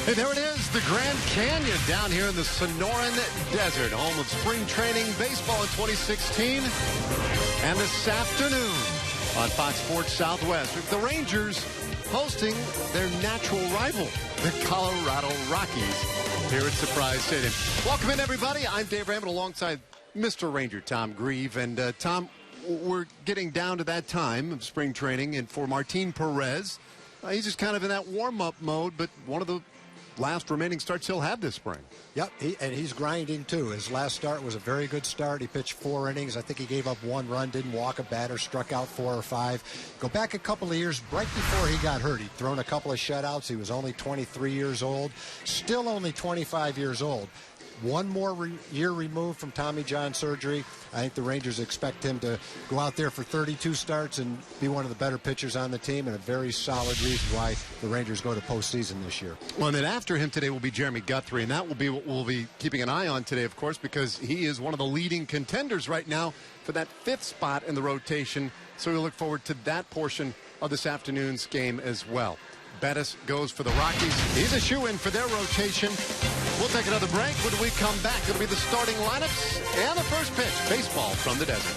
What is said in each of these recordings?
Hey, there it is, the Grand Canyon down here in the Sonoran Desert, home of spring training baseball in 2016. And this afternoon on Fox Sports Southwest, with the Rangers hosting their natural rival, the Colorado Rockies, here at Surprise Stadium. Welcome in, everybody. I'm Dave Ramit alongside Mr. Ranger Tom Grieve. And Tom, we're getting down to that time of spring training. And for Martin Perez, he's just kind of in that warm-up mode, but one of the last remaining starts he'll have this spring. Yep, and he's grinding too. His last start was a very good start. He pitched 4 innings. I think he gave up 1 run, didn't walk a batter, struck out 4 or 5. Go back a couple of years, right before he got hurt, he'd thrown a couple of shutouts. He was only 23 years old, still only 25 years old. 1 more year removed from Tommy John surgery. I think the Rangers expect him to go out there for 32 starts and be one of the better pitchers on the team, and a very solid reason why the Rangers go to postseason this year. Well, and then after him today will be Jeremy Guthrie, and that will be what we'll be keeping an eye on today, of course, because he is one of the leading contenders right now for that 5th spot in the rotation. So we look forward to that portion of this afternoon's game as well. Bettis goes for the Rockies. He's a shoo-in for their rotation. We'll take another break. When we come back, it'll be the starting lineups and the first pitch. Baseball from the desert.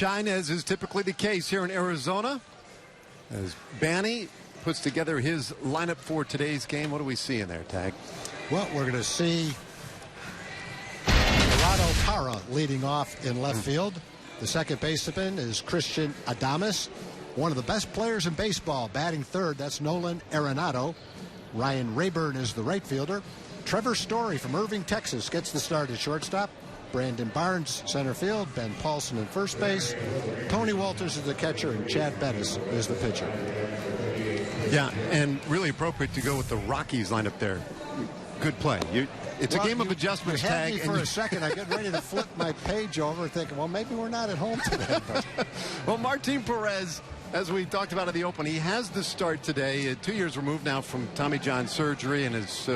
Shine, as is typically the case here in Arizona, as Banny puts together his lineup for today's game. What do we see in there, Tag? Well, we're going to see Gerardo Parra leading off in left field. The second baseman is Christian Adames, one of the best players in baseball, batting third. That's Nolan Arenado. Ryan Rayburn is the right fielder. Trevor Story from Irving, Texas, gets the start at shortstop. Brandon Barnes, center field. Ben Paulson in first base. Tony Walters is the catcher, and Chad Bettis is the pitcher. Yeah, and really appropriate to go with the Rockies lineup there. Good play. It's a game of adjustments, Tag. You had me for a second. I get ready to flip my page over thinking, well, maybe we're not at home today. But. Well, Martin Perez as we talked about at the open, he has the start today. 2 years removed now from Tommy John surgery, and is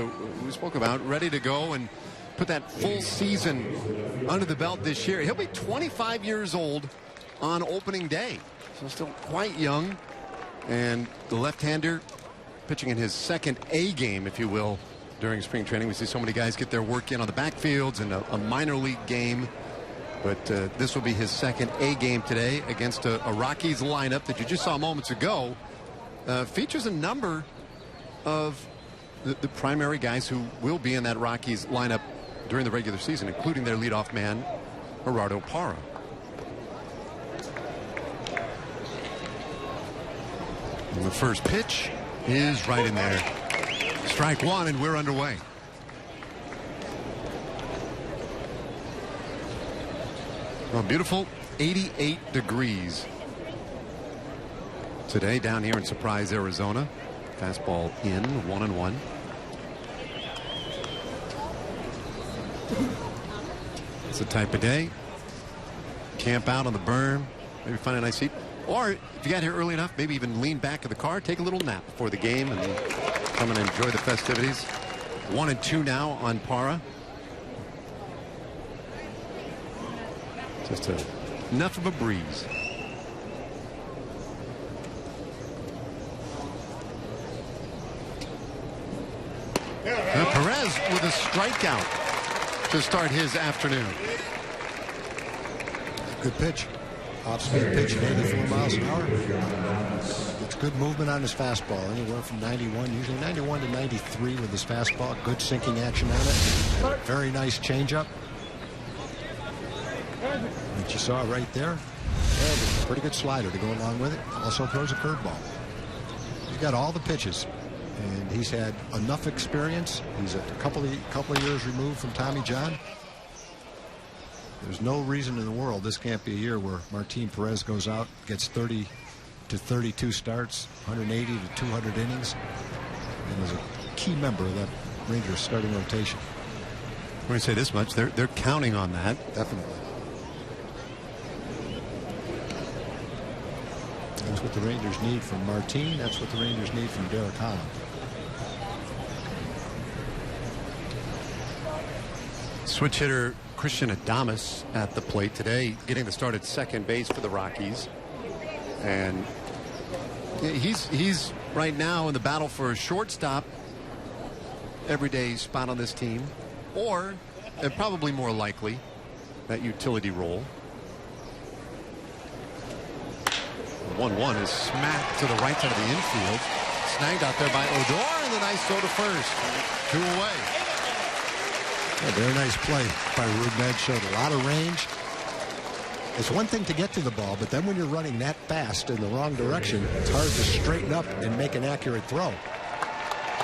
we spoke about ready to go and put that full season under the belt this year. He'll be 25 years old on opening day, so still quite young. And the left-hander pitching in his second A game, if you will, during spring training. We see so many guys get their work in on the backfields and a minor league game. But this will be his second A game today against a Rockies lineup that you just saw moments ago. Features a number of the primary guys who will be in that Rockies lineup during the regular season, including their leadoff man, Gerardo Parra. And the first pitch is right in there. Strike one, and we're underway. Well, beautiful 88 degrees today down here in Surprise, Arizona. Fastball in, 1-1. It's the type of day. Camp out on the berm, maybe find a nice seat. Or if you got here early enough, maybe even lean back in the car, take a little nap before the game, and come and enjoy the festivities. 1-2 now on Parra. Just enough of a breeze. Perez with a strikeout to start his afternoon. Good pitch. Off-speed pitch at 84 miles an hour. It's good movement on his fastball. Anywhere from 91, usually 91 to 93 with his fastball. Good sinking action on it. Very nice changeup. That you saw right there. And a pretty good slider to go along with it. Also throws a curveball. He's got all the pitches. And he's had enough experience. He's a couple of years removed from Tommy John. There's no reason in the world this can't be a year where Martin Perez goes out, gets 30 to 32 starts, 180 to 200 innings, and is a key member of that Rangers starting rotation. We're going to say this much. They're counting on that. Definitely. That's what the Rangers need from Martin. That's what the Rangers need from Derek Holland. Switch hitter Christian Adames at the plate today, getting the start at second base for the Rockies. And he's right now in the battle for a shortstop everyday spot on this team, or probably more likely that utility role. 1-1 is smacked to the right side of the infield. Snagged out there by Odor, and a nice throw to first. 2 away. A very nice play by Rubmed. Showed a lot of range. It's one thing to get to the ball, but then when you're running that fast in the wrong direction, it's hard to straighten up and make an accurate throw.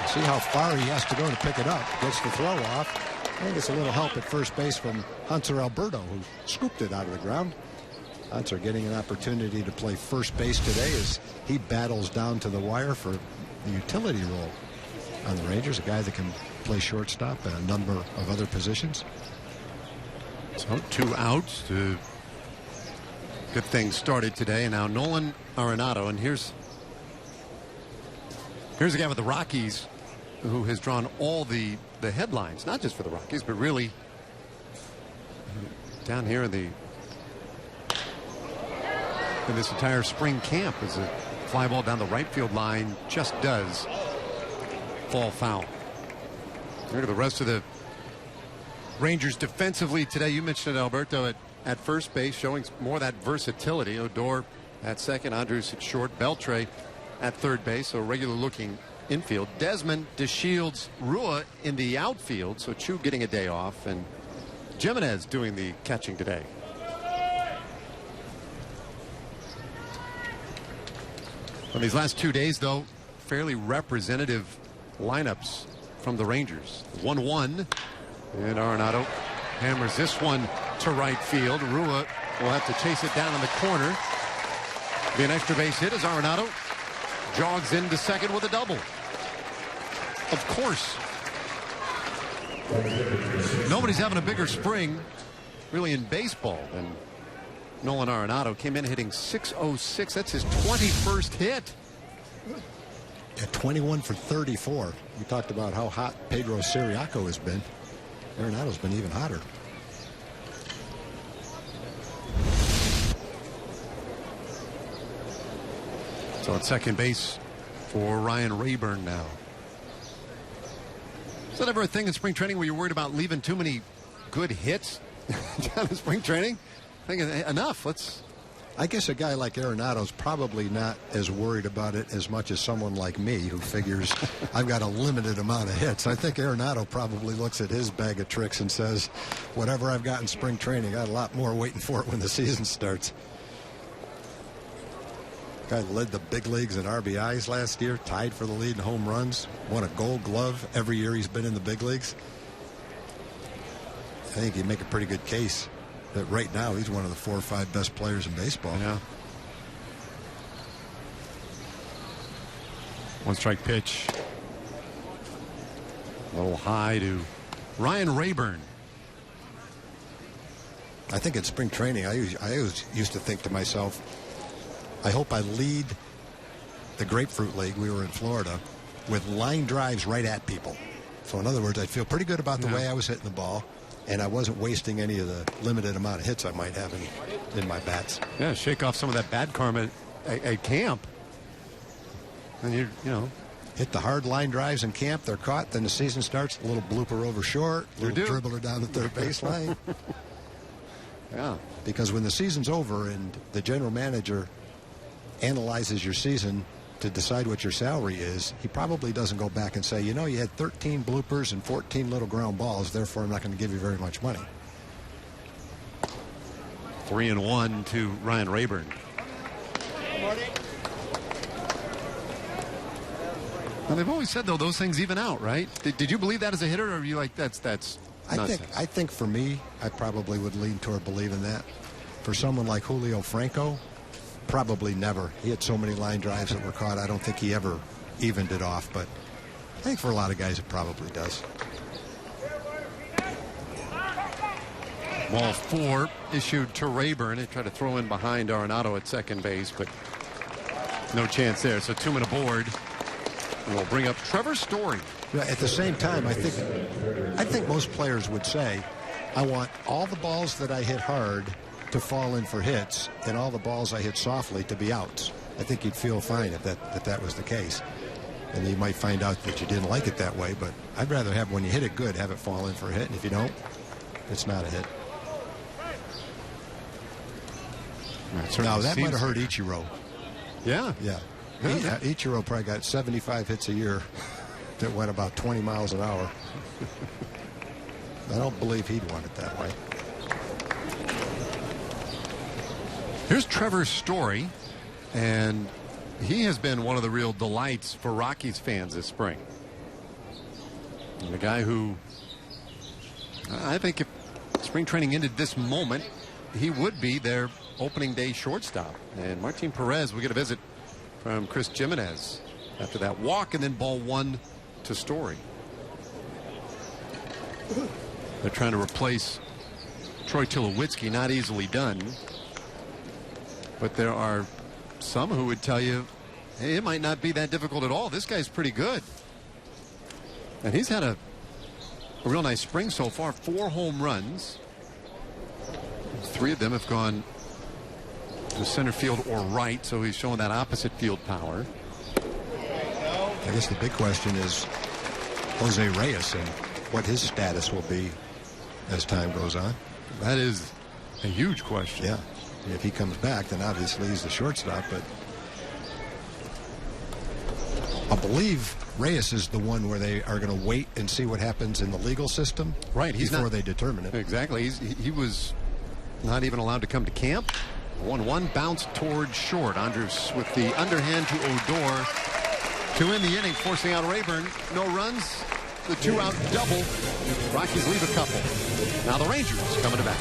See how far he has to go to pick it up. Gets the throw off. And gets a little help at first base from Hunter Alberto, who scooped it out of the ground. Hunter getting an opportunity to play first base today as he battles down to the wire for the utility role on the Rangers. A guy that can play shortstop and a number of other positions. So 2 outs to get things started today. And now Nolan Arenado. And here's a guy with the Rockies who has drawn all the headlines, not just for the Rockies, but really down here in this entire spring camp, as a fly ball down the right field line just does fall foul. Here to the rest of the Rangers defensively today. You mentioned Alberto at first base, showing more of that versatility. Odor at second, Andrus at short, Beltre at third base, so regular looking infield. Desmond, DeShields, Rua in the outfield, so Chu getting a day off, and Jimenez doing the catching today. On these last 2 days, though, fairly representative lineups from the Rangers. 1-1, and Arenado hammers this one to right field. Rua will have to chase it down in the corner. Be an extra base hit as Arenado jogs into second with a double. Of course, nobody's having a bigger spring really in baseball than Nolan Arenado came in hitting .606. That's his 21st hit. At 21 for 34. We talked about how hot Pedro Siriaco has been. Arenado's been even hotter. So at second base for Ryan Rayburn now. Is that ever a thing in spring training where you're worried about leaving too many good hits down in spring training? Thinking enough. I guess a guy like Arenado's probably not as worried about it as much as someone like me who figures I've got a limited amount of hits. I think Arenado probably looks at his bag of tricks and says, whatever I've got in spring training, I got a lot more waiting for it when the season starts. Guy led the big leagues in RBIs last year, tied for the lead in home runs, won a Gold Glove every year he's been in the big leagues. I think he'd make a pretty good case that right now he's one of the 4 or 5 best players in baseball. Yeah. One strike pitch. A little high to Ryan Rayburn. I think in spring training, I always used to think to myself, I hope I lead the Grapefruit League, we were in Florida, with line drives right at people. So in other words, I'd feel pretty good about the way I was hitting the ball, and I wasn't wasting any of the limited amount of hits I might have in my bats. Yeah, shake off some of that bad karma at camp. And you know. Hit the hard line drives in camp, they're caught, then the season starts, a little blooper over short, a little dribbler down the third baseline. Yeah. Because when the season's over and the general manager analyzes your season to decide what your salary is, he probably doesn't go back and say, you know, you had 13 bloopers and 14 little ground balls, therefore I'm not going to give you very much money. 3-1 to Ryan Rayburn. Well, they've always said, though, those things even out, right? Did you believe that as a hitter, or are you like, that's nonsense? I think for me, I probably would lean toward believing that. For someone like Julio Franco, probably never. He had so many line drives that were caught, I don't think he ever evened it off, but I think for a lot of guys it probably does. Ball 4 issued to Rayburn. They tried to throw in behind Arenado at second base, but no chance there. So 2 men aboard. And we'll bring up Trevor Story. Yeah, at the same time, I think most players would say, I want all the balls that I hit hard to fall in for hits and all the balls I hit softly to be outs. I think you'd feel fine if that was the case. And you might find out that you didn't like it that way, but I'd rather have, when you hit it good, have it fall in for a hit, and if you don't, it's not a hit. Now, that might have hurt Ichiro. Yeah. Yeah. Ichiro probably got 75 hits a year that went about 20 miles an hour. I don't believe he'd want it that way. Here's Trevor Story, and he has been one of the real delights for Rockies fans this spring. And the guy who, I think if spring training ended this moment, he would be their opening day shortstop. And Martin Perez will get a visit from Chris Jimenez after that walk, and then ball 1 to Story. They're trying to replace Troy Tulowitzki, not easily done. But there are some who would tell you, hey, it might not be that difficult at all. This guy's pretty good. And he's had a real nice spring so far. 4 home runs. 3 of them have gone to center field or right, so he's showing that opposite field power. I guess the big question is Jose Reyes and what his status will be as time goes on. That is a huge question. Yeah. If he comes back, then obviously he's the shortstop, but I believe Reyes is the one where they are going to wait and see what happens in the legal system before they determine it. Exactly. He was not even allowed to come to camp. 1-1 bounce towards short. Andrews with the underhand to Odor to end the inning, forcing out Rayburn. No runs. The 2-out double. Rockies leave a couple. Now the Rangers coming to bat.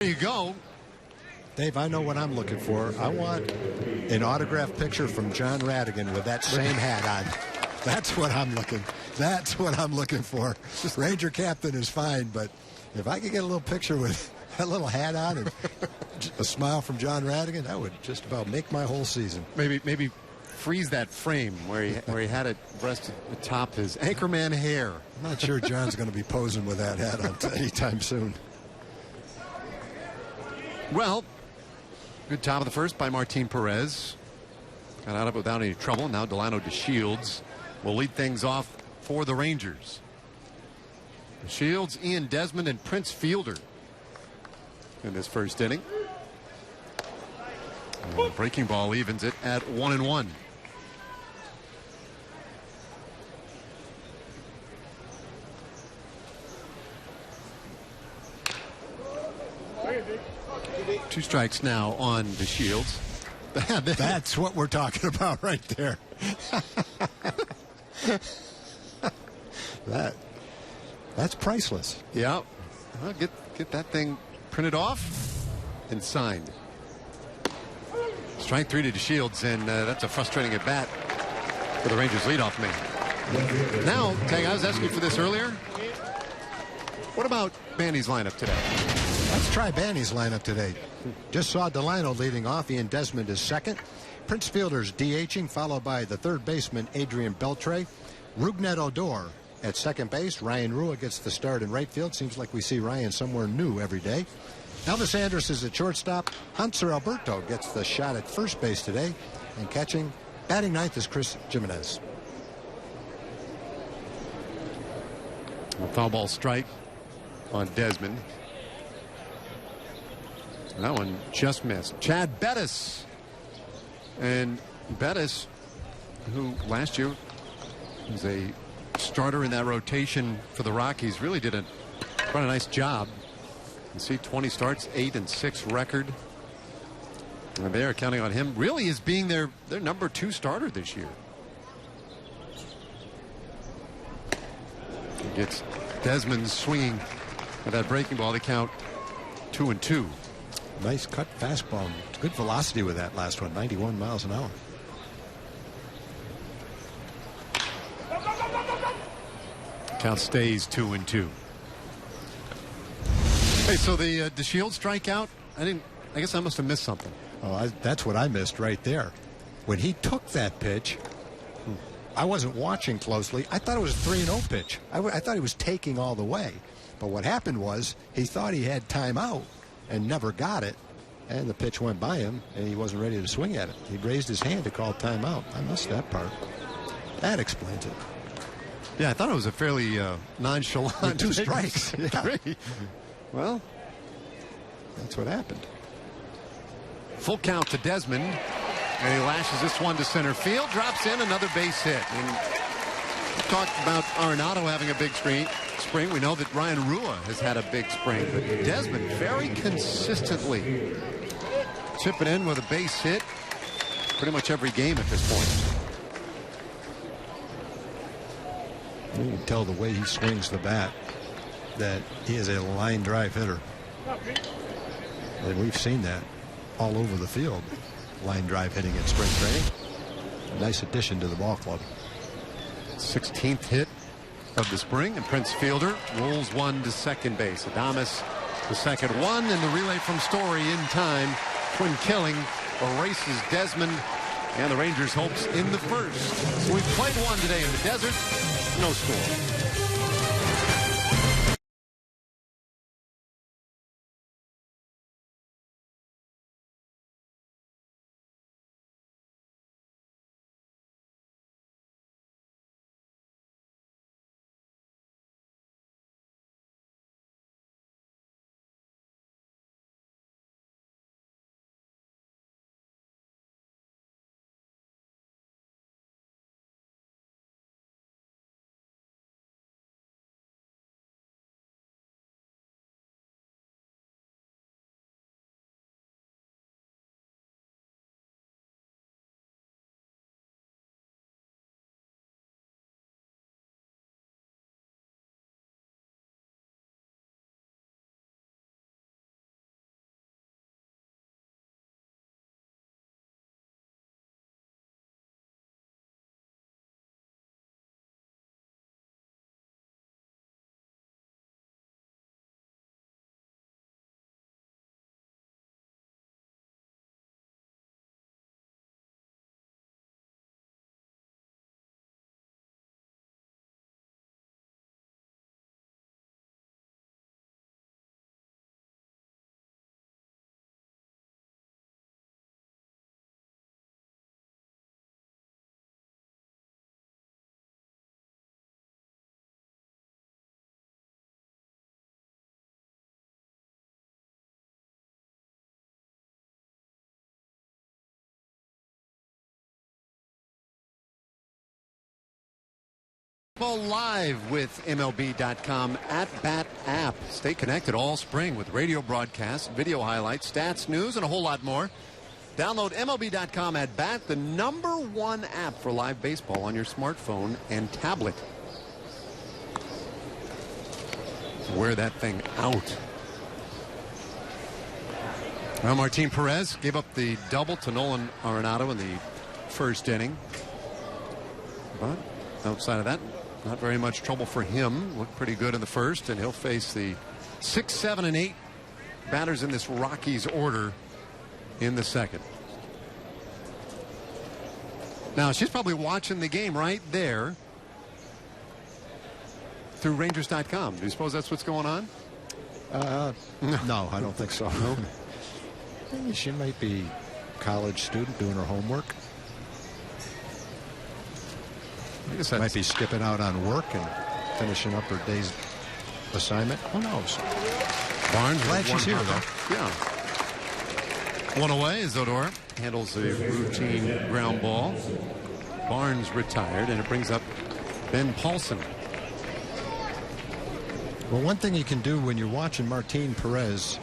There you go. Dave, I know what I'm looking for. I want an autographed picture from John Radigan with that same hat on. That's what I'm looking. That's what I'm looking for. Ranger captain is fine, but if I could get a little picture with that little hat on and a smile from John Radigan, that would just about make my whole season. Maybe freeze that frame where he had it rested atop his anchorman hair. I'm not sure John's going to be posing with that hat on anytime soon. Well, good top of the first by Martin Perez. Got out of it without any trouble. Now Delano DeShields will lead things off for the Rangers. DeShields, Ian Desmond, and Prince Fielder in this first inning. And the breaking ball evens it at 1-1. Two strikes now on DeShields. That's what we're talking about right there. That's priceless. Yeah. Well, get that thing printed off and signed. Strike three to DeShields, and that's a frustrating at bat for the Rangers leadoff man. Now, Tag, I was asking you for this earlier. What about Bandy's lineup today? Let's try Bandy's lineup today. Just saw Delano leading off. Ian Desmond is second. Prince Fielder's DHing, followed by the third baseman, Adrian Beltre. Rougned Odor at second base. Ryan Rua gets the start in right field. Seems like we see Ryan somewhere new every day. Elvis Andrus is at shortstop. Hanser Alberto gets the shot at first base today. And batting ninth is Chris Jimenez. A foul ball strike on Desmond. That one just missed. Chad Bettis. And Bettis, who last year was a starter in that rotation for the Rockies, really did quite a nice job. You see 20 starts, 8-6 record. And they are counting on him really as being their number 2 starter this year. He gets Desmond swinging at that breaking ball to count 2-2. Nice cut fastball. Good velocity with that last one, 91 miles an hour. Count stays 2-2. Hey, so the DeShields strikeout, I guess I must have missed something. Oh, that's what I missed right there. When he took that pitch, I wasn't watching closely. I thought it was a 3-0 pitch. I thought he was taking all the way. But what happened was he thought he had time out and never got it, and the pitch went by him, and he wasn't ready to swing at it. He raised his hand to call timeout. I missed that part. That explains it. Yeah, I thought it was a fairly nonchalant. With 2 strikes. Yeah. Well, that's what happened. Full count to Desmond, and he lashes this one to center field, drops in another base hit. And we talked about Arenado having a big spring. We know that Ryan Rua has had a big spring, but Desmond very consistently chipping in with a base hit pretty much every game at this point. You can tell the way he swings the bat that he is a line drive hitter. And we've seen that all over the field. Line drive hitting in spring training. A nice addition to the ball club. 16th hit of the spring, and Prince Fielder rolls one to second base. Adames the second one, and the relay from Story in time. Twin killing erases Desmond and the Rangers' hopes in the first. So we've played one today in the desert. No score. Well, live with MLB.com at-bat app. Stay connected all spring with radio broadcasts, video highlights, stats, news, and a whole lot more. Download MLB.com at-bat, the #1 app for live baseball on your smartphone and tablet. Wear that thing out. Well, Martin Perez gave up the double to Nolan Arenado in the first inning. But outside of that, not very much trouble for him. Looked pretty good in the first, and he'll face the 6, 7, and 8 batters in this Rockies order in the second. Now, she's probably watching the game right there through Rangers.com. Do you suppose that's what's going on? No, I don't think so. No? Maybe she might be a college student doing her homework. I guess Might be skipping out on work and finishing up her day's assignment. Who knows? Barnes. Glad she's here, though. Yeah. One away as Odor handles the routine ground ball. Barnes retired, and it brings up Ben Paulson. Well, one thing you can do when you're watching Martin Perez,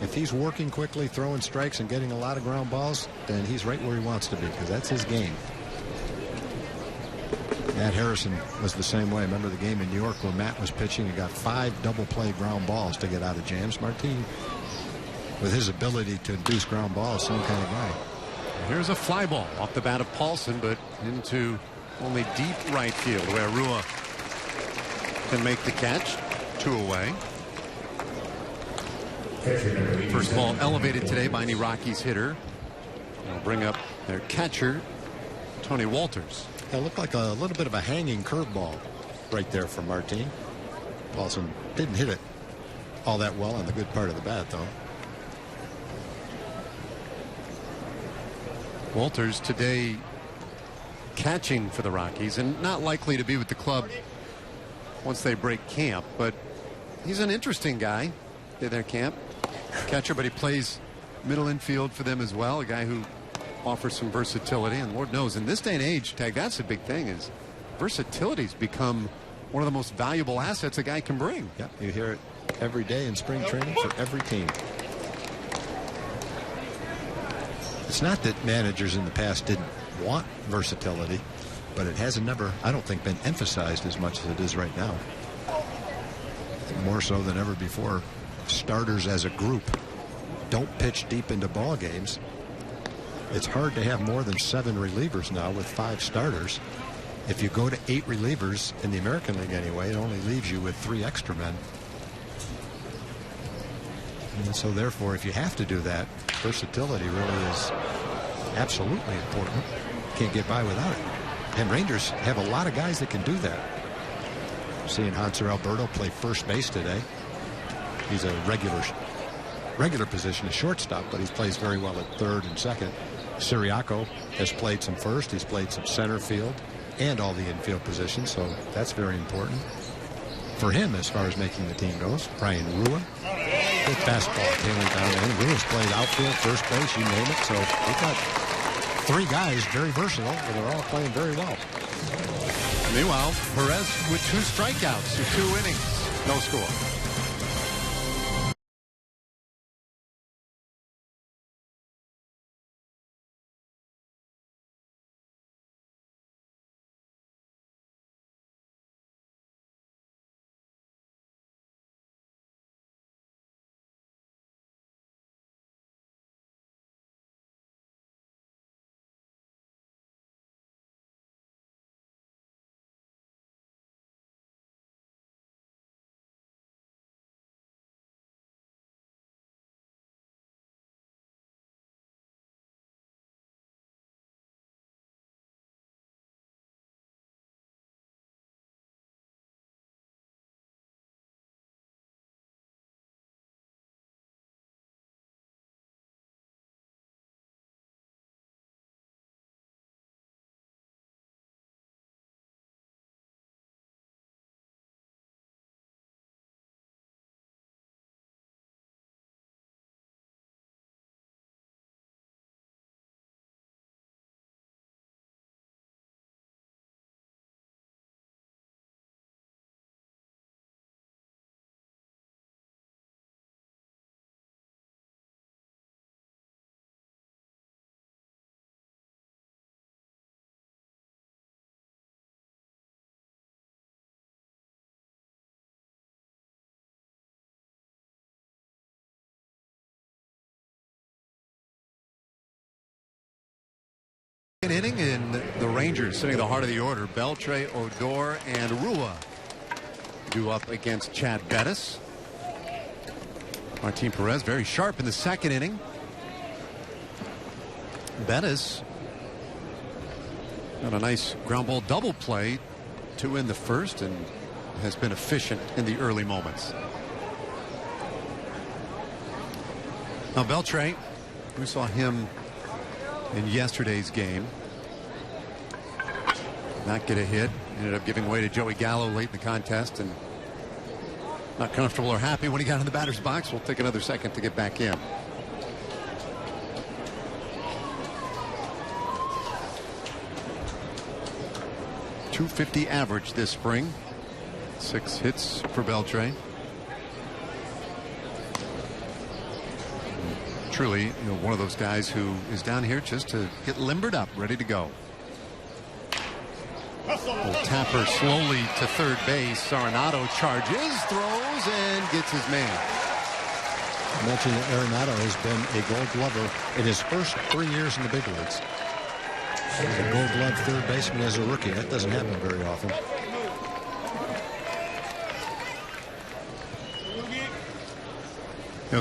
if he's working quickly, throwing strikes, and getting a lot of ground balls, then he's right where he wants to be, because that's his game. Matt Harrison was the same way. Remember the game in New York where Matt was pitching and got 5 double play ground balls to get out of jams? Martin, with his ability to induce ground balls, same kind of guy. Here's a fly ball off the bat of Paulson, but into only deep right field, where Rua can make the catch. 2 away. First ball elevated today by any Rockies hitter. They'll bring up their catcher, Tony Walters. It looked like a little bit of a hanging curveball right there for Martin. Paulson didn't hit it all that well on the good part of the bat, though. Walters today catching for the Rockies, and not likely to be with the club once they break camp, but he's an interesting guy in their camp. Catcher, but he plays middle infield for them as well. A guy who offers some versatility, and Lord knows in this day and age, Tag, that's the big thing, is versatility's become one of the most valuable assets a guy can bring. Yeah, you hear it every day in spring training for every team. It's not that managers in the past didn't want versatility, but it hasn't never, I don't think, been emphasized as much as it is right now. More so than ever before. Starters as a group don't pitch deep into ball games. It's hard to have more than 7 relievers now with 5 starters. If you go to 8 relievers in the American League anyway, it only leaves you with 3 extra men. And so therefore, if you have to do that, versatility really is absolutely important. Can't get by without it. And Rangers have a lot of guys that can do that. Seeing Hanser Alberto play first base today. He's a regular position as shortstop, but he plays very well at third and second. Siriaco has played some first. He's played some center field and all the infield positions, so that's very important for him as far as making the team goes. Brian Rua, good fastball tailing down in. Rua's played outfield, first base, you name it. So we've got 3 guys very versatile, and they're all playing very well. Meanwhile, Perez with 2 strikeouts through 2 innings, no score. Inning in the Rangers sitting at the heart of the order. Beltre, Odor, and Rua due up against Chad Bettis. Martin Perez very sharp in the second inning. Bettis got a nice ground ball double play, 2 in the first, and has been efficient in the early moments. Now Beltre, we saw him in yesterday's game. Not get a hit. Ended up giving way to Joey Gallo late in the contest, and not comfortable or happy when he got in the batter's box. We'll take another second to get back in. .250 average this spring. 6 hits for Beltre. Truly, one of those guys who is down here just to get limbered up, ready to go. Tapper slowly to third base. Arenado charges, throws, and gets his man. I mentioned that Arenado has been a Gold Glover in his first 3 years in the big leagues. He was a Gold Glove third baseman as a rookie. That doesn't happen very often.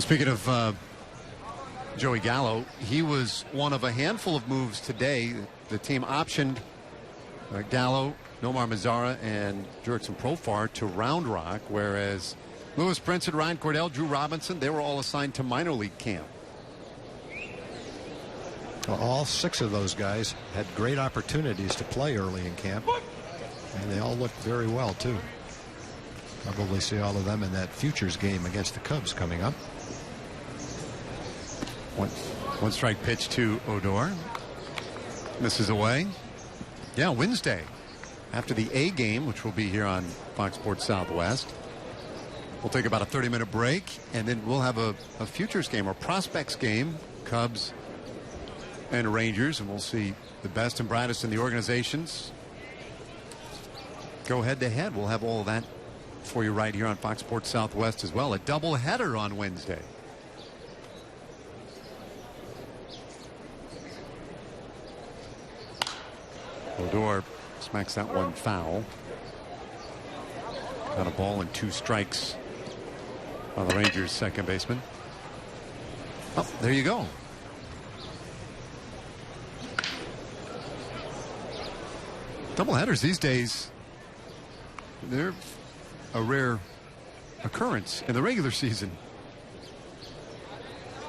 Speaking of Joey Gallo, he was one of a handful of moves today. The team optioned Gallo, Nomar Mazara, and Jurickson Profar to Round Rock, whereas Lewis Prince and Ryan Cordell, Drew Robinson, they were all assigned to minor league camp. Well, all 6 of those guys had great opportunities to play early in camp, and they all looked very well too. Probably see all of them in that futures game against the Cubs coming up. One strike pitch to Odor. Misses away. Yeah, Wednesday after the A game, which will be here on Fox Sports Southwest. We'll take about a 30-minute break, and then we'll have a futures game or prospects game, Cubs and Rangers, and we'll see the best and brightest in the organizations go head to head. We'll have all of that for you right here on Fox Sports Southwest as well. A doubleheader on Wednesday. Odor smacks that one foul. Got a ball and 2 strikes on the Rangers' second baseman. Oh, there you go. Doubleheaders these days, they're a rare occurrence in the regular season,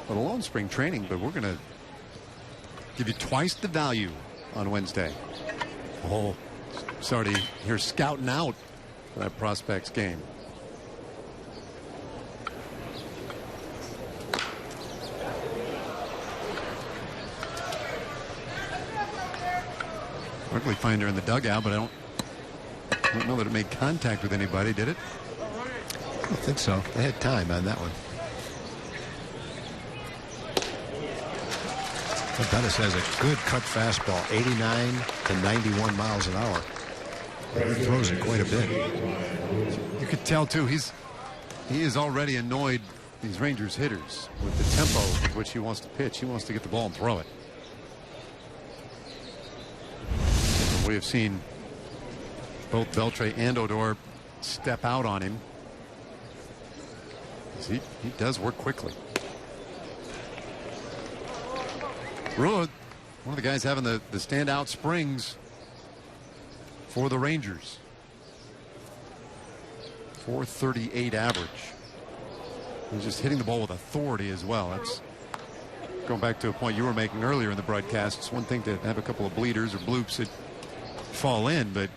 let alone spring training. But we're going to give you twice the value on Wednesday. Oh, sorry, you're scouting out for that prospects game. Quickly find her in the dugout, but I don't know that it made contact with anybody, did it? I don't think so. They had time on that one. Bettis has a good cut fastball, 89 to 91 miles an hour. He throws it quite a bit. You could tell too, he is already annoyed these Rangers hitters with the tempo with which he wants to pitch. He wants to get the ball and throw it. And we have seen both Beltre and Odor step out on him. He does work quickly. Rua, one of the guys having the standout springs for the Rangers. .438 average. He's just hitting the ball with authority as well. That's going back to a point you were making earlier in the broadcast. It's one thing to have a couple of bleeders or bloops that fall in, but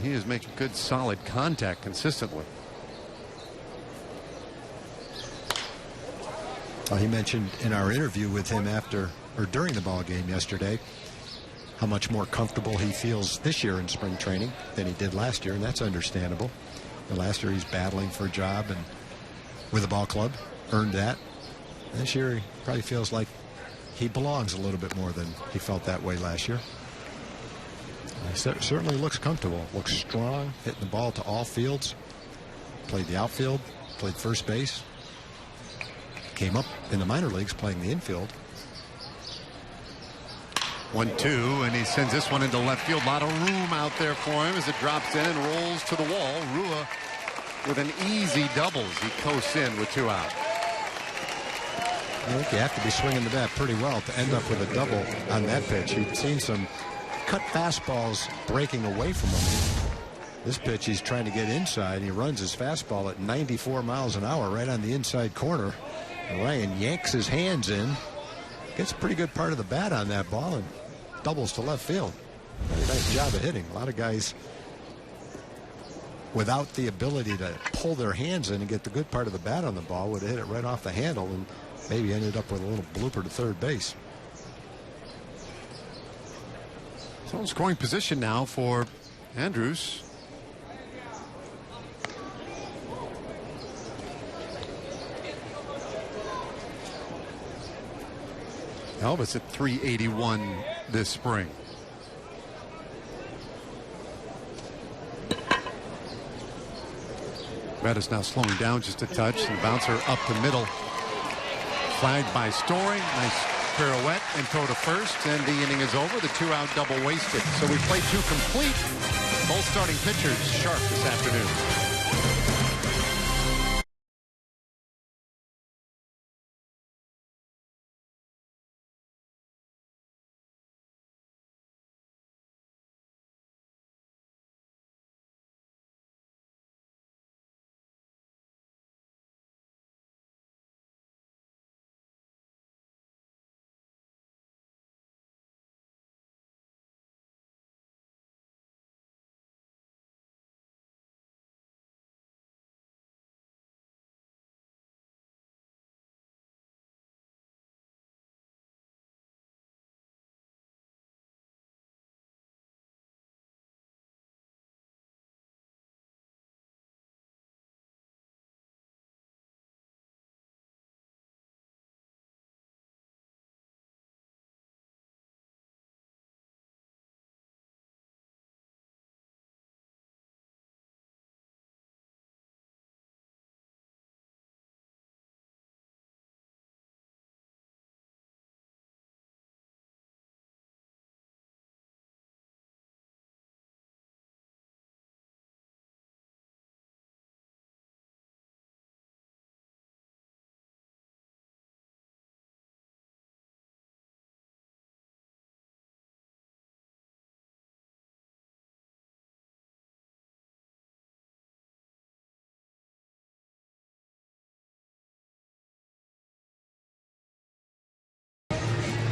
he is making good solid contact consistently. He mentioned in our interview with him after or during the ball game yesterday how much more comfortable he feels this year in spring training than he did last year, and that's understandable. And last year he's battling for a job and with a ball club, earned that. And this year he probably feels like he belongs a little bit more than he felt that way last year. He certainly looks comfortable, looks strong, hitting the ball to all fields. Played the outfield, played first base. Came up in the minor leagues playing the infield. 1-2, and he sends this one into left field. A lot of room out there for him as it drops in and rolls to the wall. Rua with an easy doubles. He coasts in with 2 out. I think you have to be swinging the bat pretty well to end up with a double on that pitch. He'd seen some cut fastballs breaking away from him. This pitch, he's trying to get inside. He runs his fastball at 94 miles an hour right on the inside corner. And Ryan yanks his hands in. Gets a pretty good part of the bat on that ball and doubles to left field. Very nice job of hitting. A lot of guys without the ability to pull their hands in and get the good part of the bat on the ball would have hit it right off the handle and maybe ended up with a little blooper to third base. So in scoring position now for Andrews. Elvis at 381 this spring. Bettis now slowing down just a touch. The bouncer up the middle. Flagged by Story. Nice pirouette and throw to first. And the inning is over. The 2-out double wasted. So we play 2 complete. Both starting pitchers sharp this afternoon.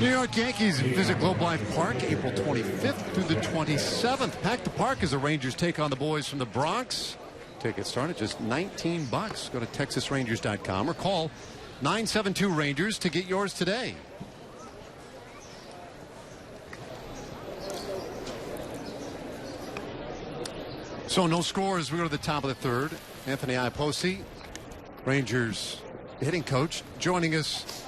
New York Yankees visit Globe Life Park April 25th through the 27th. Pack the park as the Rangers take on the boys from the Bronx. Tickets start at just $19. Go to TexasRangers.com or call 972-RANGERS to get yours today. So no scores. We go to the top of the third. Anthony Iapoce, Rangers hitting coach, joining us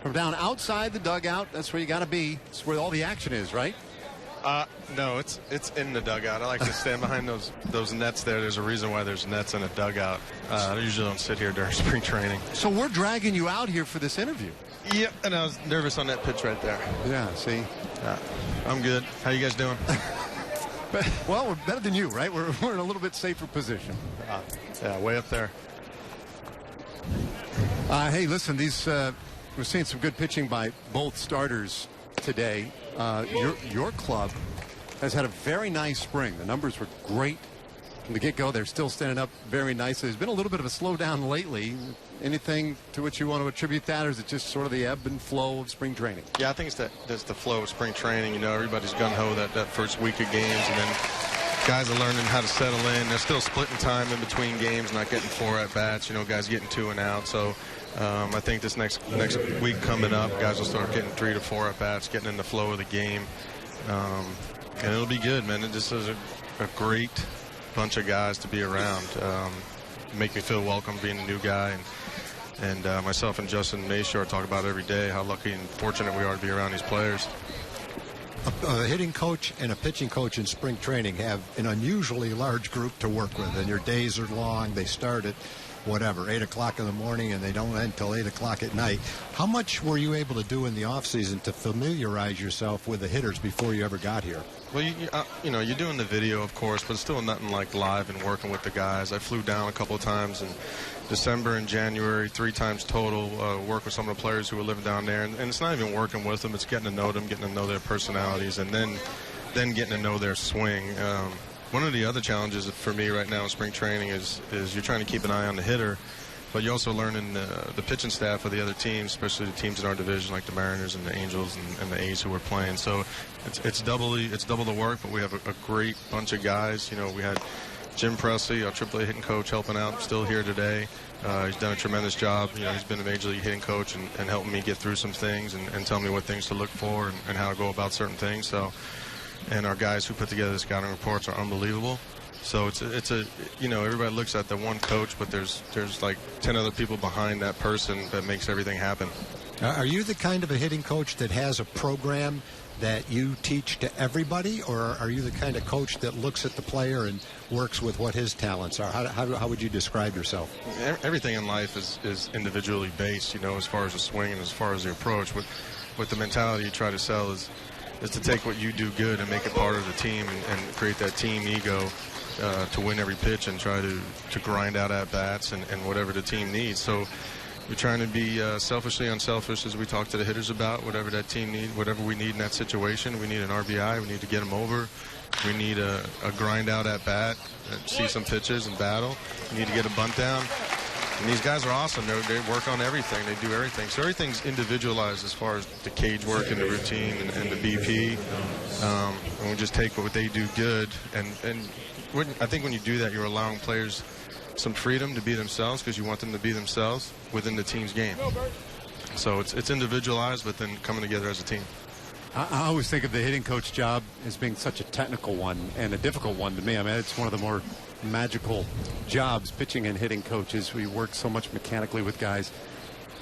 from down outside the dugout. That's where you got to be. It's where all the action is, right? No, it's in the dugout. I like to stand behind those nets there. There's a reason why there's nets in a dugout. I usually don't sit here during spring training. So we're dragging you out here for this interview. Yep, and I was nervous on that pitch right there. Yeah, see? I'm good. How you guys doing? Well, we're better than you, right? We're in a little bit safer position. Yeah, way up there. Hey, listen, we're seeing some good pitching by both starters today. Your club has had a very nice spring. The numbers were great from the get-go. They're still standing up very nicely. There's been a little bit of a slowdown lately. Anything to which you want to attribute that, or is it just sort of the ebb and flow of spring training? Yeah, I think that's the flow of spring training. You know, everybody's gun-ho that first week of games, and then guys are learning how to settle in. They're still splitting time in between games, not getting 4 at-bats. You know, guys getting 2 and out. So I think this next week coming up, guys will start getting 3 to 4 at-bats, getting in the flow of the game. And it'll be good, man. This is a great bunch of guys to be around. Make me feel welcome being a new guy. And myself and Justin Mayshore talk about every day how lucky and fortunate we are to be around these players. A hitting coach and a pitching coach in spring training have an unusually large group to work with, and your days are long. They start at whatever, 8 o'clock in the morning, and they don't end until 8 o'clock at night. How much were you able to do in the offseason to familiarize yourself with the hitters before you ever got here? Well, you know, you're doing the video, of course, but still nothing like live and working with the guys. I flew down a couple of times in December and January, 3 times total, work with some of the players who were living down there. And it's not even working with them. It's getting to know them, getting to know their personalities, and then getting to know their swing. One of the other challenges for me right now in spring training is you're trying to keep an eye on the hitter, but you're also learning the pitching staff of the other teams, especially the teams in our division like the Mariners and the Angels and the A's who we're playing. So it's double the work, but we have a great bunch of guys. You know, we had Jim Presley, our AAA hitting coach, helping out, still here today. He's done a tremendous job. You know, he's been a major league hitting coach and helping me get through some things and telling me what things to look for and how to go about certain things. So, and our guys who put together the scouting reports are unbelievable. So it's a you know, everybody looks at the one coach, but there's like 10 other people behind that person that makes everything happen. Are you the kind of a hitting coach that has a program that you teach to everybody, or are you the kind of coach that looks at the player and works with what his talents are? How would you describe yourself? Everything in life is individually based, you know, as far as the swing and as far as the approach. What the mentality you try to sell is to take what you do good and make it part of the team and create that team ego to win every pitch and try to grind out at-bats and whatever the team needs. So we're trying to be selfishly unselfish, as we talk to the hitters about whatever that team needs, whatever we need in that situation. We need an RBI. We need to get them over. We need a grind out at bat, see some pitches and battle. We need to get a bunt down. And these guys are awesome. They work on everything. They do everything. So everything's individualized as far as the cage work and the routine and the BP. And we just take what they do good. And I think when you do that, you're allowing players some freedom to be themselves because you want them to be themselves within the team's game. So it's individualized, but then coming together as a team. I always think of the hitting coach job as being such a technical one and a difficult one to me. I mean, it's one of the more magical jobs, pitching and hitting coaches. We work so much mechanically with guys.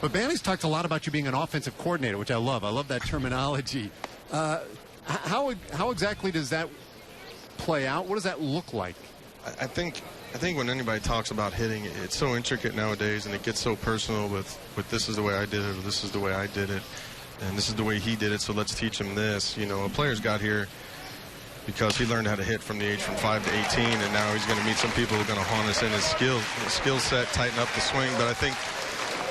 But Banny's talked a lot about you being an offensive coordinator, which I love. I love that terminology. How exactly does that play out? What does that look like? I think when anybody talks about hitting, it's so intricate nowadays, and it gets so personal with this is the way I did it, or this is the way I did it, and this is the way he did it, so let's teach him this. You know, a player's got here because he learned how to hit from the age from 5 to 18, and now he's going to meet some people who are going to harness in his skill set, tighten up the swing. But I think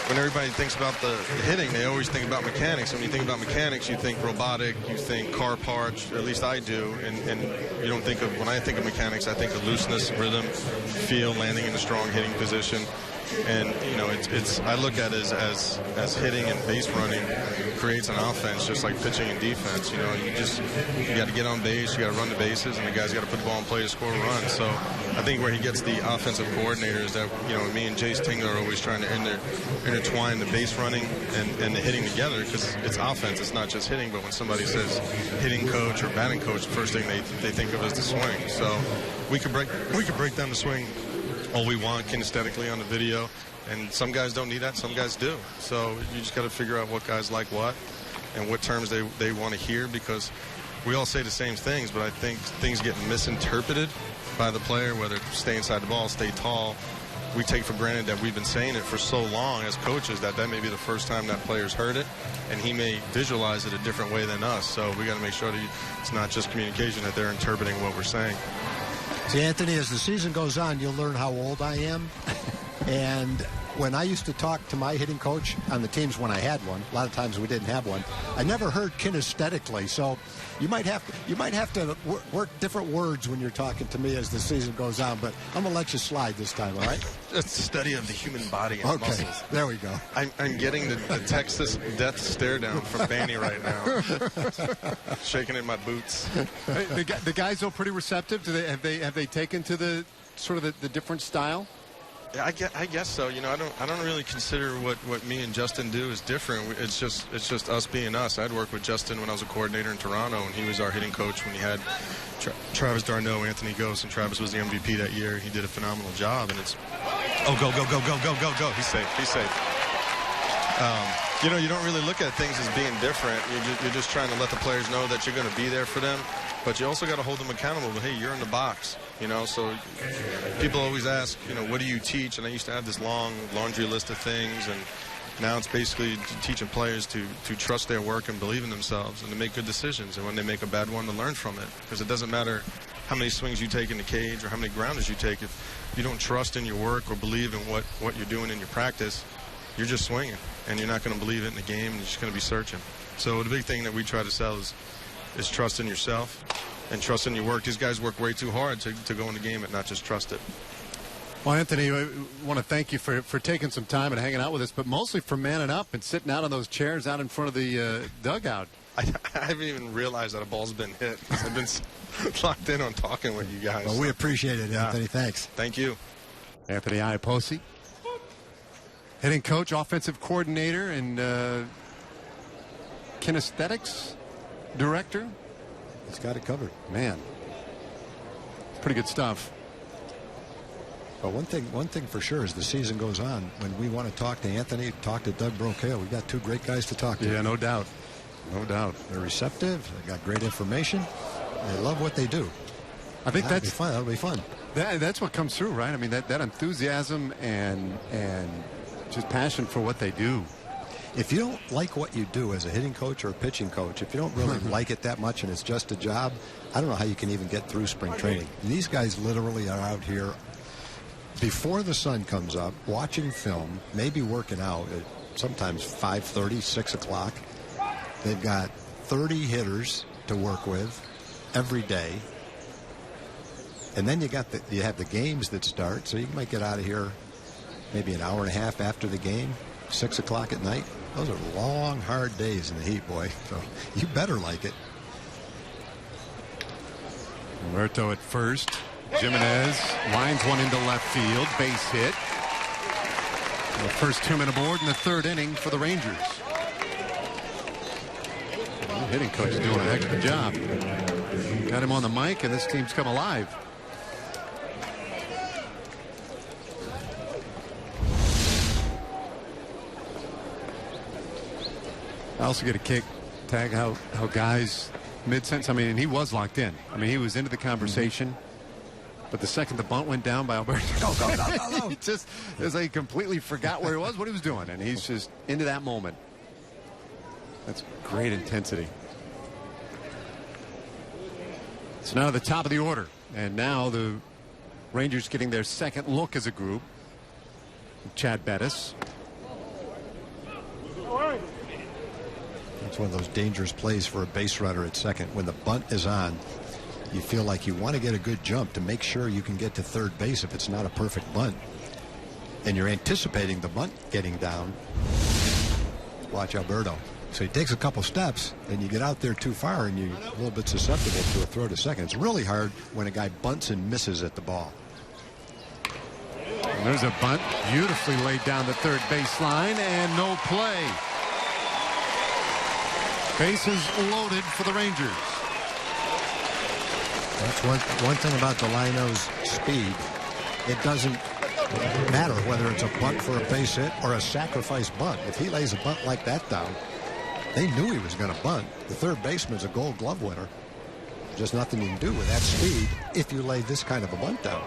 when everybody thinks about the hitting, they always think about mechanics. When you think about mechanics, you think robotic, you think car parts, or at least I do, and you don't think of, when I think of mechanics, I think of looseness, rhythm, feel, landing in a strong hitting position. And, you know, I look at it as hitting and base running creates an offense just like pitching and defense. You know, you got to get on base, you got to run the bases, and the guys got to put the ball in play to score a run. So I think where he gets the offensive coordinator is that, you know, me and Jace Tingler are always trying to intertwine the base running and the hitting together, because it's offense, it's not just hitting. But when somebody says hitting coach or batting coach, the first thing they think of is the swing. So we could break down the swing all we want kinesthetically on the video, and some guys don't need that, some guys do. So you just got to figure out what guys like what and what terms they want to hear, because we all say the same things, but I think things get misinterpreted by the player, whether stay inside the ball, stay tall. We take for granted that we've been saying it for so long as coaches that may be the first time that player's heard it, and he may visualize it a different way than us. So we got to make sure that it's not just communication, that they're interpreting what we're saying. See, Anthony, as the season goes on, you'll learn how old I am. And when I used to talk to my hitting coach on the teams when I had one, a lot of times we didn't have one, I never heard kinesthetically. So you might have to work different words when you're talking to me as the season goes on. But I'm going to let you slide this time, all right? It's a study of the human body and muscles. There we go. I'm getting the Texas death stare down from Banny right now. Shaking in my boots. The guys are pretty receptive. Have they taken to the sort of the different style? Yeah, I guess so. You know, I don't really consider what me and Justin do is different. It's just us being us. I'd worked with Justin when I was a coordinator in Toronto, and he was our hitting coach when he had Travis d'Arnaud, Anthony Gose, and Travis was the MVP that year. He did a phenomenal job, and it's go. He's safe. You know, you don't really look at things as being different. You're just trying to let the players know that you're going to be there for them. but you also got to hold them accountable. But hey, you're in the box, you know. So people always ask, you know, what do you teach? And I used to have this long laundry list of things, and now it's basically teaching players to trust their work and believe in themselves and to make good decisions. And when they make a bad one, to learn from it. Because it doesn't matter how many swings you take in the cage or how many grounders you take. If you don't trust in your work or believe in what you're doing in your practice, you're just swinging. And you're not going to believe it in the game. And you're just going to be searching. So the big thing that we try to sell is trust in yourself and trust in your work. These guys work way too hard to go in the game and not just trust it. Well, Anthony, I want to thank you for taking some time and hanging out with us, but mostly for manning up and sitting out on those chairs out in front of the dugout. I haven't even realized that a ball's been hit. I've been locked in on talking with you guys. Well, we appreciate it, Anthony. Thanks. Thank you. Anthony Iapoce, hitting coach, offensive coordinator, and kinesthetics director. He's got it covered. Man, pretty good stuff. But one thing for sure, as the season goes on, when we want to talk to Anthony, talk to Doug Brocail, we've got two great guys to talk to. Yeah, no doubt. No doubt. They're receptive. They got great information. They love what they do. I think that's fun. That'll be fun. That's what comes through, right? I mean, that enthusiasm and just passion for what they do. If you don't like what you do as a hitting coach or a pitching coach, if you don't really like it that much and it's just a job, I don't know how you can even get through spring training. And these guys literally are out here before the sun comes up, watching film, maybe working out at sometimes 5:30, 6 o'clock. They've got 30 hitters to work with every day. And then you have the games that start, so you might get out of here maybe an hour and a half after the game, 6 o'clock at night. Those are long, hard days in the heat, boy. So you better like it. Roberto at first. Jimenez lines one into left field. Base hit. The first 2-minute board in the third inning for the Rangers. The hitting coach is doing a heck of a job. Got him on the mic, and this team's come alive. I also get a kick, Tag, how guys mid-sentence, I mean, and he was locked in. I mean, he was into the conversation. But the second the bunt went down by Alberto, he just, it's like he completely forgot where he was, what he was doing, and he's just into that moment. That's great intensity. So now the top of the order, and now the Rangers getting their second look as a group. Chad Bettis. It's one of those dangerous plays for a base runner at second. When the bunt is on, you feel like you want to get a good jump to make sure you can get to third base if it's not a perfect bunt. And you're anticipating the bunt getting down. Watch Alberto. So he takes a couple steps, and you get out there too far, and you're a little bit susceptible to a throw to second. It's really hard when a guy bunts and misses at the ball. And there's a bunt beautifully laid down the third baseline, and no play. Bases loaded for the Rangers. That's one thing about the Lino's speed. It doesn't matter whether it's a bunt for a base hit or a sacrifice bunt. If he lays a bunt like that down, they knew he was going to bunt. The third baseman's a Gold Glove winner. Just nothing you can do with that speed if you lay this kind of a bunt down.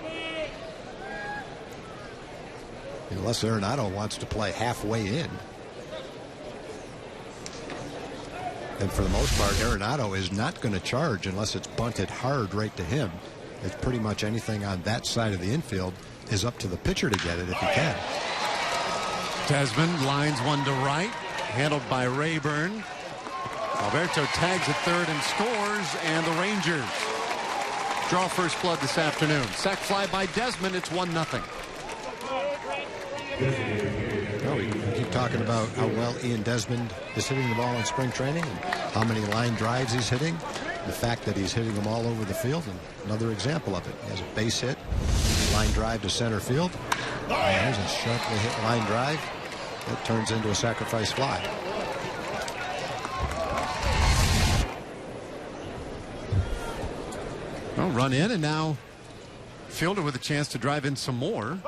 Unless Arenado wants to play halfway in. And for the most part, Arenado is not going to charge unless it's bunted hard right to him. It's pretty much anything on that side of the infield is up to the pitcher to get it if he can. Desmond lines one to right, handled by Rayburn. Alberto tags at third and scores, and the Rangers draw first blood this afternoon. Sac fly by Desmond. It's 1-0. We keep talking about how well Ian Desmond is hitting the ball in spring training and how many line drives he's hitting. The fact that he's hitting them all over the field, and another example of it. He has a base hit, line drive to center field. And there's a sharply hit line drive that turns into a sacrifice fly. Well, run in, and now fielder with a chance to drive in some more.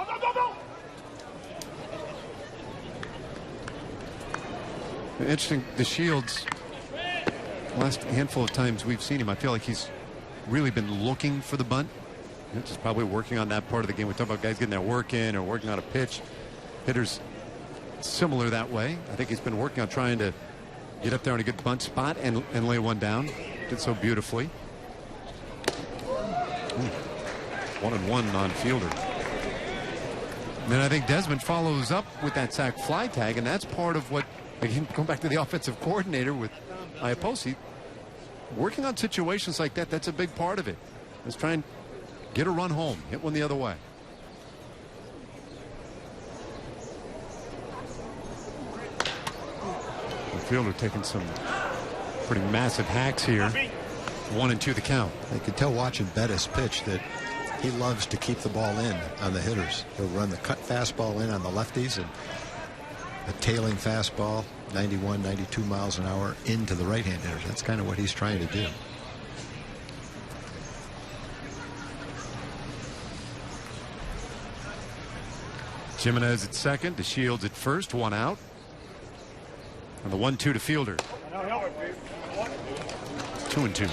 Interesting, the Shields, last handful of times we've seen him, I feel like he's really been looking for the bunt. Just probably working on that part of the game. We talk about guys getting their work in or working on a pitch. Hitters similar that way. I think he's been working on trying to get up there in a good bunt spot and lay one down. Did so beautifully. 1-1 on Fielder. And then I think Desmond follows up with that sac fly tag, and that's part of what, again, going back to the offensive coordinator with Iapoce, working on situations like that, that's a big part of it. Let's try and get a run home, hit one the other way. The Fielder taking some pretty massive hacks here. 1-2 the count. You can tell watching Bettis pitch that he loves to keep the ball in on the hitters. He'll run the cut fastball in on the lefties and a tailing fastball, 91, 92 miles an hour, into the right-hand hitters. That's kind of what he's trying to do. Jimenez at second, DeShields at first, one out. And the 1-2 to Fielder. 2-2.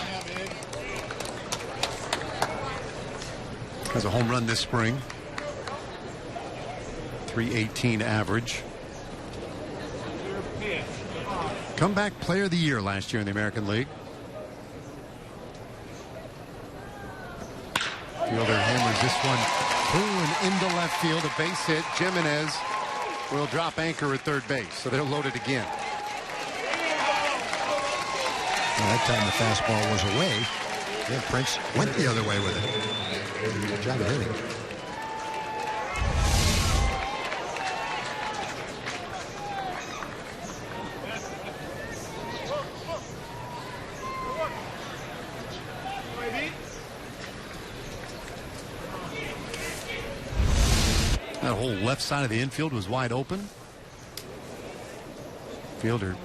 Has a home run this spring. .318 average. Comeback player of the year last year in the American League. Fielder hammers this one through and into left field. A base hit. Jimenez will drop anchor at third base. So they're loaded again. Well, that time the fastball was away. Yeah, Prince went the other way with it. Good job of hitting. That whole left side of the infield was wide open. Fielder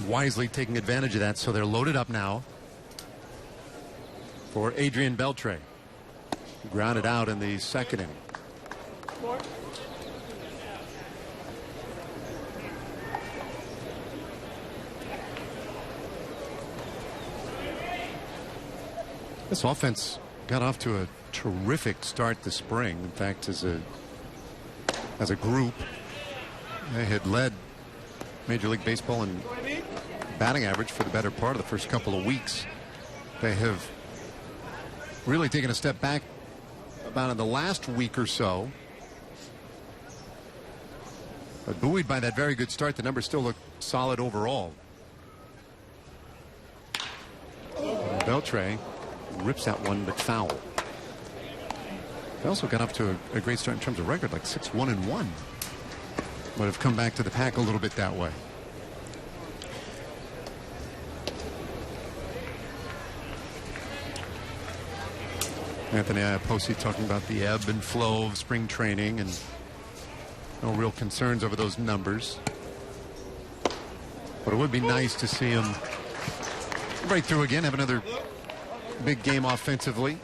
wisely taking advantage of that, so they're loaded up now for Adrian Beltre. Grounded out in the second inning. This offense got off to a terrific start this spring. In fact, as a group, they had led Major League Baseball in batting average for the better part of the first couple of weeks. They have really taken a step back about in the last week or so. But buoyed by that very good start, the numbers still look solid overall. Beltre rips that one, but foul. They also got up to a great start in terms of record, like 6-1-1. But have come back to the pack a little bit that way. Anthony Iapoce talking about the ebb and flow of spring training and no real concerns over those numbers. But it would be nice to see him break through again, have another big game offensively.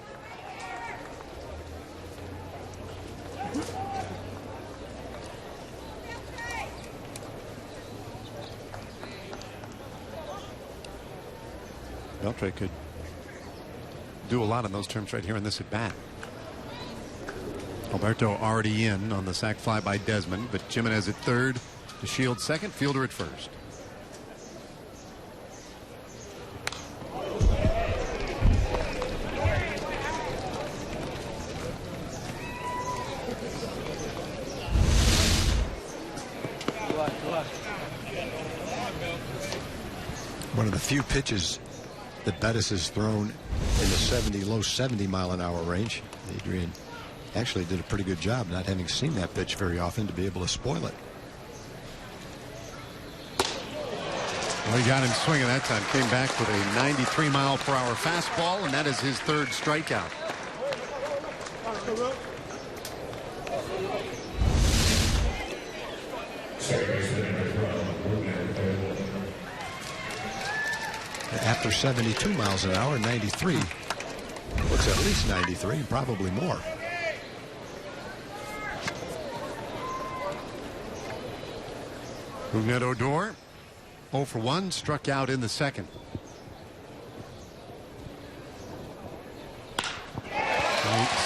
Beltre could do a lot in those terms right here in this at bat. Alberto already in on the sac fly by Desmond, but Jimenez at third, DeShields second, Fielder at first. One of the few pitches that Bettis has thrown in the low 70 mile an hour range. Adrian actually did a pretty good job not having seen that pitch very often to be able to spoil it. Well, he got him swinging that time. Came back with a 93 mile per hour fastball, and that is his third strikeout. After 72 miles an hour, 93 looks at least 93, probably more. Rougned Odor 0 for 1, struck out in the second.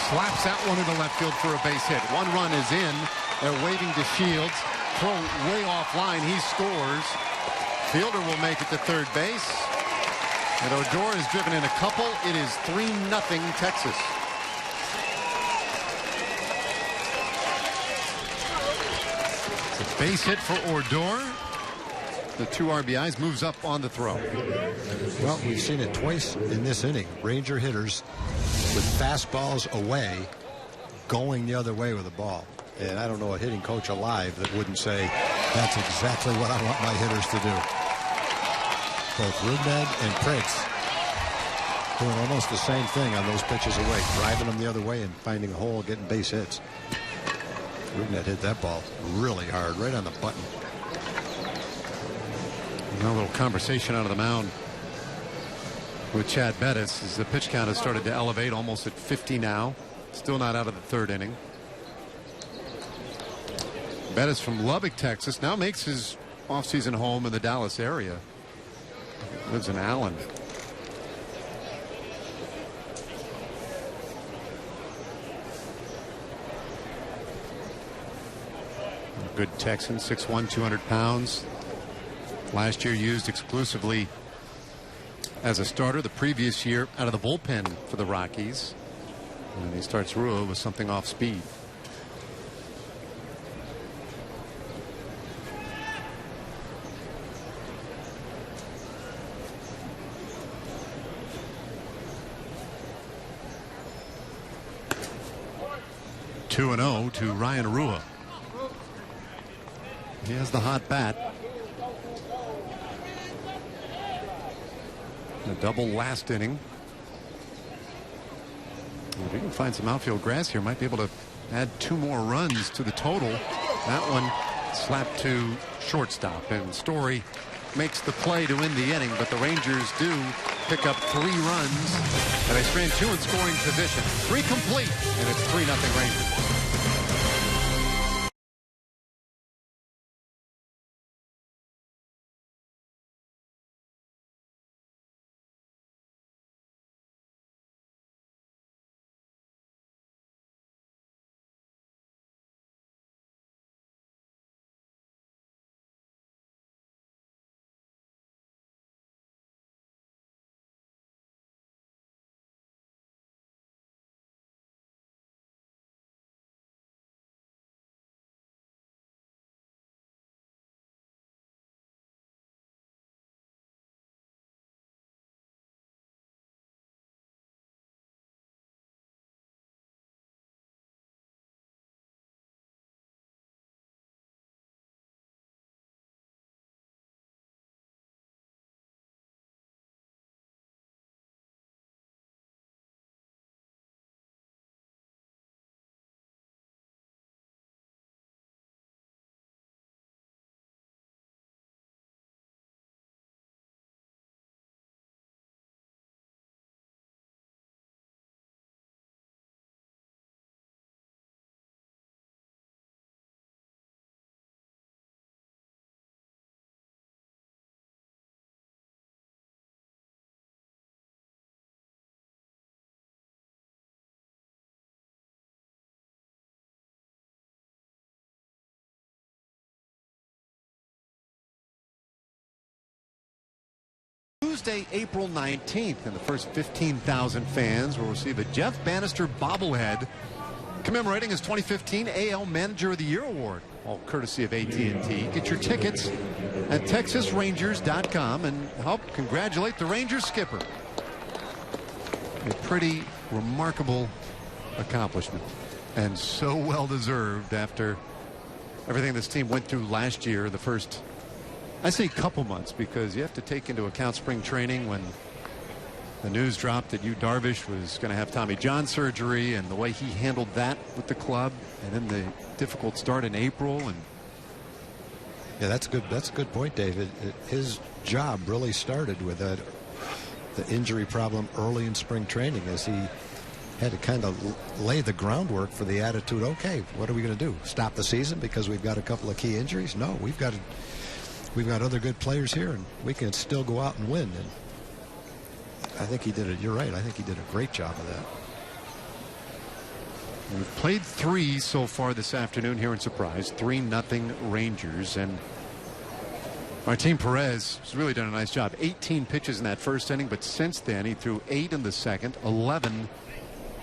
slaps that one into left field for a base hit. One run is in. They're waving to Shields. Throw way offline. He scores. Fielder will make it to third base. And Odor has driven in a couple. It is 3-0 Texas. It's a base hit for Odor. The 2 RBIs, moves up on the throw. Well, we've seen it twice in this inning. Ranger hitters with fastballs away, going the other way with the ball. And I don't know a hitting coach alive that wouldn't say, that's exactly what I want my hitters to do. Both Rudnad and Prince doing almost the same thing on those pitches away, driving them the other way and finding a hole, getting base hits. Rudnad hit that ball really hard, right on the button. A little conversation out of the mound with Chad Bettis as the pitch count has started to elevate, almost at 50 now. Still not out of the third inning. Bettis from Lubbock, Texas, now makes his offseason home in the Dallas area. Lives in Allen. Good Texan, 6'1", 200 pounds. Last year used exclusively as a starter. The previous year out of the bullpen for the Rockies. And he starts Rua with something off speed. Two 2-0 to Ryan Rua. He has the hot bat. A double last inning. If he can find some outfield grass here, might be able to add 2 more runs to the total. That one slapped to shortstop, and Story makes the play to end the inning, but the Rangers do pick up 3 runs, and they strand 2 in scoring position. 3 complete, and it's 3-0 Rangers. Tuesday, April 19th, and the first 15,000 fans will receive a Jeff Bannister bobblehead commemorating his 2015 AL Manager of the Year award, all courtesy of AT&T. Get your tickets at TexasRangers.com and help congratulate the Rangers skipper. A pretty remarkable accomplishment, and so well deserved after everything this team went through last year. The first, I say couple months, because you have to take into account spring training when the news dropped that Yu Darvish was going to have Tommy John surgery, and the way he handled that with the club, and then the difficult start in April. And yeah, that's good. That's a good point, David. His job really started with the injury problem early in spring training, as he had to kind of lay the groundwork for the attitude. Okay, what are we going to do? Stop the season because we've got a couple of key injuries? No, we've got other good players here, and we can still go out and win. And I think he did it. You're right. I think he did a great job of that. We've played 3 so far this afternoon here in Surprise. 3-0 Rangers. And Martin Perez has really done a nice job. 18 pitches in that first inning, but since then he threw 8 in the second, 11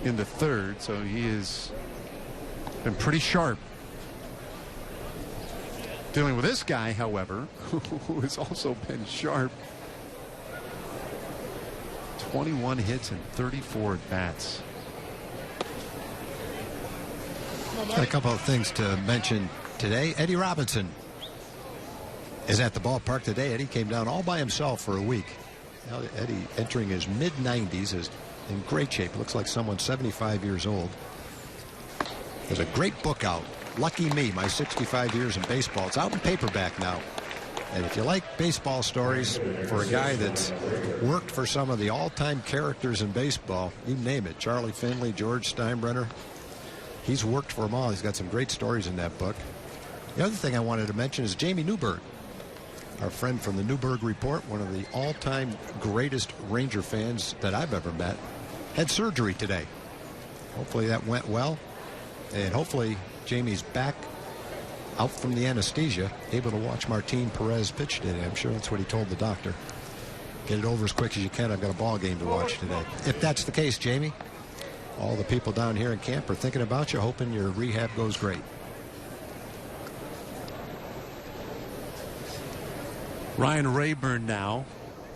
in the third. So he has been pretty sharp. Dealing with this guy, however, who has also been sharp. 21 hits and 34 at-bats. A couple of things to mention today. Eddie Robinson is at the ballpark today. Eddie came down all by himself for a week. Now Eddie, entering his mid-90s, is in great shape. Looks like someone 75 years old. There's a great book out, Lucky Me, My 65 Years in Baseball. It's out in paperback now. And if you like baseball stories for a guy that's worked for some of the all-time characters in baseball, you name it, Charlie Finley, George Steinbrenner, he's worked for them all. He's got some great stories in that book. The other thing I wanted to mention is Jamie Newberg, our friend from the Newberg Report, one of the all-time greatest Ranger fans that I've ever met, had surgery today. Hopefully that went well. And hopefully Jamie's back out from the anesthesia, able to watch Martin Perez pitch today. I'm sure that's what he told the doctor. Get it over as quick as you can. I've got a ball game to watch today. If that's the case, Jamie, all the people down here in camp are thinking about you, hoping your rehab goes great. Ryan Rayburn now,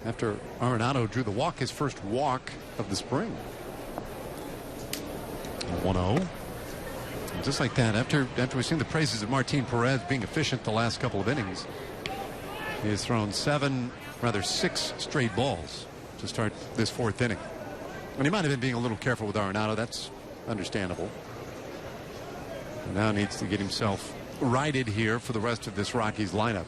after Arenado drew the walk, his first walk of the spring. 1-0. Just like that, after we've seen the praises of Martin Perez being efficient the last couple of innings, he has thrown 6 straight balls to start this 4th inning. And he might have been being a little careful with Arenado. That's understandable. And now needs to get himself righted here for the rest of this Rockies lineup.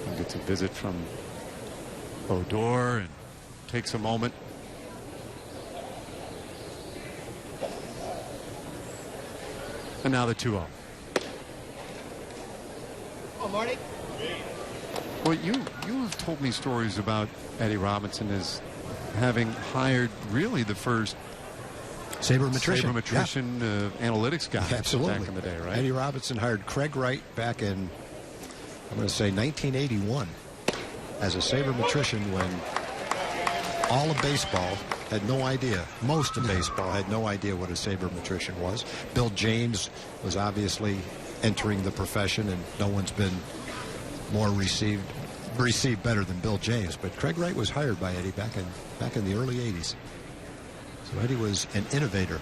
He gets a visit from Odor and takes a moment. And now the 2-0. Oh, Marty. Well, you've told me stories about Eddie Robinson as having hired really the first sabermetrician analytics guy absolutely back in the day, right? Eddie Robinson hired Craig Wright back in, I'm going to say 1981, as a sabermetrician when all of baseball had no idea. Most of baseball had no idea what a sabermetrician was. Bill James was obviously entering the profession, and no one's been more received better than Bill James. But Craig Wright was hired by Eddie back in the early 80s. So Eddie was an innovator.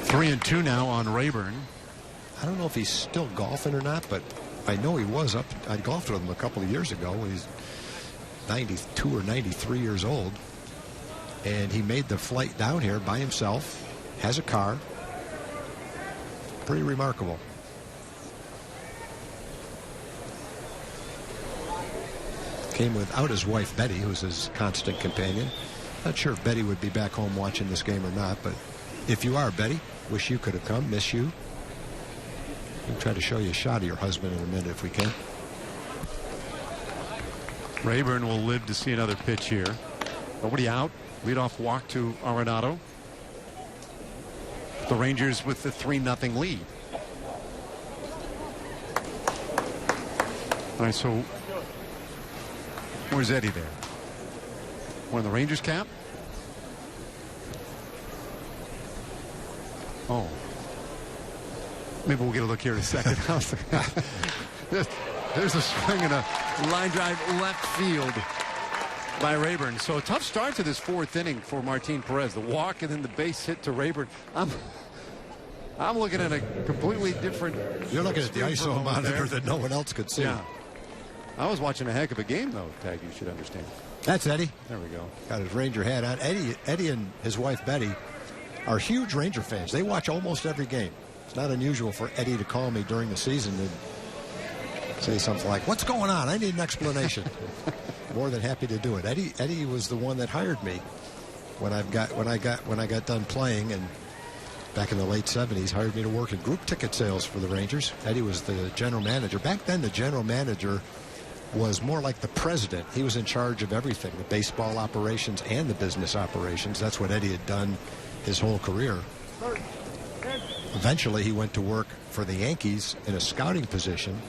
3-2 now on Rayburn. I don't know if he's still golfing or not, but I know he was up. I golfed with him a couple of years ago. He's 92 or 93 years old, and he made the flight down here by himself, has a car. Pretty remarkable. Came without his wife Betty, who's his constant companion. Not sure if Betty would be back home watching this game or not, but if you are, Betty, wish you could have come, miss you. We'll try to show you a shot of your husband in a minute if we can. Rayburn will live to see another pitch here. Nobody out. Leadoff walk to Arenado. The Rangers with the 3-0 lead. All right, so where's Eddie there? Wearing the Rangers cap? Oh. Maybe we'll get a look here in a second. There's a swing and a line drive left field by Rayburn. So a tough start to this 4th inning for Martin Perez. The walk and then the base hit to Rayburn. I'm looking at a completely different. You're looking at the ISO monitor that no one else could see. Yeah. I was watching a heck of a game, though, Tag, you should understand. That's Eddie. There we go. Got his Ranger hat on. Eddie and his wife Betty are huge Ranger fans. They watch almost every game. It's not unusual for Eddie to call me during the season and say something like, "What's going on? I need an explanation." More than happy to do it. Eddie was the one that hired me when I got done playing, and back in the late 70s, hired me to work in group ticket sales for the Rangers. Eddie was the general manager. Back then, the general manager was more like the president. He was in charge of everything, the baseball operations and the business operations. That's what Eddie had done his whole career. Eventually, he went to work for the Yankees in a scouting position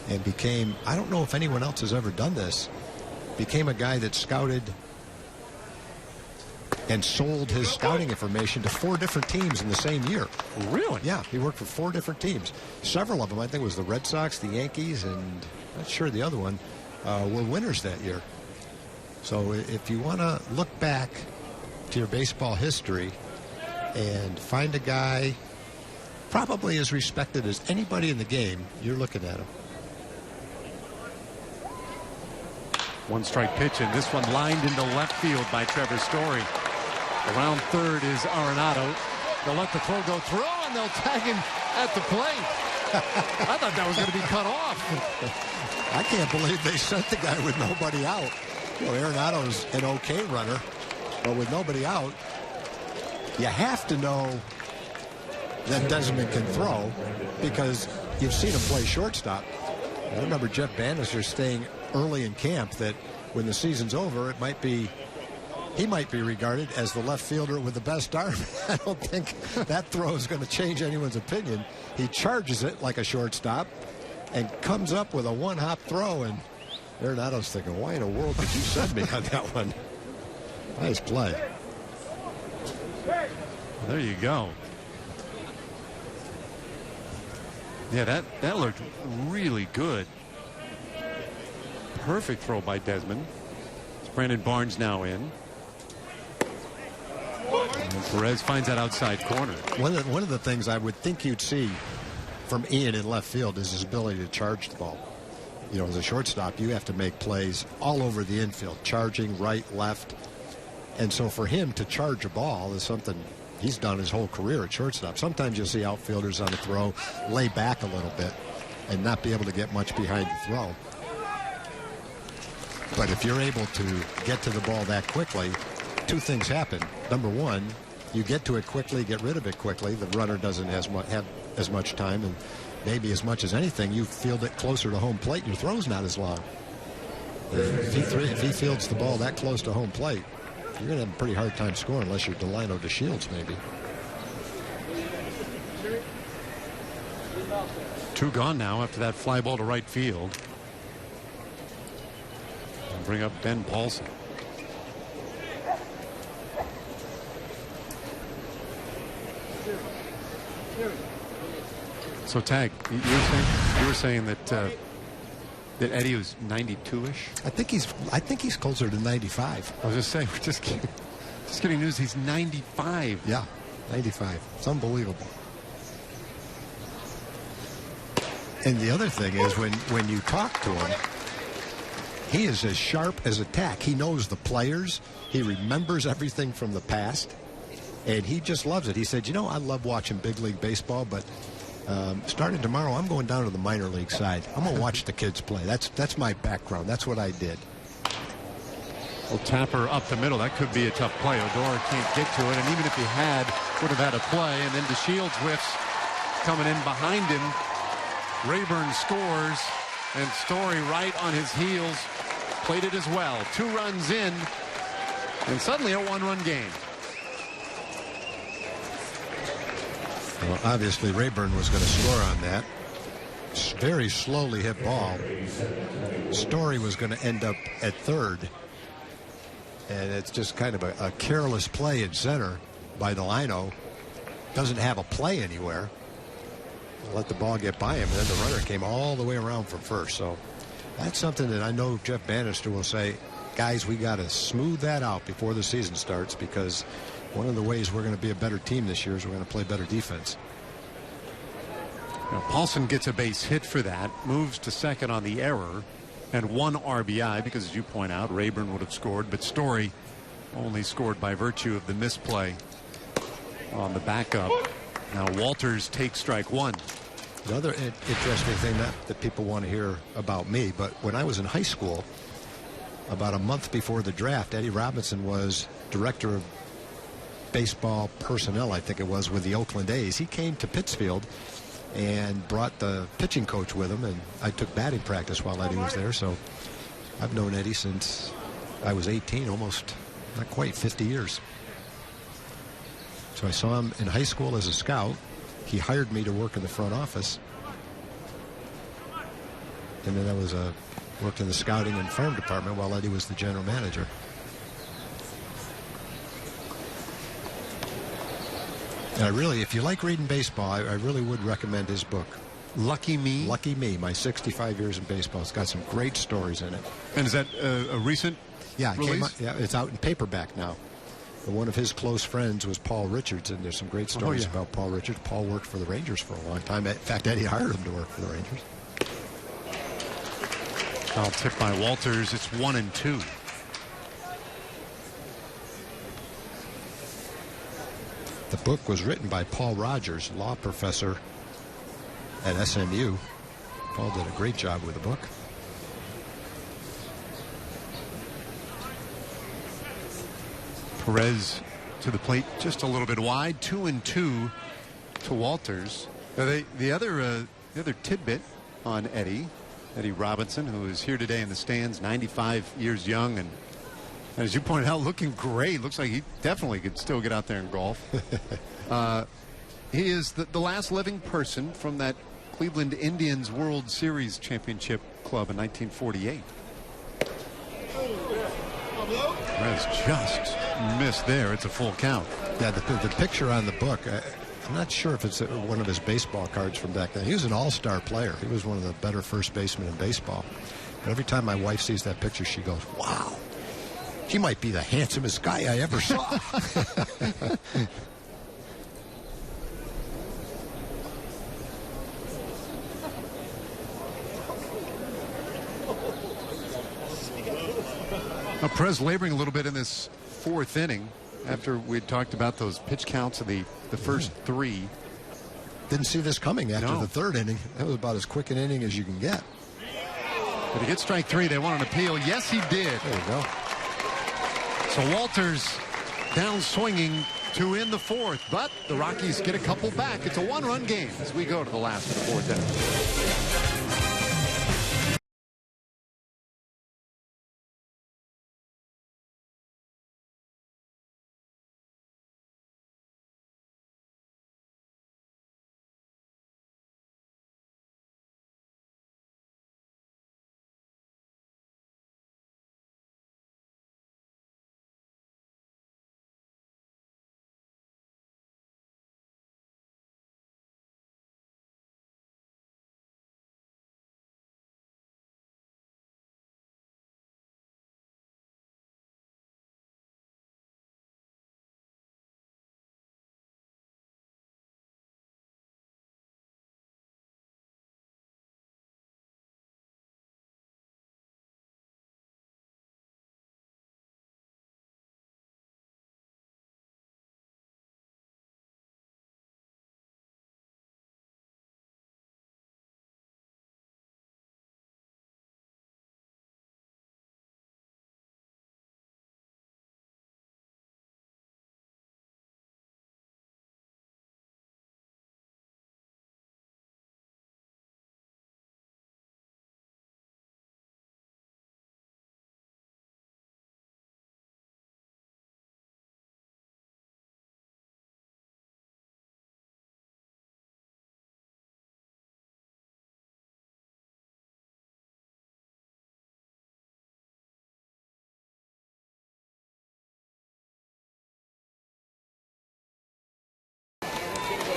and became, I don't know if anyone else has ever done this, became a guy that scouted and sold his scouting information to 4 different teams in the same year. Really? Yeah, he worked for 4 different teams. Several of them, I think it was the Red Sox, the Yankees, and I'm not sure the other one, were winners that year. So if you want to look back to your baseball history and find a guy probably as respected as anybody in the game, you're looking at him. 1-strike pitch, and this one lined into left field by Trevor Story. Around third is Arenado. They'll let the throw go through, and they'll tag him at the plate. I thought that was going to be cut off. I can't believe they sent the guy with nobody out. You know, Arenado's an okay runner, but with nobody out, you have to know that Desmond can throw because you've seen him play shortstop. I remember Jeff Bannister saying early in camp that when the season's over, he might be regarded as the left fielder with the best arm. I don't think that throw is going to change anyone's opinion. He charges it like a shortstop and comes up with a one-hop throw, and Arenado's thinking, why in the world did you send me on that one? Nice play. There you go. Yeah, that looked really good. Perfect throw by Desmond. It's Brandon Barnes now in. And Perez finds that outside corner. One of the things I would think you'd see from Ian in left field is his ability to charge the ball. You know, as a shortstop, you have to make plays all over the infield, charging right, left. And so for him to charge a ball is something he's done his whole career at shortstop. Sometimes you'll see outfielders on the throw lay back a little bit and not be able to get much behind the throw. But if you're able to get to the ball that quickly, 2 things happen. Number one, you get to it quickly, get rid of it quickly. The runner doesn't have as much time, and maybe as much as anything, you field it closer to home plate, your throw's not as long. If he fields the ball that close to home plate, you're going to have a pretty hard time scoring unless you're Delino DeShields, maybe. 2 gone now after that fly ball to right field. And bring up Ben Paulson. So, Tag, you were saying that that Eddie was 92-ish. I think he's closer to 95. I was just saying, we're just getting news. He's 95. Yeah, 95. It's unbelievable. And the other thing is when you talk to him, he is as sharp as a tack. He knows the players. He remembers everything from the past. And he just loves it. He said, you know, I love watching big league baseball, but starting tomorrow, I'm going down to the minor league side. I'm going to watch the kids play. That's my background. That's what I did. Well, Tapper up the middle. That could be a tough play. Odor can't get to it, and even if he would have had a play. And then DeShields whiffs coming in behind him. Rayburn scores, and Story right on his heels played it as well. 2 runs in, and suddenly a 1-run game. Well, obviously Rayburn was going to score on that. Very slowly hit ball. Story was going to end up at third. And it's just kind of a careless play at center by Delino. Doesn't have a play anywhere. Let the ball get by him, and then the runner came all the way around from first. So that's something that I know Jeff Bannister will say, guys, we got to smooth that out before the season starts, because one of the ways we're going to be a better team this year is we're going to play better defense. Now, Paulson gets a base hit for that, moves to second on the error, and 1 RBI, because as you point out, Rayburn would have scored, but Story only scored by virtue of the misplay on the backup. Now Walters takes strike 1. Another interesting thing that people want to hear about me, but when I was in high school, about a month before the draft, Eddie Robinson was director of baseball personnel, I think it was, with the Oakland A's. He came to Pittsfield and brought the pitching coach with him, and I took batting practice while Eddie was there. So I've known Eddie since I was 18, almost not quite 50 years. So I saw him in high school as a scout. He hired me to work in the front office. And then I worked in the scouting and farm department while Eddie was the general manager. And I really, if you like reading baseball, I really would recommend his book. Lucky Me? Lucky Me, My 65 Years in Baseball. It's got some great stories in it. And is that a recent release? It's out in paperback now. But one of his close friends was Paul Richards, and there's some great stories about Paul Richards. Paul worked for the Rangers for a long time. In fact, Eddie hired him to work for the Rangers. Foul tip by Walters. It's 1-2. The book was written by Paul Rogers, law professor at SMU. Paul did a great job with the book. Perez to the plate just a little bit wide. 2-2 to Walters. The other tidbit on Eddie Robinson, who is here today in the stands, 95 years young, and as you pointed out, looking great. Looks like he definitely could still get out there and golf. He is the last living person from that Cleveland Indians World Series championship club in 1948. Perez just missed there. It's a full count. Yeah, the picture on the book, I'm not sure if it's one of his baseball cards from back then. He was an all-star player. He was one of the better first basemen in baseball. But every time my wife sees that picture, she goes, wow, he might be the handsomest guy I ever saw. Now, Perez laboring a little bit in this fourth inning after we had talked about those pitch counts of the first three. Didn't see this coming after the third inning. That was about as quick an inning as you can get. But he gets strike three. They want an appeal. Yes, he did. There you go. So Walters down swinging to in the fourth, but the Rockies get a couple back. It's a one-run game as we go to the last of the fourth inning.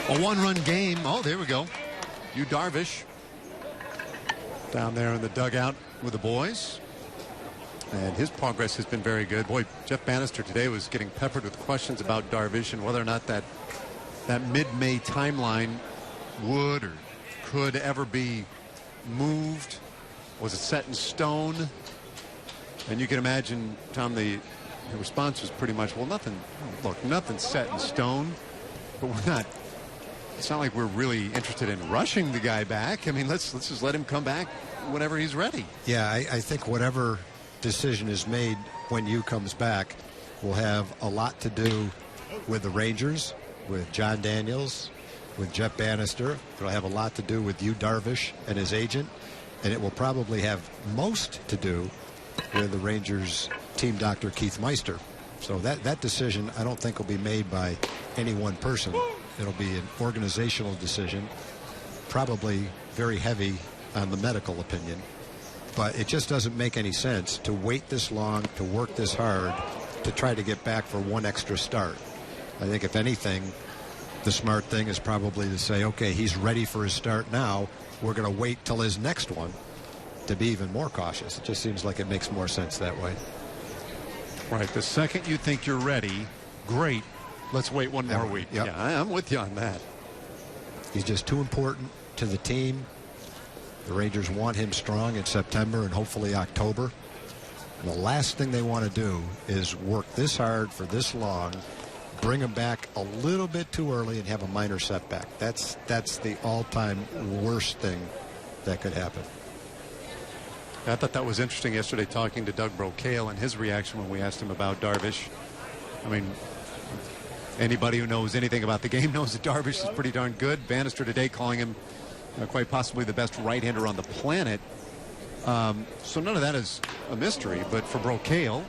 A one-run game. Oh, there we go. Yu Darvish down there in the dugout with the boys. And his progress has been very good. Boy, Jeff Bannister today was getting peppered with questions about Darvish and whether or not that mid-May timeline would or could ever be moved. Was it set in stone? And you can imagine, Tom, the response was pretty much, well, nothing's set in stone, but it's not like we're really interested in rushing the guy back. I mean, let's just let him come back whenever he's ready. Yeah, I think whatever decision is made when Yu comes back will have a lot to do with the Rangers, with John Daniels, with Jeff Bannister. It'll have a lot to do with Yu Darvish and his agent, and it will probably have most to do with the Rangers team doctor Keith Meister. So that decision I don't think will be made by any one person. It'll be an organizational decision, probably very heavy on the medical opinion. But it just doesn't make any sense to wait this long, to work this hard, to try to get back for one extra start. I think if anything, the smart thing is probably to say, okay, he's ready for his start now. We're going to wait till his next one to be even more cautious. It just seems like it makes more sense that way. Right. The second you think you're ready, great. Let's wait one more week. Yep. Yeah, I'm with you on that. He's just too important to the team. The Rangers want him strong in September and hopefully October. And the last thing they want to do is work this hard for this long, bring him back a little bit too early and have a minor setback. That's the all-time worst thing that could happen. I thought that was interesting yesterday, talking to Doug Brocail and his reaction when we asked him about Darvish. I mean, anybody who knows anything about the game knows that Darvish is pretty darn good. Bannister today calling him quite possibly the best right-hander on the planet. So none of that is a mystery. But for Brocail,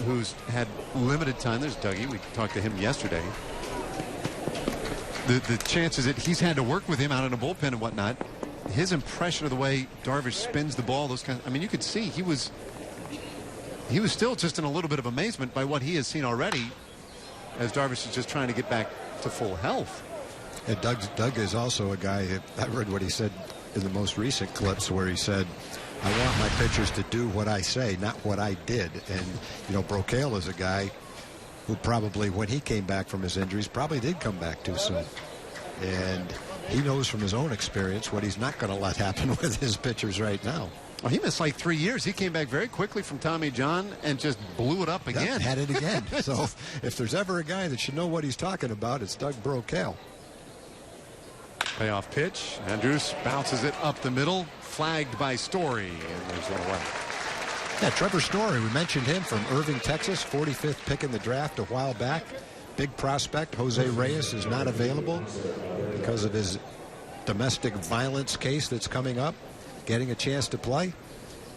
who's had limited time, there's Dougie. We talked to him yesterday. The chances that he's had to work with him out in a bullpen and whatnot, his impression of the way Darvish spins the ball, those kinds, I mean, you could see he was still just in a little bit of amazement by what he has seen already, as Darvish is just trying to get back to full health. And Doug is also a guy, I read what he said in the most recent clips where he said, I want my pitchers to do what I say, not what I did. And, you know, Brocail is a guy who probably, when he came back from his injuries, probably did come back too soon. And he knows from his own experience what he's not going to let happen with his pitchers right now. Well, he missed like 3 years. He came back very quickly from Tommy John and just blew it up again. Yep, had it again. So if there's ever a guy that should know what he's talking about, it's Doug Brocail. Payoff pitch. Andrews bounces it up the middle, flagged by Story, and there's one away. Yeah, Trevor Story, we mentioned him from Irving, Texas, 45th pick in the draft a while back. Big prospect. Jose Reyes is not available because of his domestic violence case that's coming up. Getting a chance to play.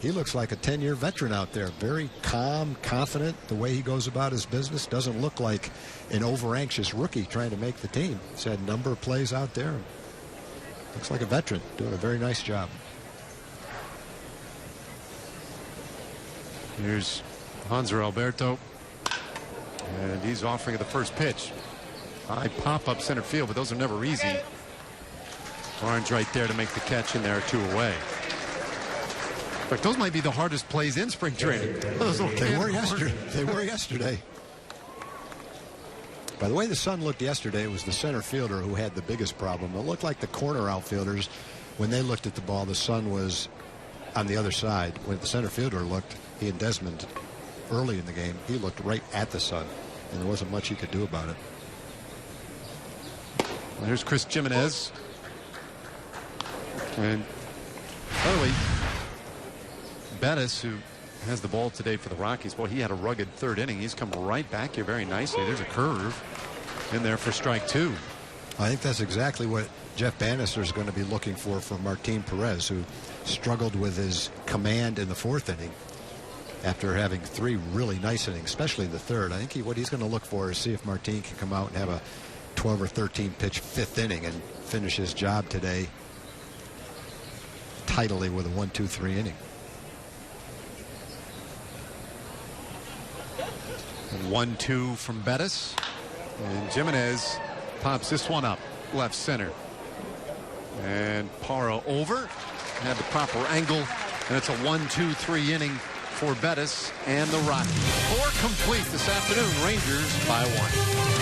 He looks like a 10-year veteran out there. Very calm, confident. The way he goes about his business doesn't look like an over-anxious rookie trying to make the team. He's had a number of plays out there. Looks like a veteran doing a very nice job. Here's Hanser Alberto, and he's offering the first pitch. High pop-up center field, but those are never easy. Barnes right there to make the catch, and there are two away. In fact, those might be the hardest plays in spring training. They were yesterday. They were yesterday. By the way the sun looked yesterday, it was the center fielder who had the biggest problem. It looked like the corner outfielders, when they looked at the ball, the sun was on the other side. When the center fielder looked, he and Desmond, early in the game, he looked right at the sun, and there wasn't much he could do about it. Well, here's Chris Jimenez. And early, Bettis, who has the ball today for the Rockies, boy, he had a rugged third inning. He's come right back here very nicely. There's a curve in there for strike two. I think that's exactly what Jeff Bannister is going to be looking for Martin Perez, who struggled with his command in the fourth inning after having three really nice innings, especially the third. I think what he's going to look for is see if Martin can come out and have a 12 or 13 pitch fifth inning and finish his job today tidily with a 1-2-3 inning. 1-2 from Bettis, and Jimenez pops this one up left center, and Parra over, had the proper angle, and it's a 1-2-3 inning for Bettis and the Rockies. 4 complete this afternoon. Rangers by 1.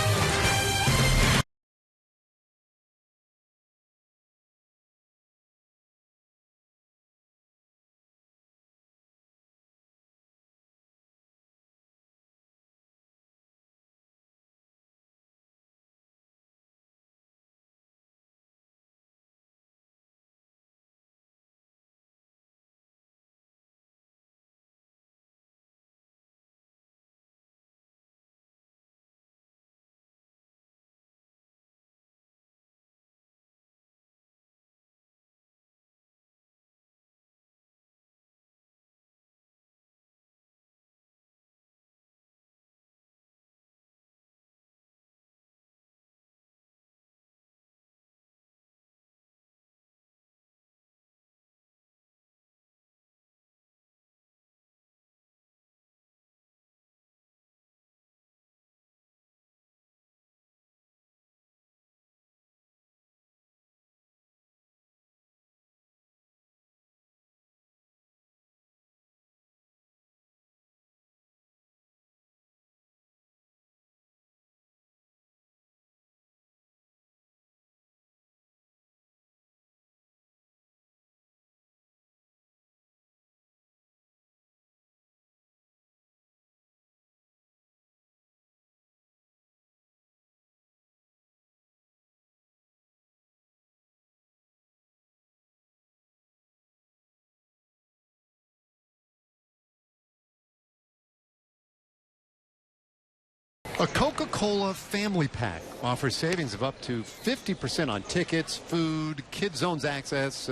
A Coca-Cola family pack offers savings of up to 50% on tickets, food, Kid Zones access,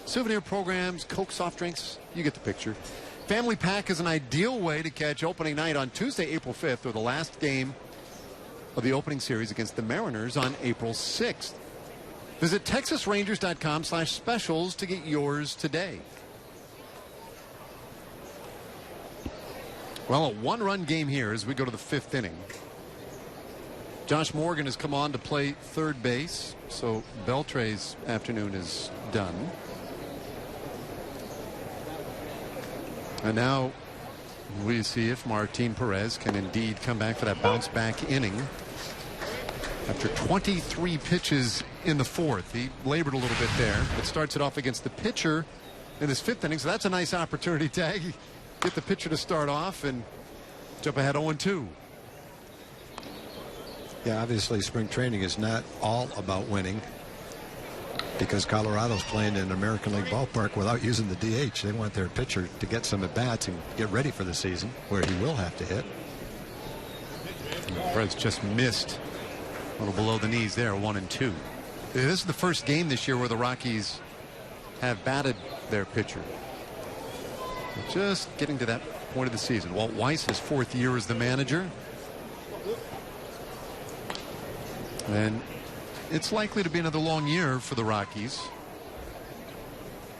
souvenir programs, Coke soft drinks. You get the picture. Family pack is an ideal way to catch opening night on Tuesday, April 5th, or the last game of the opening series against the Mariners on April 6th. Visit TexasRangers.com/specials to get yours today. Well, a one-run game here as we go to the 5th inning. Josh Morgan has come on to play third base, so Beltre's afternoon is done. And now we see if Martin Perez can indeed come back for that bounce-back inning. After 23 pitches in the 4th, he labored a little bit there, but starts it off against the pitcher in this 5th inning, so that's a nice opportunity to get the pitcher to start off and jump ahead 0-2. Yeah, obviously spring training is not all about winning, because Colorado's playing in American League ballpark without using the DH. They want their pitcher to get some at-bats and get ready for the season, where he will have to hit. Perez just missed a little below the knees there, 1-2. This is the first game this year where the Rockies have batted their pitcher. Just getting to that point of the season. Walt Weiss, his 4th year as the manager. And it's likely to be another long year for the Rockies.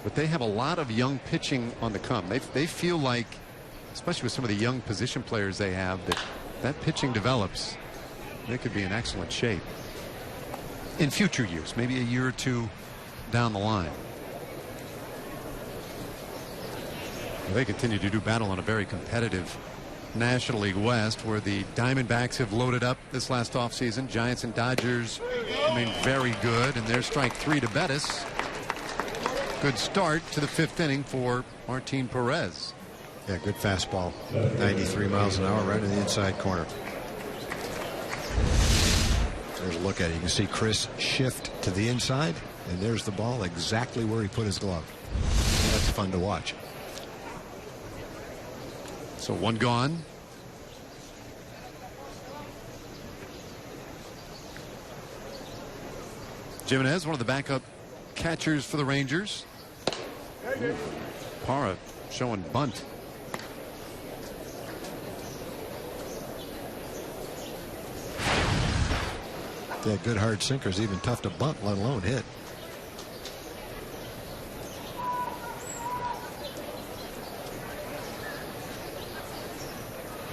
But they have a lot of young pitching on the come. They feel like, especially with some of the young position players they have, that pitching develops. They could be in excellent shape in future years, maybe a year or two down the line. They continue to do battle on a very competitive National League West, where the Diamondbacks have loaded up this last offseason. Giants and Dodgers remain very good, and there's strike 3 to Bettis. Good start to the 5th inning for Martin Perez. Yeah, good fastball. 93 miles an hour right in the inside corner. There's a look at it. You can see Chris shift to the inside, and there's the ball exactly where he put his glove. That's fun to watch. So 1 gone. Jimenez, one of the backup catchers for the Rangers. Parra showing bunt. Yeah, good hard sinkers, even tough to bunt, let alone hit.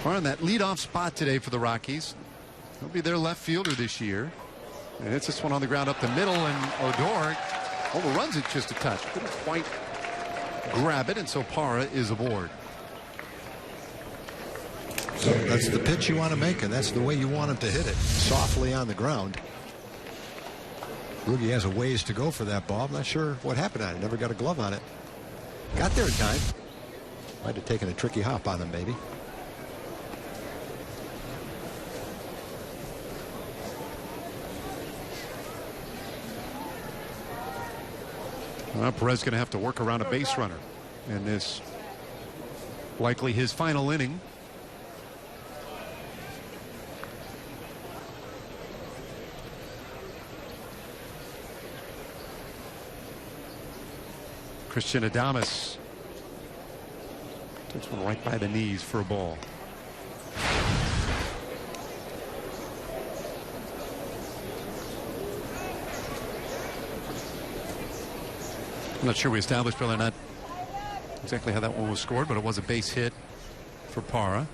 Parra in that leadoff spot today for the Rockies. He'll be their left fielder this year. And it's this one on the ground up the middle, and Odor overruns it just a touch. Couldn't quite grab it, and so Parra is aboard. So that's the pitch you want to make, and that's the way you want him to hit it, softly on the ground. Roogie has a ways to go for that ball. I'm not sure what happened on it. Never got a glove on it. Got there in time. Might have taken a tricky hop on him, maybe. Well, Perez going to have to work around a base runner in this, likely his final inning. Christian Adames. Takes one right by the knees for a ball. I'm not sure we established whether or not exactly how that one was scored, but it was a base hit for Parra.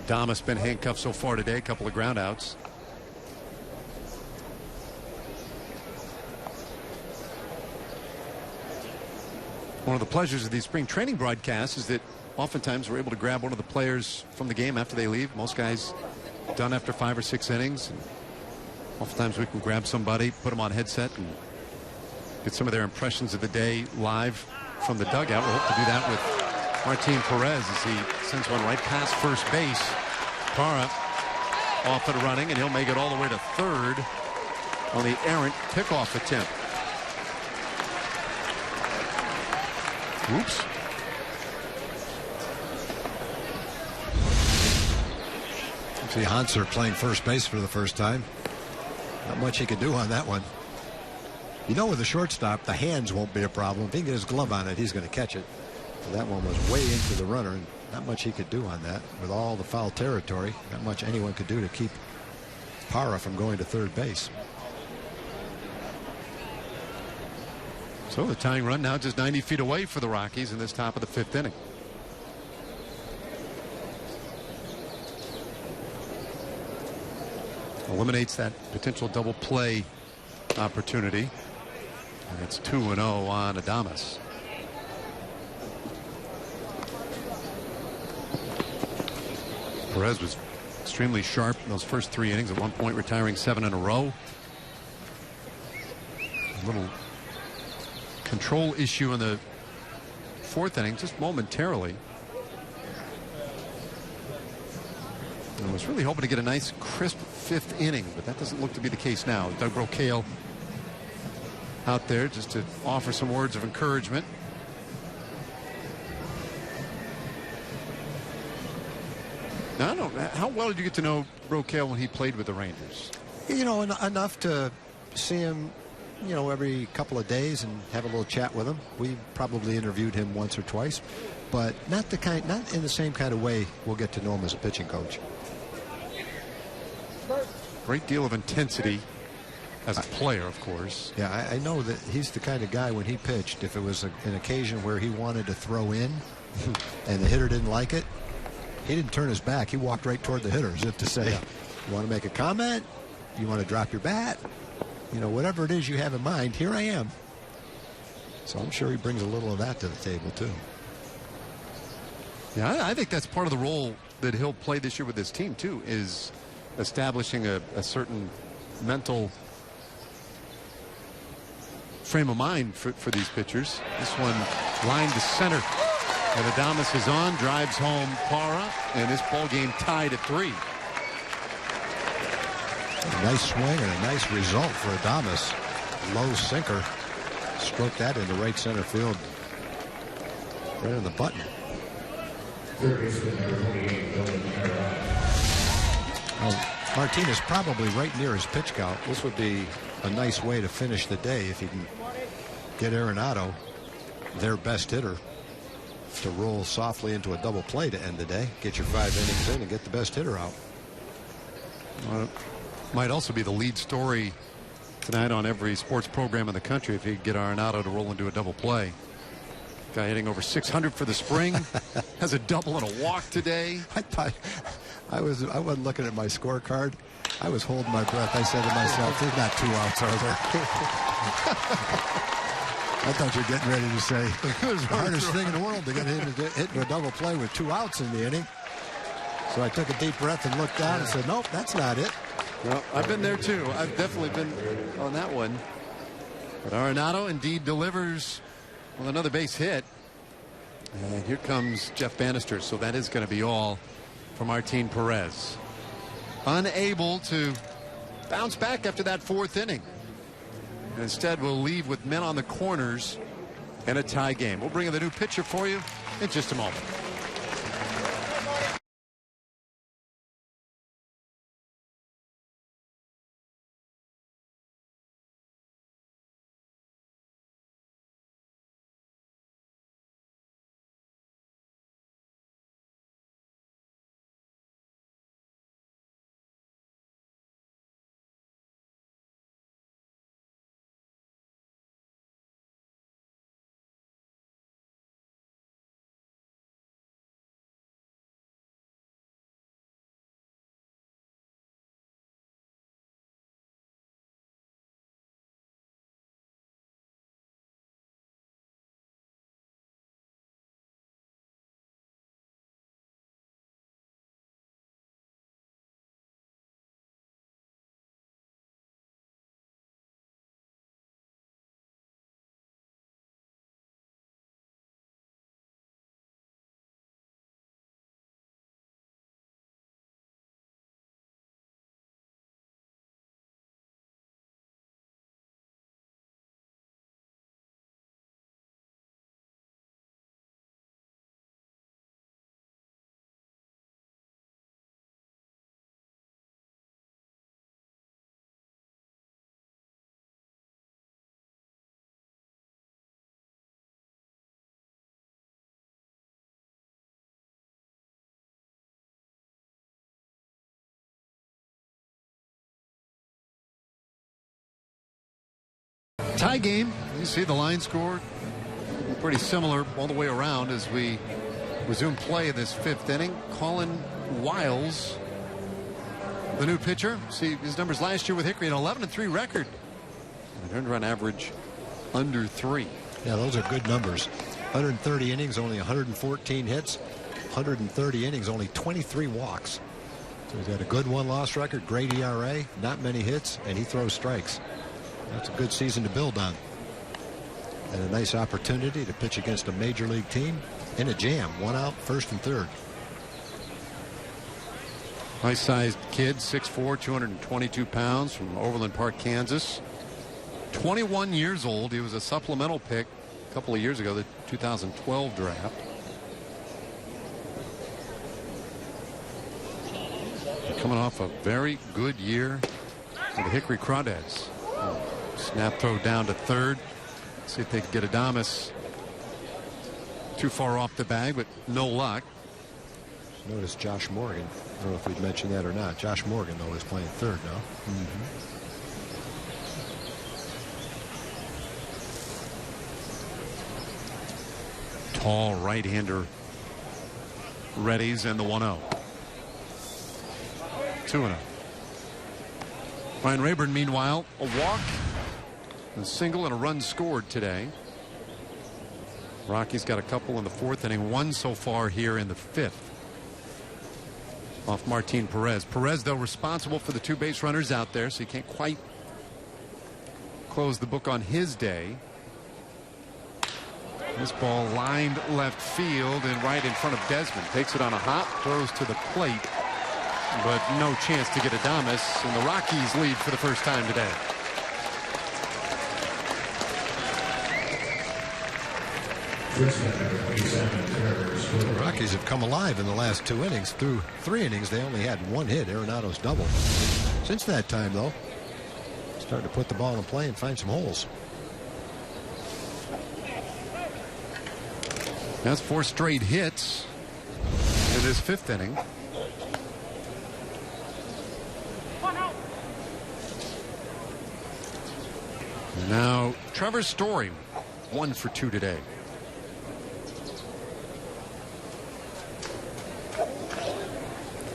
Adames been handcuffed so far today, a couple of ground outs. One of the pleasures of these spring training broadcasts is that oftentimes we're able to grab one of the players from the game after they leave. Most guys done after 5 or 6 innings. And oftentimes we can grab somebody, put them on headset, and get some of their impressions of the day live from the dugout. We'll hope to do that with Martin Perez as he sends one right past first base. Parra off and running, and he'll make it all the way to third on the errant pickoff attempt. Oops. See Hanser playing first base for the first time. Not much he could do on that one. You know, with the shortstop, the hands won't be a problem. If he can get his glove on it, he's going to catch it. So that one was way into the runner, and not much he could do on that. With all the foul territory, not much anyone could do to keep Parra from going to third base. So the tying run now just 90 feet away for the Rockies in this top of the 5th inning. Eliminates that potential double play opportunity. And it's 2-0 on Adames. Perez was extremely sharp in those first 3 innings, at one point retiring 7 in a row. A little control issue in the 4th inning, just momentarily. I was really hoping to get a nice crisp 5th inning, but that doesn't look to be the case now. Doug Brocail out there just to offer some words of encouragement. Now, I don't know, how well did you get to know Brocail when he played with the Rangers? You know, enough to see him, you know, every couple of days and have a little chat with him. We probably interviewed him once or twice, but not in the same kind of way we'll get to know him as a pitching coach. Great deal of intensity as a player, of course. Yeah, I know that he's the kind of guy, when he pitched, if it was an occasion where he wanted to throw in and the hitter didn't like it, he didn't turn his back. He walked right toward the hitter as if to say, you want to make a comment? You want to drop your bat? You know, whatever it is you have in mind, here I am. So I'm sure he brings a little of that to the table, too. Yeah, I think that's part of the role that he'll play this year with this team, too, is establishing a certain mental frame of mind for these pitchers. This one lined to center. And Adames is on, drives home Parra, and this ball game tied at 3. A nice swing and a nice result for Adames. Low sinker. Stroked that into right center field. Right on the button. Well, Martinez probably right near his pitch count. This would be a nice way to finish the day if he can get Arenado, their best hitter, to roll softly into a double play to end the day. Get your 5 innings in and get the best hitter out. Well, might also be the lead story tonight on every sports program in the country if you could get Arenado to roll into a double play. Guy hitting over 600 for the spring, has a double and a walk today. I thought I wasn't looking at my scorecard. I was holding my breath. I said to myself, there's not 2 outs, are there? I thought you were getting ready to say it was the hardest thing in the world to get hit into a double play with 2 outs in the inning. So I took a deep breath and looked down and said, nope, that's not it. Well, I've been there too. I've definitely been on that one. But Arenado indeed delivers with another base hit. And here comes Jeff Bannister. So that is going to be all for Martin Perez. Unable to bounce back after that 4th inning. And instead, we'll leave with men on the corners and a tie game. We'll bring in the new pitcher for you in just a moment. Tie game. You see the line score pretty similar all the way around as we resume play of this 5th inning. Colin Wiles, the new pitcher. See his numbers last year with Hickory, an 11-3 record. And an earned run average under 3. Yeah, those are good numbers. 130 innings, only 114 hits. 130 innings, only 23 walks. So he's got a good one-loss record, great ERA, not many hits, and he throws strikes. That's a good season to build on. And a nice opportunity to pitch against a major league team in a jam. 1 out, 1st and 3rd. Nice-sized kid, 6'4", 222 pounds, from Overland Park, Kansas. 21 years old. He was a supplemental pick a couple of years ago, the 2012 draft. Coming off a very good year for the Hickory Crawdads. Snap throw down to 3rd. See if they can get Adames too far off the bag, but no luck. Notice Josh Morgan. I don't know if we'd mentioned that or not. Josh Morgan, though, is playing 3rd now. Tall right-hander readies and the 1-0. 2-0. Ryan Rayburn, meanwhile, a walk, a single, and a run scored today. Rockies got a couple in the 4th inning, 1 so far here in the 5th. Off Martin Perez. Perez, though, responsible for the 2 base runners out there, so he can't quite close the book on his day. This ball lined left field and right in front of Desmond. Takes it on a hop, throws to the plate, but no chance to get Adames, and the Rockies lead for the first time today. The Rockies have come alive in the last 2 innings. Through 3 innings, they only had 1 hit, Arenado's double. Since that time, though, starting to put the ball in play and find some holes. That's 4 straight hits in this 5th inning. And now Trevor Story, 1 for 2 today.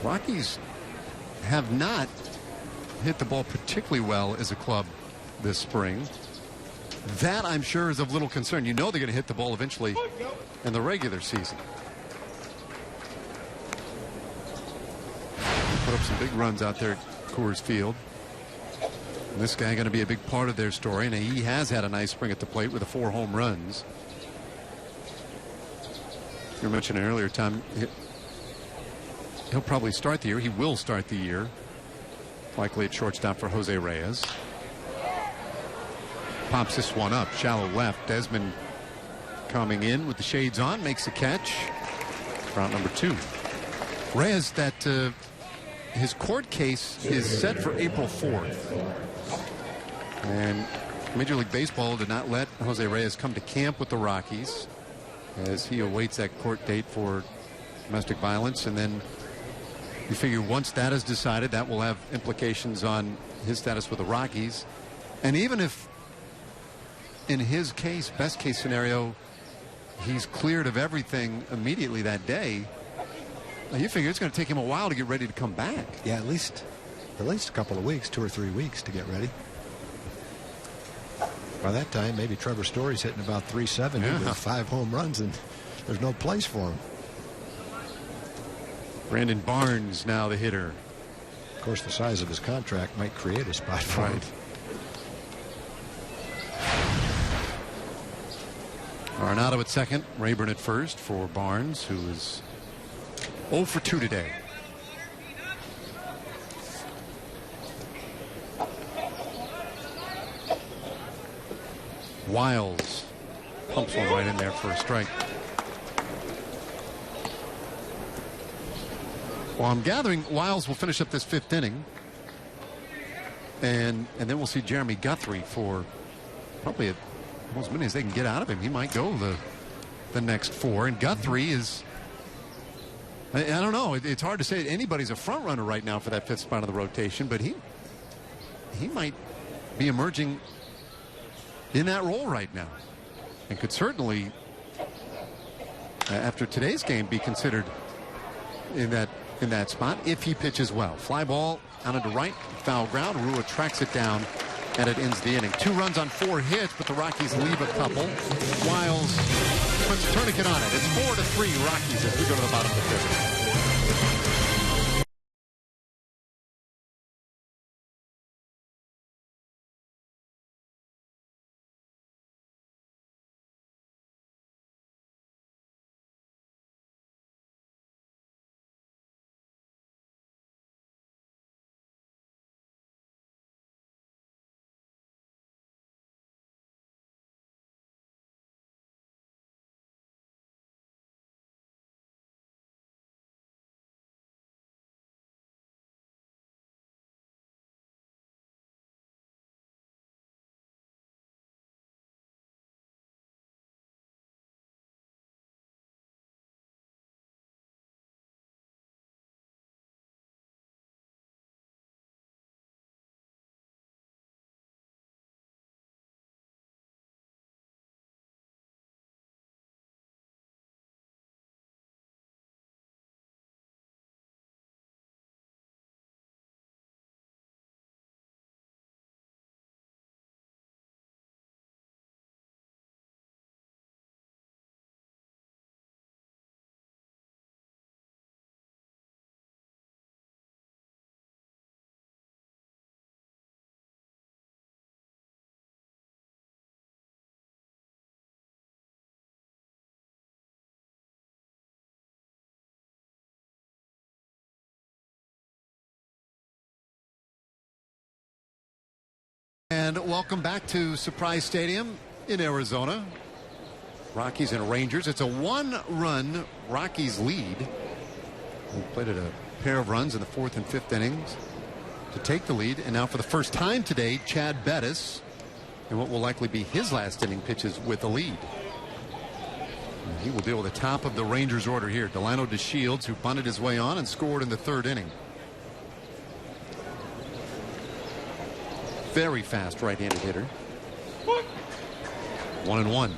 Rockies have not hit the ball particularly well as a club this spring. That, I'm sure, is of little concern. You know they're going to hit the ball eventually in the regular season. Put up some big runs out there at Coors Field. And this guy going to be a big part of their story, and he has had a nice spring at the plate with the 4 home runs. You mentioned earlier, Tom, he'll probably start the year. He will start the year, likely at shortstop for Jose Reyes. Pops this one up, shallow left. Desmond coming in with the shades on, makes the catch. Route number 2. Reyes, that his court case is set for April 4th. And Major League Baseball did not let Jose Reyes come to camp with the Rockies as he awaits that court date for domestic violence. And then you figure once that is decided, that will have implications on his status with the Rockies. And even if, in his case, best case scenario, he's cleared of everything immediately that day, you figure it's going to take him a while to get ready to come back. Yeah, at least a couple of weeks, 2 or 3 weeks to get ready. By that time, maybe Trevor Story's hitting about 370 with 5 home runs, and there's no place for him. Brandon Barnes now the hitter. Of course, the size of his contract might create a spot for him. Arenado at second, Rayburn at first for Barnes, who is 0 for 2 today. Wiles pumps one right in there for a strike. Well, I'm gathering Wiles will finish up this 5th inning, and then we'll see Jeremy Guthrie for probably as many as they can get out of him. He might go the next 4, and Guthrie is, I don't know, it's hard to say anybody's a front runner right now for that 5th spot of the rotation, but he might be emerging in that role right now, and could certainly, after today's game, be considered in that spot if he pitches well. Fly ball out into right, foul ground. Rua tracks it down, and it ends the inning. 2 runs on 4 hits, but the Rockies leave a couple. Wiles puts a tourniquet on it. It's 4-3 Rockies as we go to the bottom of the 5th. And welcome back to Surprise Stadium in Arizona. Rockies and Rangers. It's a 1-run Rockies lead. We played at a pair of runs in the 4th and 5th innings to take the lead. And now for the first time today, Chad Bettis, in what will likely be his last inning, pitches with a lead. And he will deal with the top of the Rangers order here. Delano DeShields, who bunted his way on and scored in the 3rd inning. Very fast right-handed hitter. 1-1.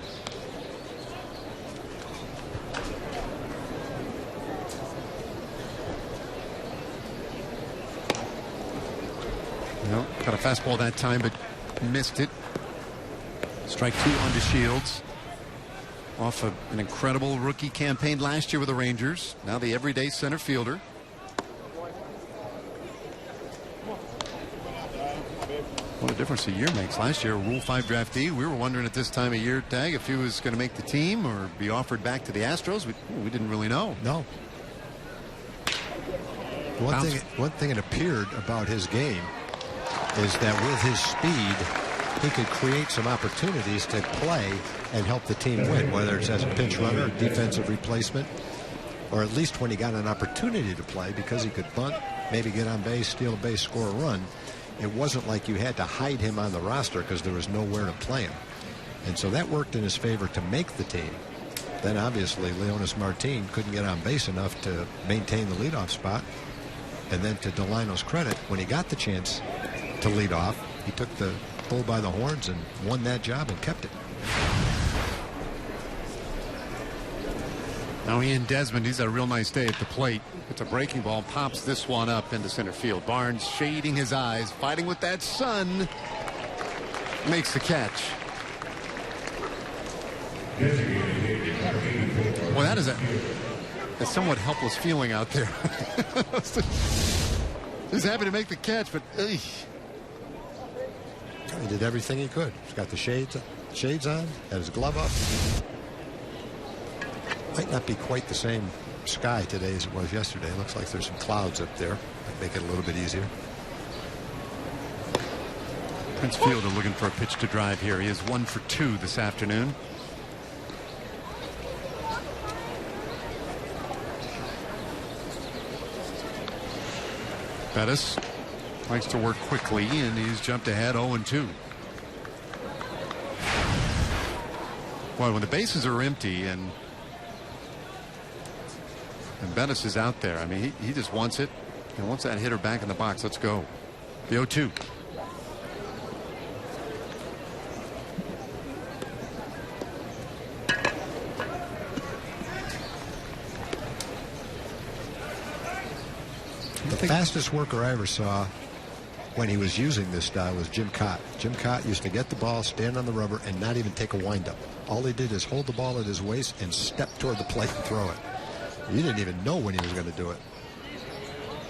Well, got a fastball that time, but missed it. Strike 2 on DeShields. Off of an incredible rookie campaign last year with the Rangers. Now the everyday center fielder. What a difference a year makes. Last year, a Rule 5 draftee. We were wondering at this time of year, Tag, if he was going to make the team or be offered back to the Astros. We didn't really know. No. One thing it appeared about his game is that with his speed, he could create some opportunities to play and help the team win, whether it's as a pinch runner, defensive replacement, or at least when he got an opportunity to play because he could bunt, maybe get on base, steal a base, score a run. It wasn't like you had to hide him on the roster because there was nowhere to play him. And so that worked in his favor to make the team. Then obviously Leonis Martin couldn't get on base enough to maintain the leadoff spot. And then to Delano's credit, when he got the chance to lead off, he took the bull by the horns and won that job and kept it. Now Ian Desmond, he's had a real nice day at the plate. It's a breaking ball, pops this one up into center field. Barnes shading his eyes, fighting with that sun, makes the catch. Well, that is a somewhat helpless feeling out there. He's happy to make the catch, but he did everything he could. He's got the shades on, had his glove up. Might not be quite the same sky today as it was yesterday. It looks like there's some clouds up there. Might make it a little bit easier. Prince Fielder looking for a pitch to drive here. He is 1 for 2 this afternoon. Bettis likes to work quickly, and he's jumped ahead 0-2. Boy, when the bases are empty and Bettis is out there, I mean, he just wants it and wants that hitter back in the box. Let's go. The 0-2. fastest worker I ever saw when he was using this style was Jim Cott. Jim Cott used to get the ball, stand on the rubber, and not even take a windup. All he did is hold the ball at his waist and step toward the plate and throw it. You didn't even know when he was going to do it.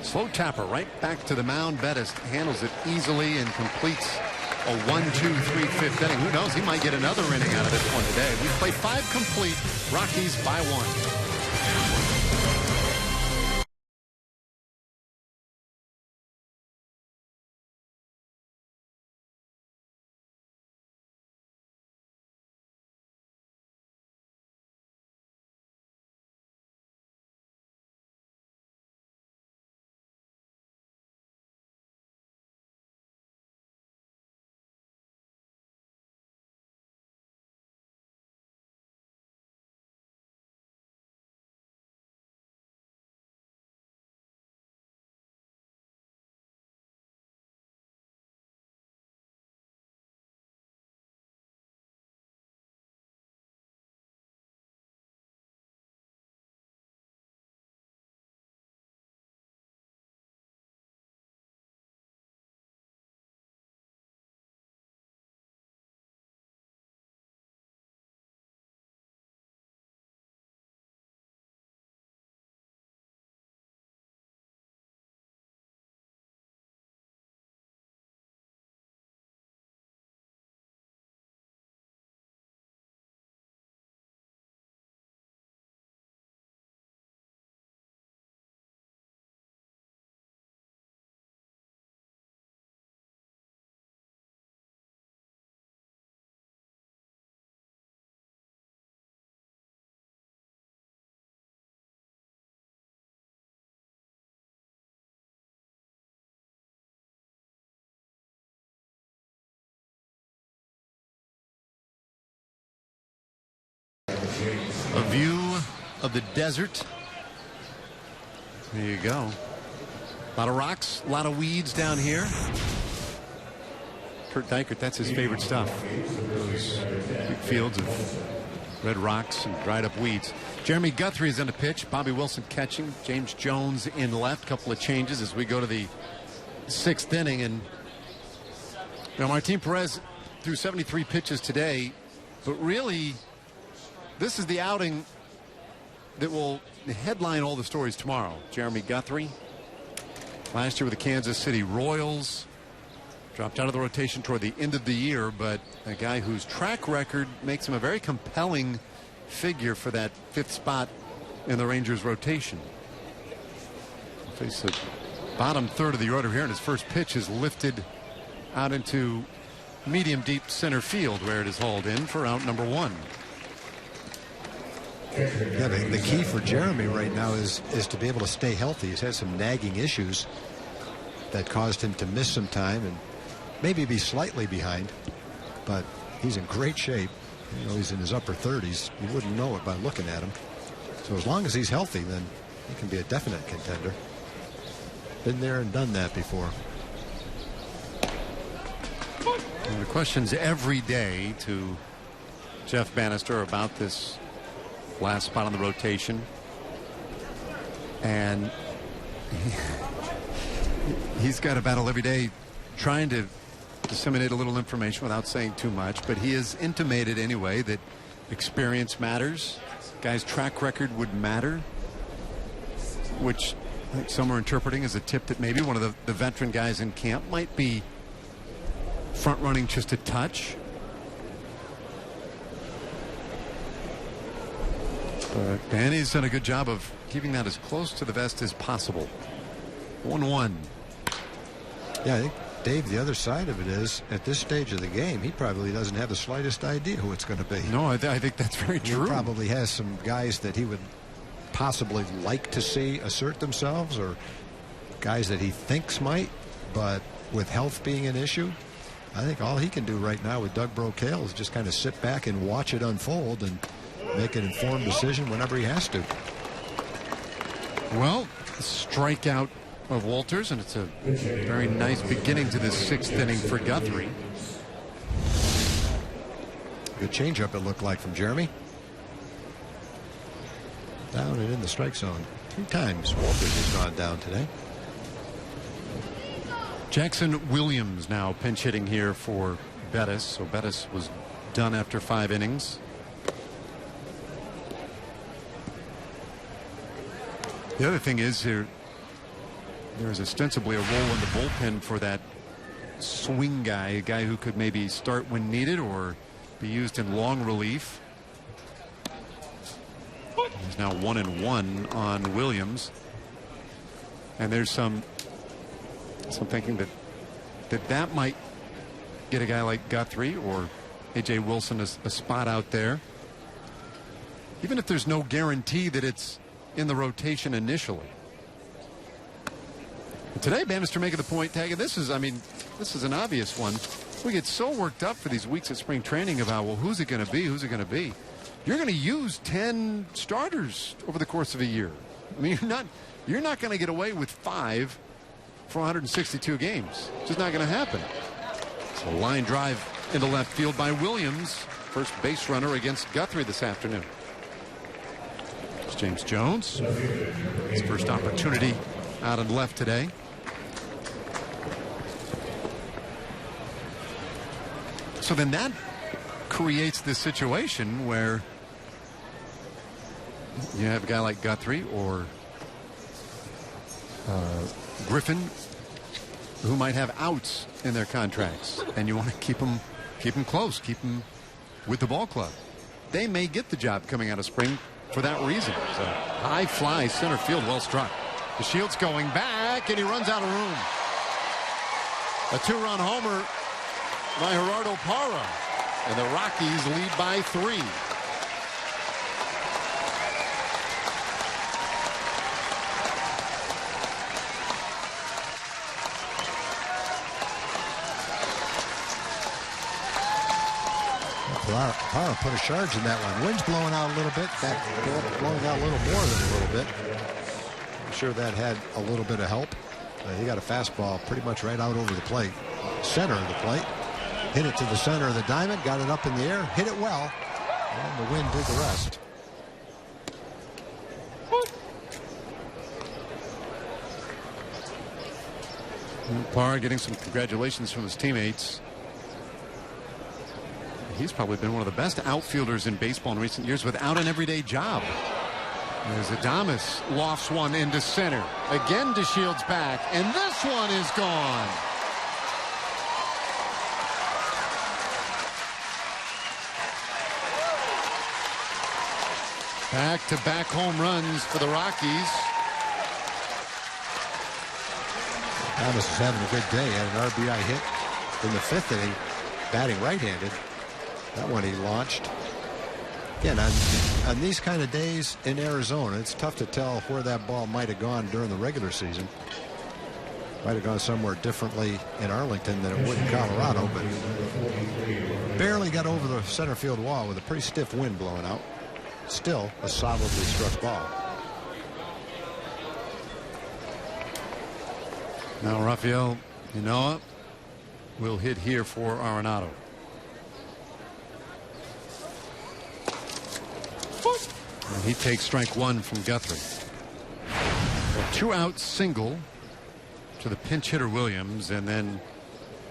Slow tapper right back to the mound. Bettis handles it easily and completes a 1-2-3 fifth inning. Who knows? He might get another inning out of this one today. We played 5 complete. Rockies by 1. A view of the desert. There you go. A lot of rocks, a lot of weeds down here. Kurt Dykert, that's his favorite stuff. Those big fields of red rocks and dried up weeds. Jeremy Guthrie is on the pitch. Bobby Wilson catching. James Jones in left. Couple of changes as we go to the 6th inning. And Martin Perez threw 73 pitches today, but really, this is the outing that will headline all the stories tomorrow. Jeremy Guthrie, last year with the Kansas City Royals, dropped out of the rotation toward the end of the year, but a guy whose track record makes him a very compelling figure for that 5th spot in the Rangers rotation. Face the bottom third of the order here, and his first pitch is lifted out into medium deep center field, where it is hauled in for out number 1. Yeah, the key for Jeremy right now is to be able to stay healthy. He's had some nagging issues that caused him to miss some time and maybe be slightly behind, but he's in great shape. He's in his upper 30s. You wouldn't know it by looking at him. So as long as he's healthy, then he can be a definite contender. Been there and done that before. And the questions every day to Jeff Bannister about this last spot on the rotation, and he's got a battle every day trying to disseminate a little information without saying too much, but he has intimated anyway that experience matters. Guy's track record would matter, which I think some are interpreting as a tip that maybe one of the veteran guys in camp might be front running just a touch. But Danny's done a good job of keeping that as close to the vest as possible. 1-1. Yeah, I think, Dave, the other side of it is, at this stage of the game, he probably doesn't have the slightest idea who it's going to be. No, I think that's very true. He probably has some guys that he would possibly like to see assert themselves, or guys that he thinks might, but with health being an issue, I think all he can do right now with Doug Brocail is just kind of sit back and watch it unfold and make an informed decision whenever he has to. Well, strikeout of Walters, and it's a very nice beginning to this 6th inning for Guthrie. Good changeup it looked like from Jeremy. Down and in the strike zone. 3 times Walters has gone down today. Jackson Williams now pinch hitting here for Bettis. So Bettis was done after 5 innings. The other thing is there's ostensibly a role in the bullpen for that swing guy, a guy who could maybe start when needed or be used in long relief. He's now 1-1 on Williams, and there's some thinking that might get a guy like Guthrie or A.J. Wilson a spot out there, even if there's no guarantee that it's in the rotation initially. And today, Bannister making the point, Taggart, this is an obvious one. We get so worked up for these weeks of spring training about, well, who's it going to be? Who's it going to be? You're going to use 10 starters over the course of a year. I mean, you're not going to get away with 5 for 162 games. It's just not going to happen. So line drive into left field by Williams, first base runner against Guthrie this afternoon. It's James Jones, his first opportunity out and left today. So then that creates this situation where you have a guy like Guthrie or Griffin who might have outs in their contracts, and you want to keep them close, keep them with the ball club. They may get the job coming out of spring for that reason. So high fly center field, well struck. DeShields going back, and he runs out of room. A 2-run homer by Gerardo Parra, and the Rockies lead by 3. Parra put a charge in that one. Wind's blowing out a little bit. Back blowing out a little more than a little bit. I'm sure that had a little bit of help. He got a fastball pretty much right out over the plate. Center of the plate. Hit it to the center of the diamond. Got it up in the air. Hit it well. And the wind did the rest. Parra getting some congratulations from his teammates. He's probably been one of the best outfielders in baseball in recent years without an everyday job. There's Adames, lofts one into center. Again, DeShields back, and this one is gone. Back-to-back home runs for the Rockies. Adames is having a good day. Had an RBI hit in the 5th inning, batting right-handed. That one he launched. Again, on these kind of days in Arizona, it's tough to tell where that ball might have gone during the regular season. Might have gone somewhere differently in Arlington than it would in Colorado, but barely got over the center field wall with a pretty stiff wind blowing out. Still a solidly struck ball. Now Rafael Ynoa will hit here for Arenado. And he takes strike 1 from Guthrie. A 2-out single to the pinch hitter Williams, and then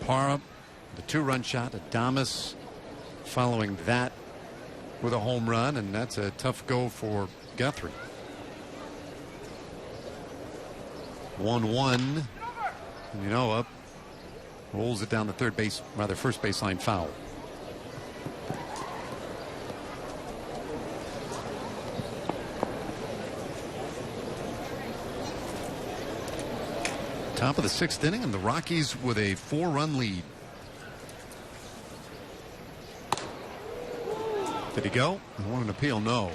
Parra, the 2-run shot. Adames following that with a home run, and that's a tough go for Guthrie. 1-1. Ynoa rolls it down the first baseline foul. Top of the 6th inning, and the Rockies with a 4-run lead. Did he go? I want an appeal. No.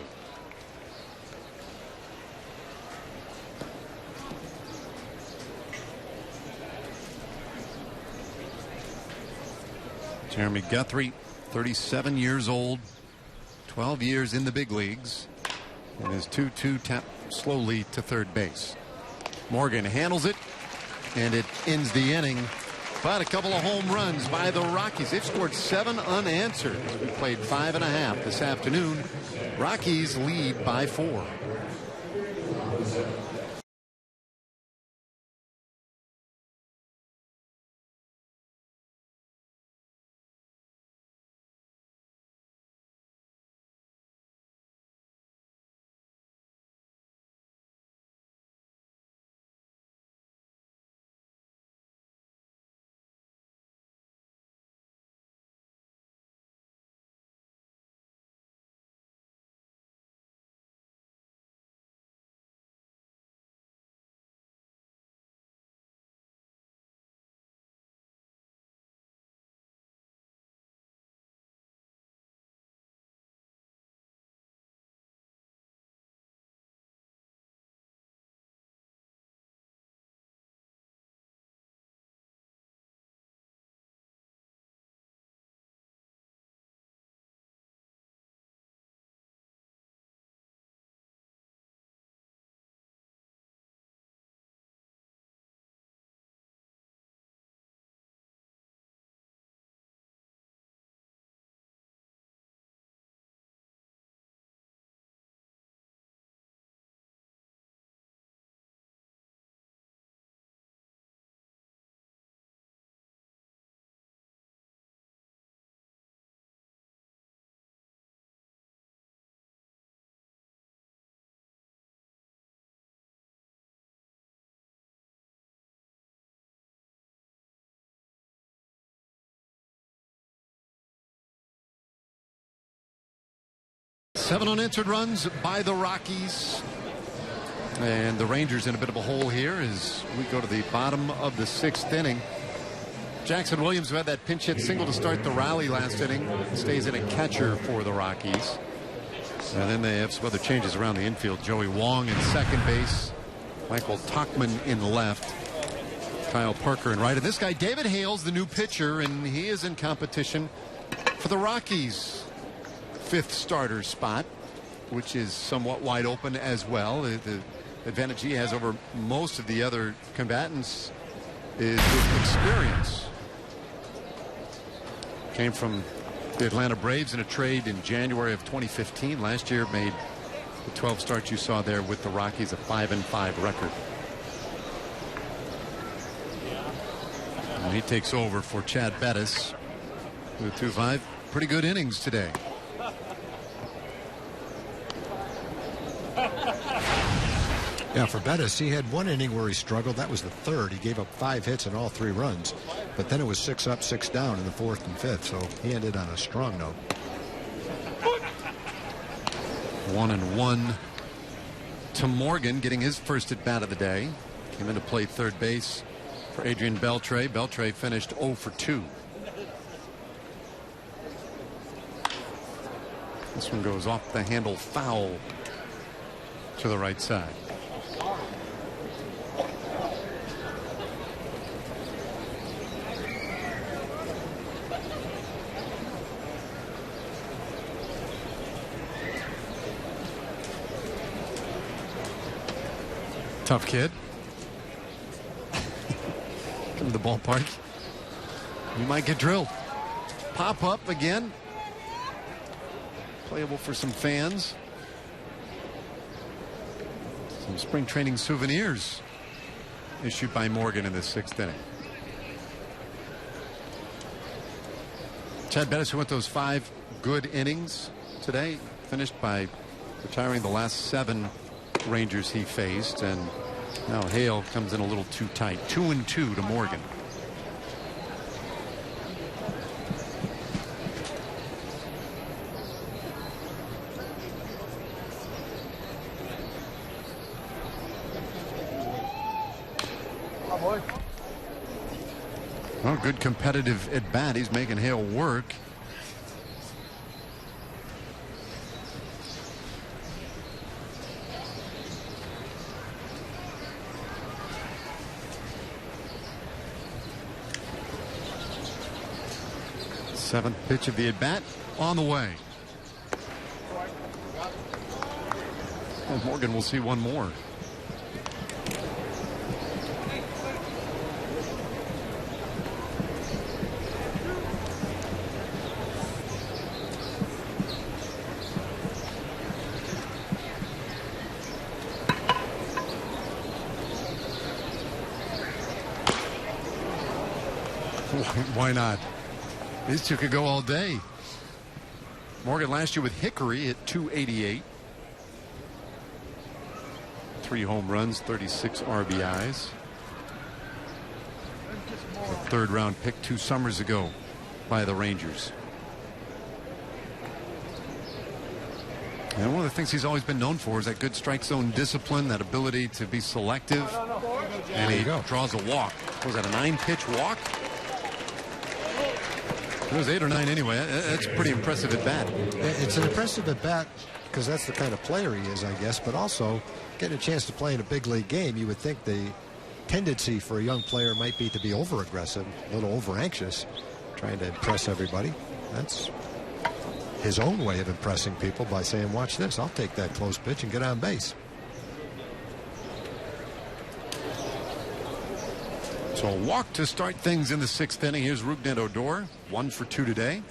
Jeremy Guthrie, 37 years old, 12 years in the big leagues, and his 2-2 tap slowly to third base. Morgan handles it, and it ends the inning. But a couple of home runs by the Rockies. They've scored 7 unanswered. We played 5.5 this afternoon. Rockies lead by 4. 7 unanswered runs by the Rockies. And the Rangers in a bit of a hole here as we go to the bottom of the 6th inning. Jackson Williams, who had that pinch hit single to start the rally last inning, stays in at catcher for the Rockies. And then they have some other changes around the infield. Joey Wong in second base. Michael Tauchman in left. Kyle Parker in right. And this guy, David Hale's the new pitcher, and he is in competition for the Rockies' 5th starter spot, which is somewhat wide open as well. The advantage he has over most of the other combatants is his experience. Came from the Atlanta Braves in a trade in January of 2015. Last year made the 12 starts you saw there with the Rockies, a 5-5 record. And he takes over for Chad Bettis with 2-5. Pretty good innings today. Yeah, for Bettis, he had one inning where he struggled. That was the 3rd. He gave up 5 hits and all 3 runs. But then it was 6 up, 6 down in the 4th and 5th. So he ended on a strong note. 1-1 to Morgan, getting his first at bat of the day. Came in to play third base for Adrian Beltre. Beltre finished 0 for 2. This one goes off the handle foul to the right side. Tough kid. Come to the ballpark. You might get drilled. Pop up again. Playable for some fans. Some spring training souvenirs issued by Morgan in the 6th inning. Chad Bettis, who went those 5 good innings today, finished by retiring the last 7 Rangers he faced, and now Hale comes in a little too tight. 2-2 to Morgan. Well, good competitive at bat. He's making Hale work. Seventh pitch of the at bat on the way. Well, Morgan will see one more. Why not? These two could go all day. Morgan last year with Hickory at 288. 3 home runs, 36 RBIs. A 3rd round pick 2 summers ago by the Rangers. And one of the things he's always been known for is that good strike zone discipline, that ability to be selective. And he draws a walk. Was that a 9-pitch walk? It was 8 or 9 anyway. That's pretty impressive at bat. It's an impressive at bat because that's the kind of player he is, I guess, but also getting a chance to play in a big league game. You would think the tendency for a young player might be to be over aggressive, a little over anxious, trying to impress everybody. That's his own way of impressing people by saying, watch this, I'll take that close pitch and get on base. So a walk to start things in the 6th inning. Here's Rougned Odor, 1 for 2 today.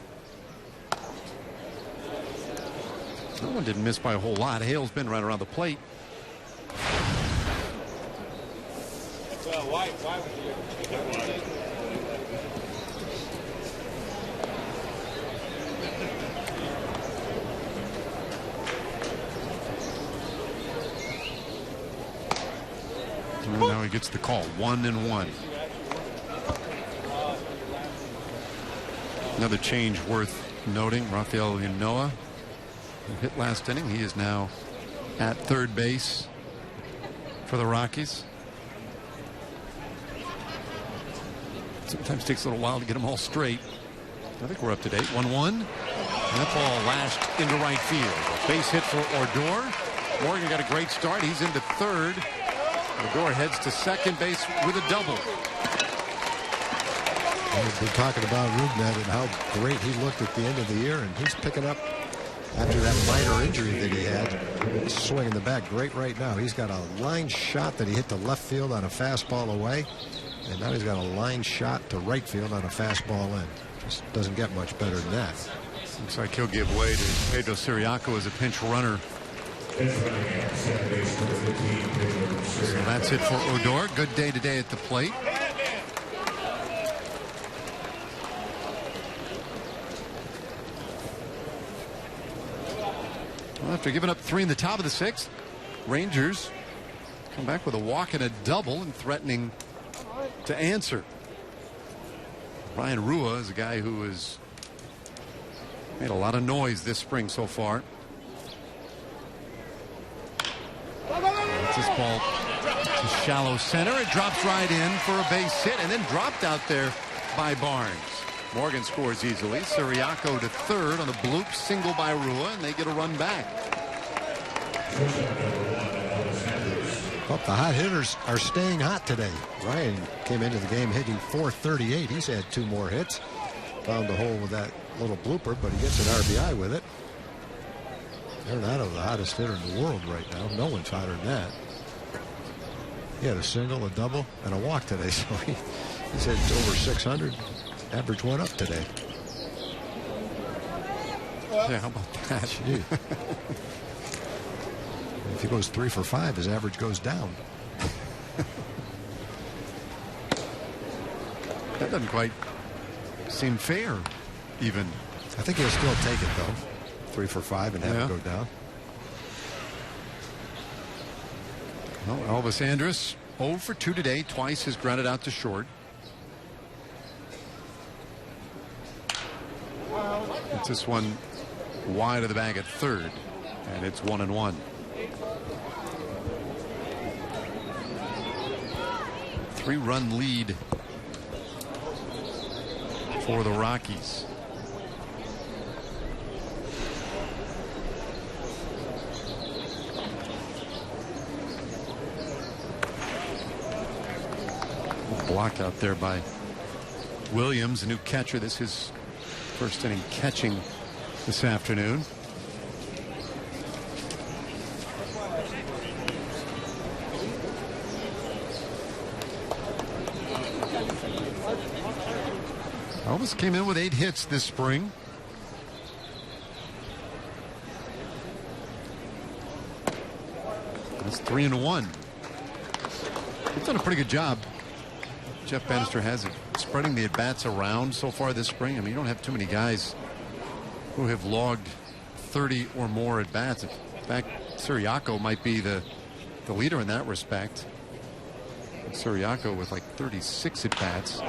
That one didn't miss by a whole lot. Hale's been right around the plate. Well, why would you? And now he gets the call. 1-1. Another change worth noting. Rafael Yanoa who hit last inning. He is now at third base for the Rockies. Sometimes takes a little while to get them all straight. I think we're up to date. 1-1. And that ball lashed into right field. A base hit for Odor. Morgan got a great start. He's into third. Odor heads to second base with a double. We've been talking about Rougned and how great he looked at the end of the year, and he's picking up after that minor injury that he had. He's swinging the bat great right now. He's got a line shot that he hit to left field on a fastball away, and now he's got a line shot to right field on a fastball in. Just doesn't get much better than that. Looks like he'll give way to Pedro Siriaco as a pinch runner. So that's it for Odor. Good day today at the plate. Well, after giving up 3 in the top of the 6th, Rangers come back with a walk and a double and threatening to answer. Ryan Rua is a guy who has made a lot of noise this spring so far. This ball to shallow center. It drops right in for a base hit and then dropped out there by Barnes. Morgan scores easily. Siriaco to third on a bloop single by Rua, and they get a run back. Well, the hot hitters are staying hot today. Ryan came into the game hitting .438. He's had 2 more hits. Found the hole with that little blooper, but he gets an RBI with it. Arenado's the hottest hitter in the world right now. No one's hotter than that. He had a single, a double, and a walk today, so he's had over 600. Average went up today. Yeah, how about that? If he goes 3 for 5, his average goes down. That doesn't quite seem fair, even. I think he'll still take it, though. 3 for 5 and have it go down. Well, Elvis Andrus 0 for 2 today. Twice has grounded out to short. It's this one wide of the bag at third, and it's 1-1. Three-run lead for the Rockies. Block out there by Williams, a new catcher. This is his first inning catching this afternoon. Elvis came in with 8 hits this spring. That's 3-1. He's done a pretty good job. Jeff Bannister has it, spreading the at-bats around so far this spring. I mean, you don't have too many guys who have logged 30 or more at-bats. In fact, Siriaco might be the leader in that respect. Siriaco with like 36 at-bats.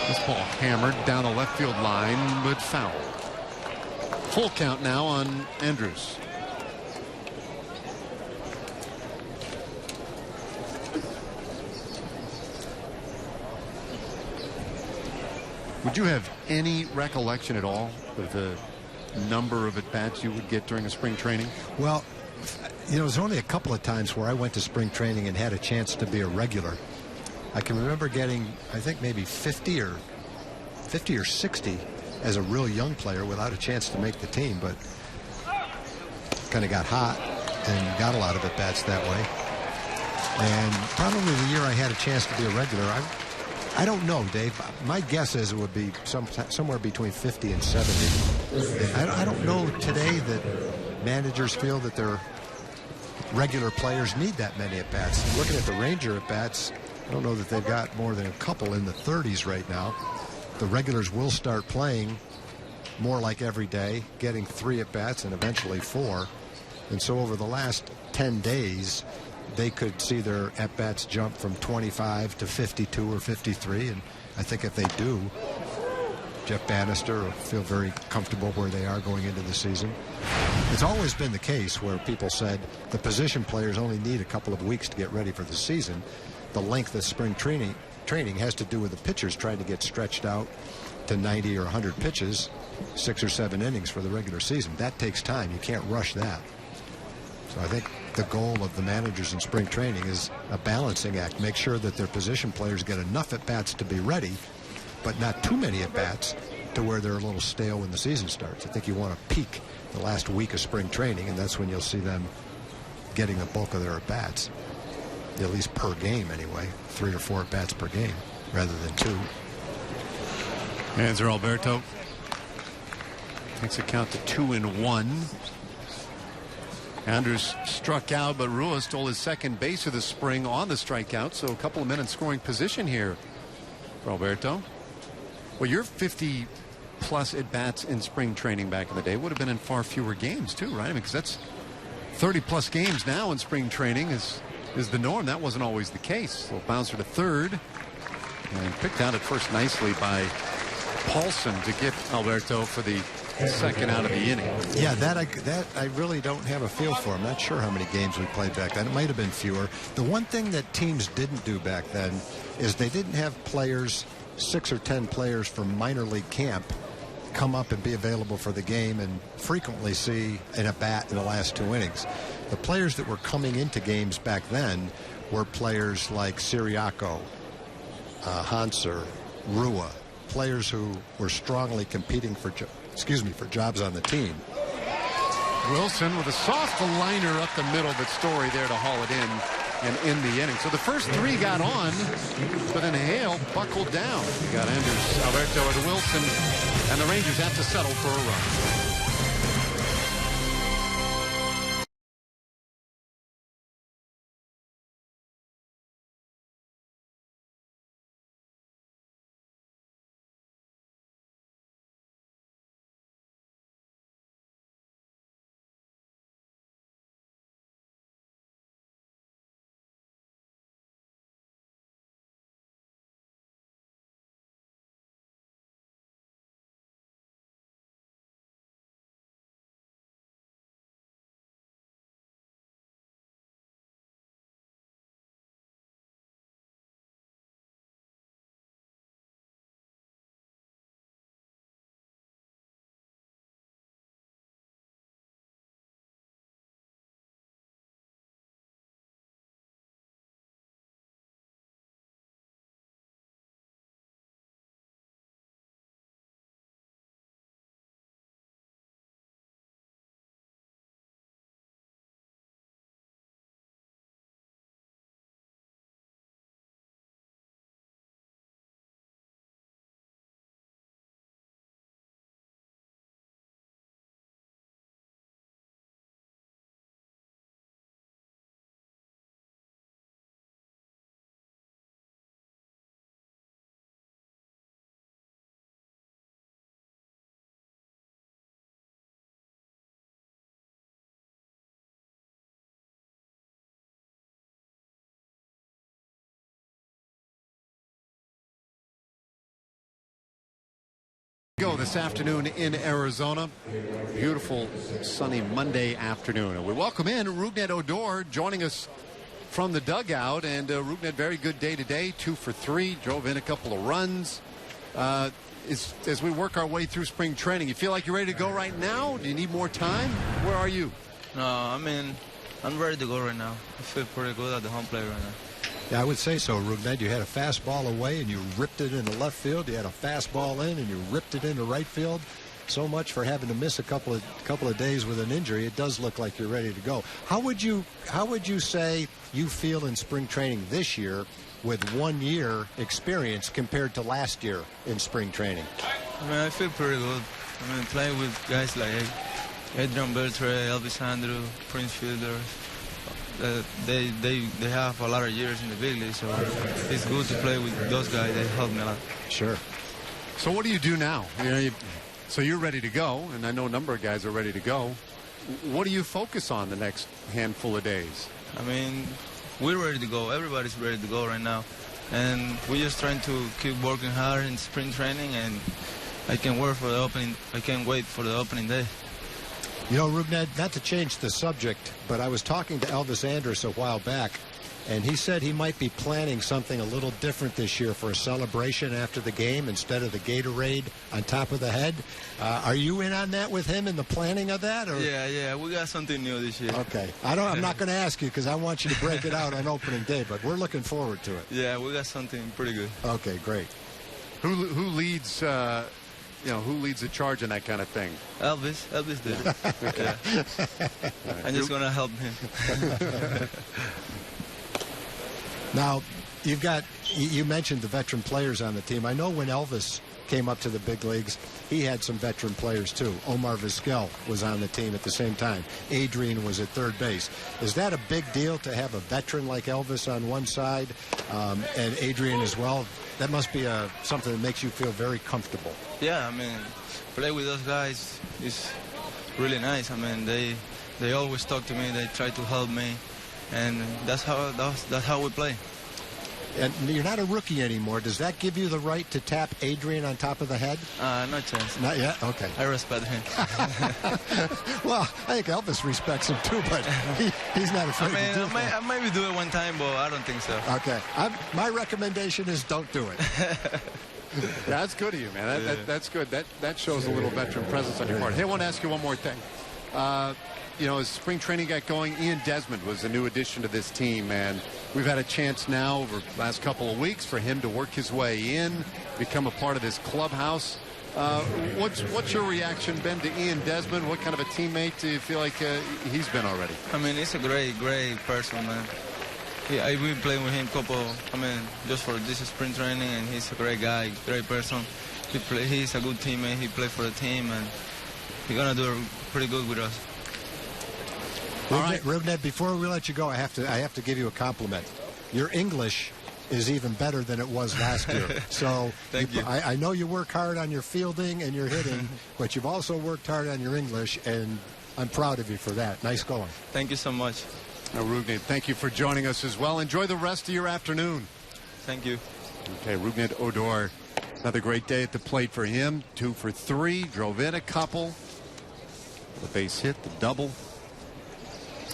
This ball hammered down the left field line, but foul. Full count now on Andrus. Would you have any recollection at all of the number of at-bats you would get during a spring training? Well, you know, there's only a couple of times where I went to spring training and had a chance to be a regular. I can remember getting, I think, maybe 50 or 60 as a real young player without a chance to make the team, but kind of got hot and got a lot of at-bats that way. And probably the year I had a chance to be a regular, I don't know, Dave. My guess is it would be somewhere between 50 and 70. I don't know today that managers feel that their regular players need that many at-bats. Looking at the Ranger at-bats, I don't know that they've got more than a couple in the 30s right now. The regulars will start playing more like every day, getting 3 at-bats and eventually 4. And so over the last 10 days, they could see their at-bats jump from 25 to 52 or 53. And I think if they do, Jeff Bannister feel very comfortable where they are going into the season. It's always been the case where people said the position players only need a couple of weeks to get ready for the season. The length of spring training has to do with the pitchers trying to get stretched out to 90 or 100 pitches, 6 or 7 innings for the regular season. That takes time. You can't rush that. So I think the goal of the managers in spring training is a balancing act. Make sure that their position players get enough at-bats to be ready, but not too many at-bats to where they're a little stale when the season starts. I think you want to peak the last week of spring training, and that's when you'll see them getting the bulk of their at-bats, at least per game anyway, 3 or 4 at-bats per game rather than 2. Hanser Alberto takes a count to 2-1. Andrews struck out, but Rua stole his second base of the spring on the strikeout, so a couple of men in scoring position here for Alberto. Well, your 50-plus at-bats in spring training back in the day would have been in far fewer games, too, right? I mean, because that's 30-plus games now in spring training is the norm. That wasn't always the case. So bouncer to third, and picked out at first nicely by Paulson to get Alberto for the second out of the inning. Yeah, that I really don't have a feel for. I'm not sure how many games we played back then. It might have been fewer. The one thing that teams didn't do back then is they didn't have players, 6 or 10 players from minor league camp, come up and be available for the game and frequently see an at-bat in the last 2 innings. The players that were coming into games back then were players like Siriaco, Hanser, Rua, players who were strongly competing for jobs on the team. Wilson with a soft liner up the middle, but Story there to haul it in and end the inning. So the first 3 got on, but then Hale buckled down. You got Andrews, Alberto, and Wilson, and the Rangers have to settle for a run. Go this afternoon in Arizona. Beautiful sunny Monday afternoon. We welcome in Rougned Odor joining us from the dugout, and Rougned, very good day today, 2 for 3, drove in a couple of runs. As we work our way through spring training, you feel like you're ready to go right now? Do you need more time? Where are you? No, I mean, I'm ready to go right now. I feel pretty good at the home plate right now. Yeah, I would say so, Rougned. You had a fastball away and you ripped it into left field. You had a fastball in and you ripped it into right field. So much for having to miss a couple of days with an injury. It does look like you're ready to go. How would you say you feel in spring training this year with 1 year experience compared to last year in spring training? I mean, I feel pretty good. I mean, playing with guys like Adrian Beltre, Elvis Andrew, Prince Fielder. They have a lot of years in the big league, so it's good to play with those guys. They help me a lot. Sure. So what do you do now? So you're ready to go, and I know a number of guys are ready to go. What do you focus on the next handful of days? I mean, we're ready to go. Everybody's ready to go right now. And we're just trying to keep working hard in spring training and I can work for the opening. I can't wait for the opening day. You know, Rubned, not to change the subject, but I was talking to Elvis Andrus a while back, and he said he might be planning something a little different this year for a celebration after the game instead of the Gatorade on top of the head. Are you in on that with him in the planning of that? Or? Yeah, we got something new this year. Okay. I'm not going to ask you because I want you to break it out on opening day, but we're looking forward to it. Yeah, we got something pretty good. Okay, great. Who leads? Who leads the charge in that kind of thing? Elvis did it. Okay. Yeah. I'm just gonna help him. Now, you mentioned the veteran players on the team. I know when Elvis came up to the big leagues, he had some veteran players too. Omar Vizquel was on the team at the same time. Adrian was at third base. Is that a big deal to have a veteran like Elvis on one side and Adrian as well? That must be something that makes you feel very comfortable. Yeah, I mean, play with those guys is really nice. I mean, they always talk to me. They try to help me, and that's how we play. And you're not a rookie anymore. Does that give you the right to tap Adrian on top of the head? No chance. Not yet? Okay. I respect him. Well, I think Elvis respects him too, but he's not afraid to do that. I maybe do it one time, but I don't think so. Okay. My recommendation is don't do it. That's good of you, man. That's good. That shows a little veteran presence on your part. Hey, I want to ask you one more thing. As spring training got going, Ian Desmond was a new addition to this team, and we've had a chance now over the last couple of weeks for him to work his way in, become a part of this clubhouse. What's your reaction been to Ian Desmond? What kind of a teammate do you feel like he's been already? I mean, he's a great person, man. I've been playing with him just for this spring training, and he's a great guy, great person. He's a good teammate. He played for the team, and he's gonna do pretty good with us. All right, Rubned, before we let you go, I have to give you a compliment. Your English is even better than it was last year. So Thank you. I know you work hard on your fielding and your hitting, but you've also worked hard on your English, and I'm proud of you for that. Nice going. Thank you so much. Rubned, thank you for joining us as well. Enjoy the rest of your afternoon. Thank you. Okay, Rubned Odor, another great day at the plate for him. 2 for 3, drove in a couple. The base hit, the double.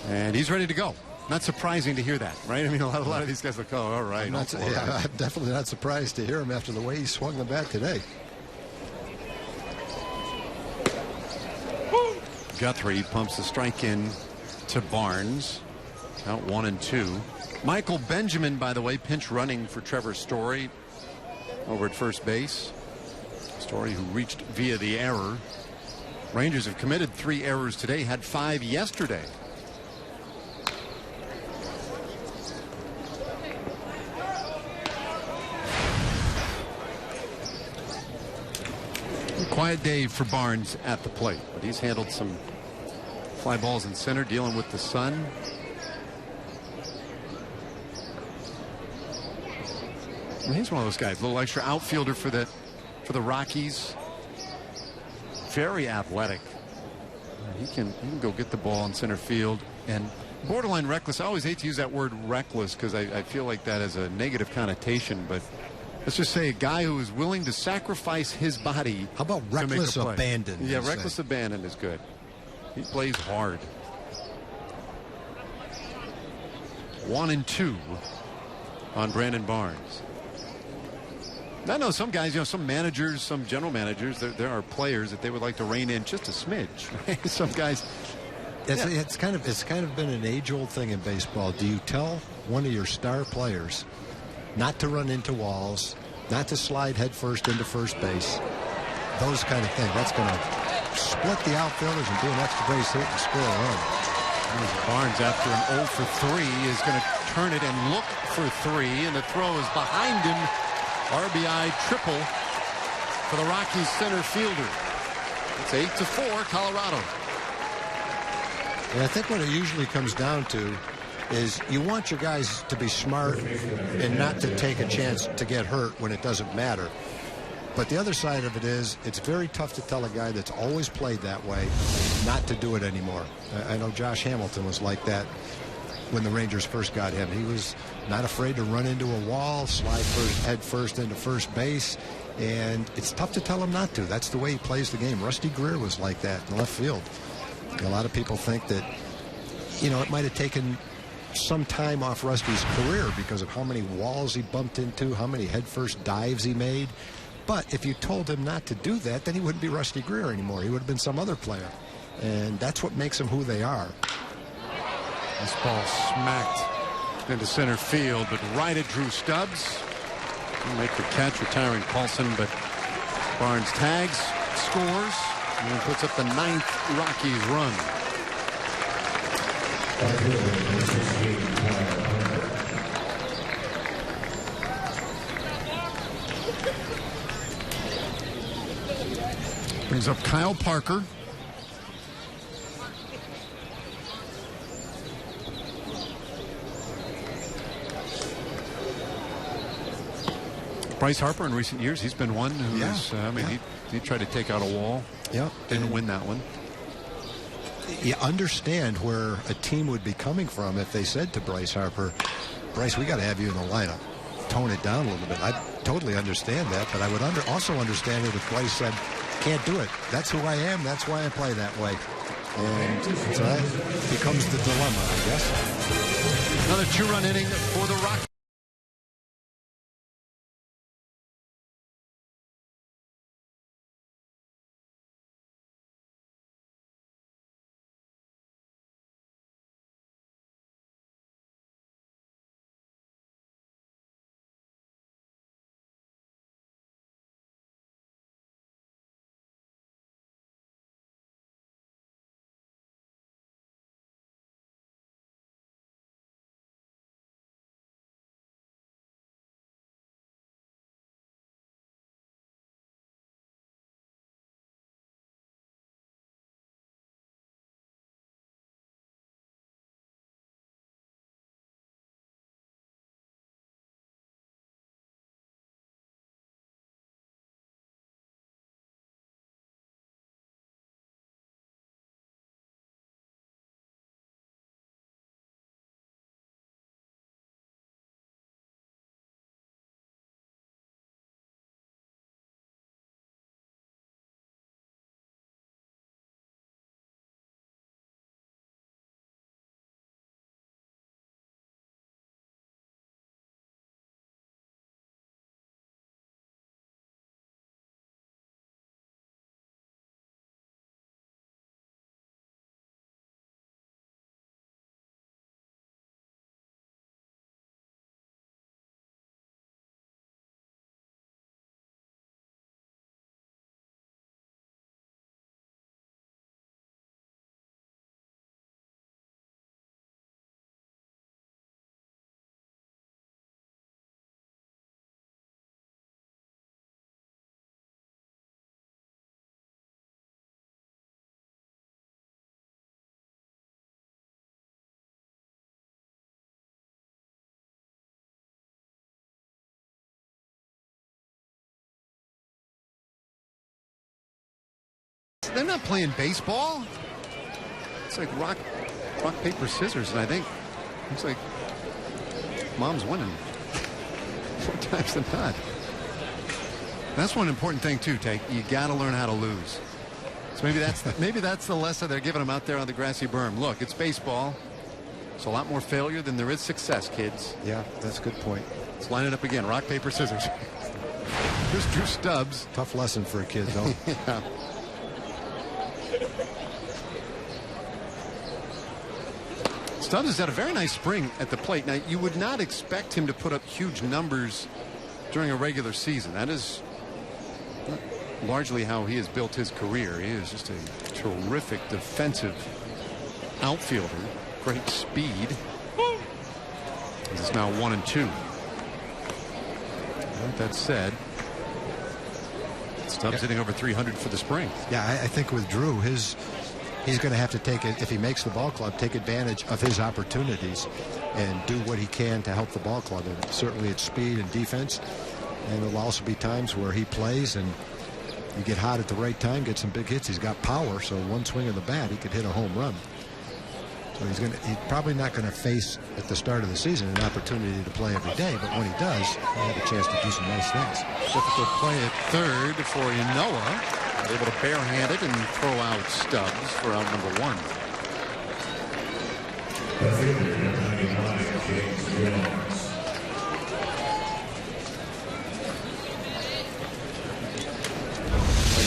And he's ready to go. Not surprising to hear that, right? I mean, a lot of these guys look, all right. I'm definitely not surprised to hear him after the way he swung the bat today. Guthrie pumps the strike in to Barnes. Out 1-2. Michael Benjamin, by the way, pinch running for Trevor Story over at first base. Story who reached via the error. Rangers have committed 3 errors today, had 5 yesterday. Quiet day for Barnes at the plate, but he's handled some fly balls in center, dealing with the sun. And he's one of those guys, a little extra outfielder for the Rockies. Very athletic. He can go get the ball in center field, and borderline reckless. I always hate to use that word reckless because I feel like that has a negative connotation, but let's just say a guy who is willing to sacrifice his body. How about reckless abandon? Yeah, reckless abandon is good. He plays hard. 1-2 on Brandon Barnes. I know some guys, some managers, some general managers, there are players that they would like to rein in just a smidge. Right? Some guys. It's kind of been an age-old thing in baseball. Do you tell one of your star players not to run into walls, not to slide headfirst into first base, those kind of things? That's going to split the outfielders and do an extra base hit and score a run. Barnes, after an 0 for 3, is going to turn it and look for 3, and the throw is behind him. RBI triple for the Rockies center fielder. It's 8-4, Colorado. And I think what it usually comes down to is you want your guys to be smart and not to take a chance to get hurt when it doesn't matter. But the other side of it is it's very tough to tell a guy that's always played that way not to do it anymore. I know Josh Hamilton was like that when the Rangers first got him. He was not afraid to run into a wall, slide head first into first base, and it's tough to tell him not to. That's the way he plays the game. Rusty Greer was like that in left field. A lot of people think that, it might have taken some time off Rusty's career because of how many walls he bumped into, how many headfirst dives he made. But if you told him not to do that, then he wouldn't be Rusty Greer anymore. He would have been some other player. And that's what makes them who they are. This ball smacked into center field, but right at Drew Stubbs. He'll make the catch, retiring Paulson, but Barnes tags, scores, and then puts up the 9th Rockies run. Brings up Kyle Parker. Bryce Harper in recent years, he's been one who's, he tried to take out a wall. Yeah. Didn't win that one. You understand where a team would be coming from if they said to Bryce Harper, Bryce, we got to have you in the lineup. Tone it down a little bit. I totally understand that, but I would also understand it if Bryce said, can't do it. That's who I am. That's why I play that way. And so that becomes the dilemma, I guess. Another 2-run inning for the Rockies. They're not playing baseball. It's like rock, paper, scissors, and I think it's like Mom's winning more times than not. That's one important thing too, Tate. You got to learn how to lose. So maybe that's the lesson they're giving them out there on the grassy berm. Look, it's baseball. It's a lot more failure than there is success, kids. Yeah, that's a good point. Let's line it up again. Rock, paper, scissors. Here's Drew Stubbs. Tough lesson for a kid, though. Yeah. Stubbs has had a very nice spring at the plate. Now, you would not expect him to put up huge numbers during a regular season. That is largely how he has built his career. He is just a terrific defensive outfielder. Great speed. It's now 1-2. With that said, Stubbs hitting over 300 for the spring. Yeah, I think with Drew, he's going to have to take it, if he makes the ball club, take advantage of his opportunities and do what he can to help the ball club. And certainly it's speed and defense. And there'll also be times where he plays and you get hot at the right time, get some big hits. He's got power, so one swing of the bat, he could hit a home run. So So he's probably not going to face at the start of the season an opportunity to play every day, but when he does, he'll have a chance to do some nice things. Difficult play at third for Yanoa. Able to barehand it and throw out Stubbs for out number 1.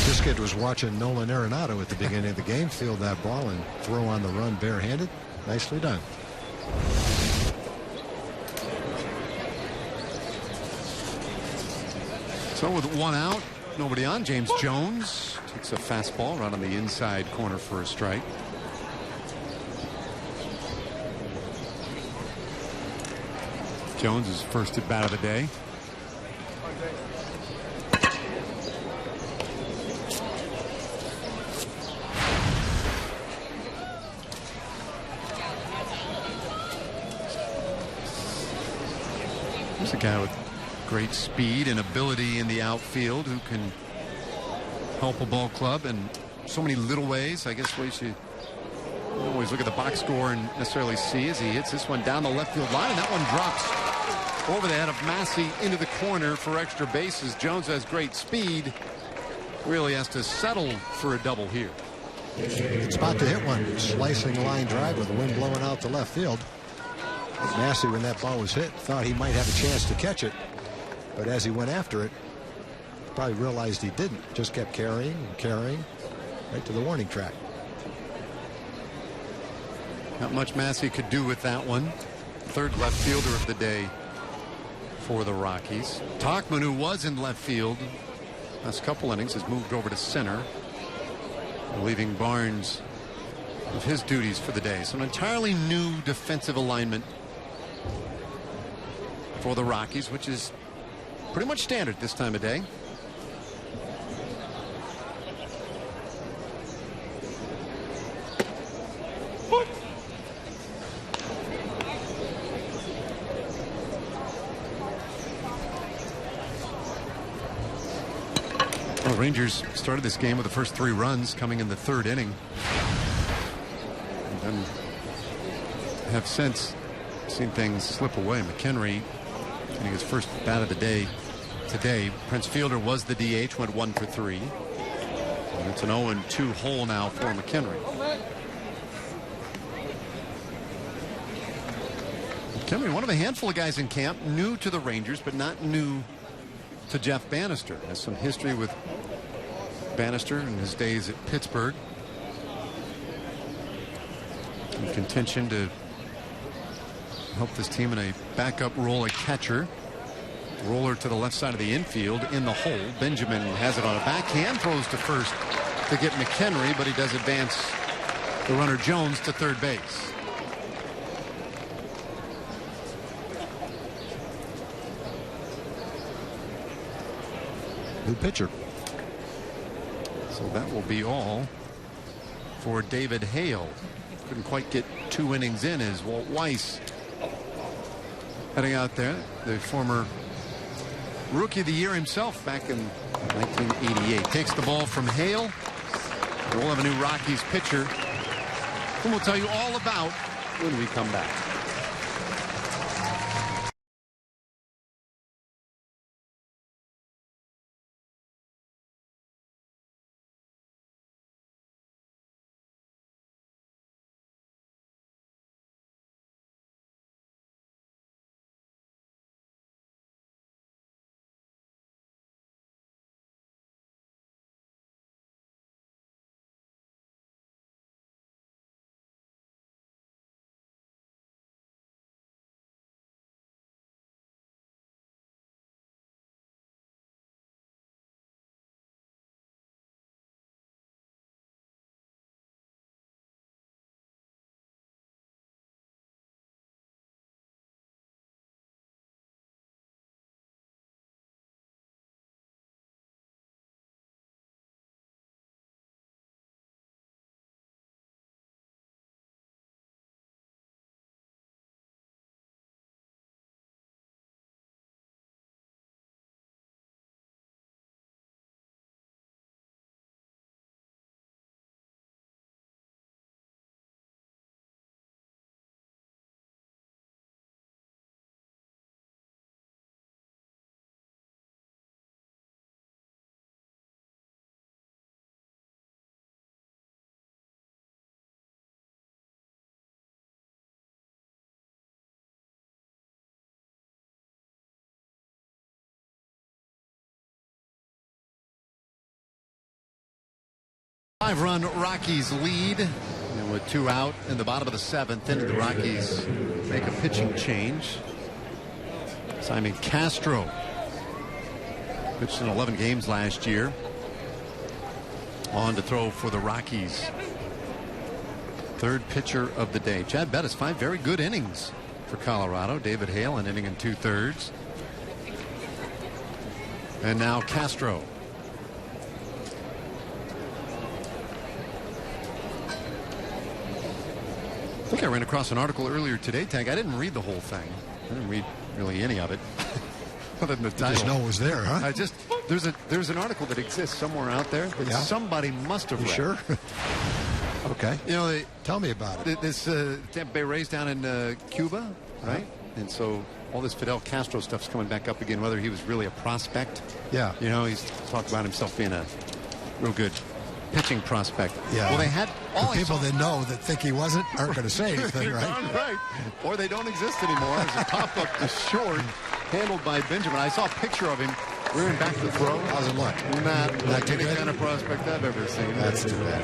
This kid was watching Nolan Arenado at the beginning of the game field that ball and throw on the run barehanded. Nicely done. So with 1 out, nobody on, James Jones takes a fastball right on the inside corner for a strike. Jones is first at bat of the day. Here's a guy with great speed and ability in the outfield who can help a ball club in so many little ways. I guess ways you don't always look at the box score and necessarily see as he hits this one down the left field line, and that one drops over the head of Massey into the corner for extra bases. Jones has great speed. Really has to settle for a double here. Good spot to hit one. Slicing line drive with the wind blowing out to left field. Massey, when that ball was hit, thought he might have a chance to catch it, but as he went after it, probably realized he didn't. Just kept carrying and carrying right to the warning track. Not much Massey could do with that one. Third left fielder of the day for the Rockies. Tachman, who was in left field last couple innings, has moved over to center, leaving Barnes with his duties for the day. So an entirely new defensive alignment for the Rockies, which is pretty much standard this time of day. Well, Rangers started this game with the first 3 runs coming in the 3rd inning. And have since seen things slip away. McHenry getting his first bat of the day today. Prince Fielder was the DH, went 1 for 3. And it's an 0-2 hole now for McHenry. McHenry, one of a handful of guys in camp, new to the Rangers, but not new to Jeff Bannister. Has some history with Bannister in his days at Pittsburgh. In contention to help this team in a backup role at catcher. Roller to the left side of the infield in the hole. Benjamin has it on a backhand, throws to first to get McHenry, but he does advance the runner Jones to third base. New pitcher. So that will be all for David Hale. Couldn't quite get 2 innings in as Walt Weiss heading out there. The former Rookie of the Year himself back in 1988. Takes the ball from Hale. We'll have a new Rockies pitcher whom we'll tell you all about when we come back. 5-run Rockies lead. And with 2 out in the bottom of the 7th inning, the Rockies make a pitching change. Simon Castro pitched in 11 games last year. On to throw for the Rockies. Third pitcher of the day. Chad Bettis, 5 very good innings for Colorado. David Hale, an inning and 2/3. And now Castro. I think I ran across an article earlier today, Tank. I didn't read the whole thing. I didn't read really any of it. Other than the title. Just know it was there, huh? There's an article that exists somewhere out there that somebody must have read. Sure? Okay. You know, tell me about it. This Tampa Bay Rays down in Cuba, right? And so all this Fidel Castro stuff's coming back up again, whether he was really a prospect. Yeah. You know, he's talked about himself being a real good pitching prospect. Yeah. Well, they had all people that know that think he wasn't aren't going to say anything, right? Right. Or they don't exist anymore. There's a pop-up to short, handled by Benjamin. I saw a picture of him rearing back to throw. How's it look? Not like any kind of prospect I've ever seen. That's too bad.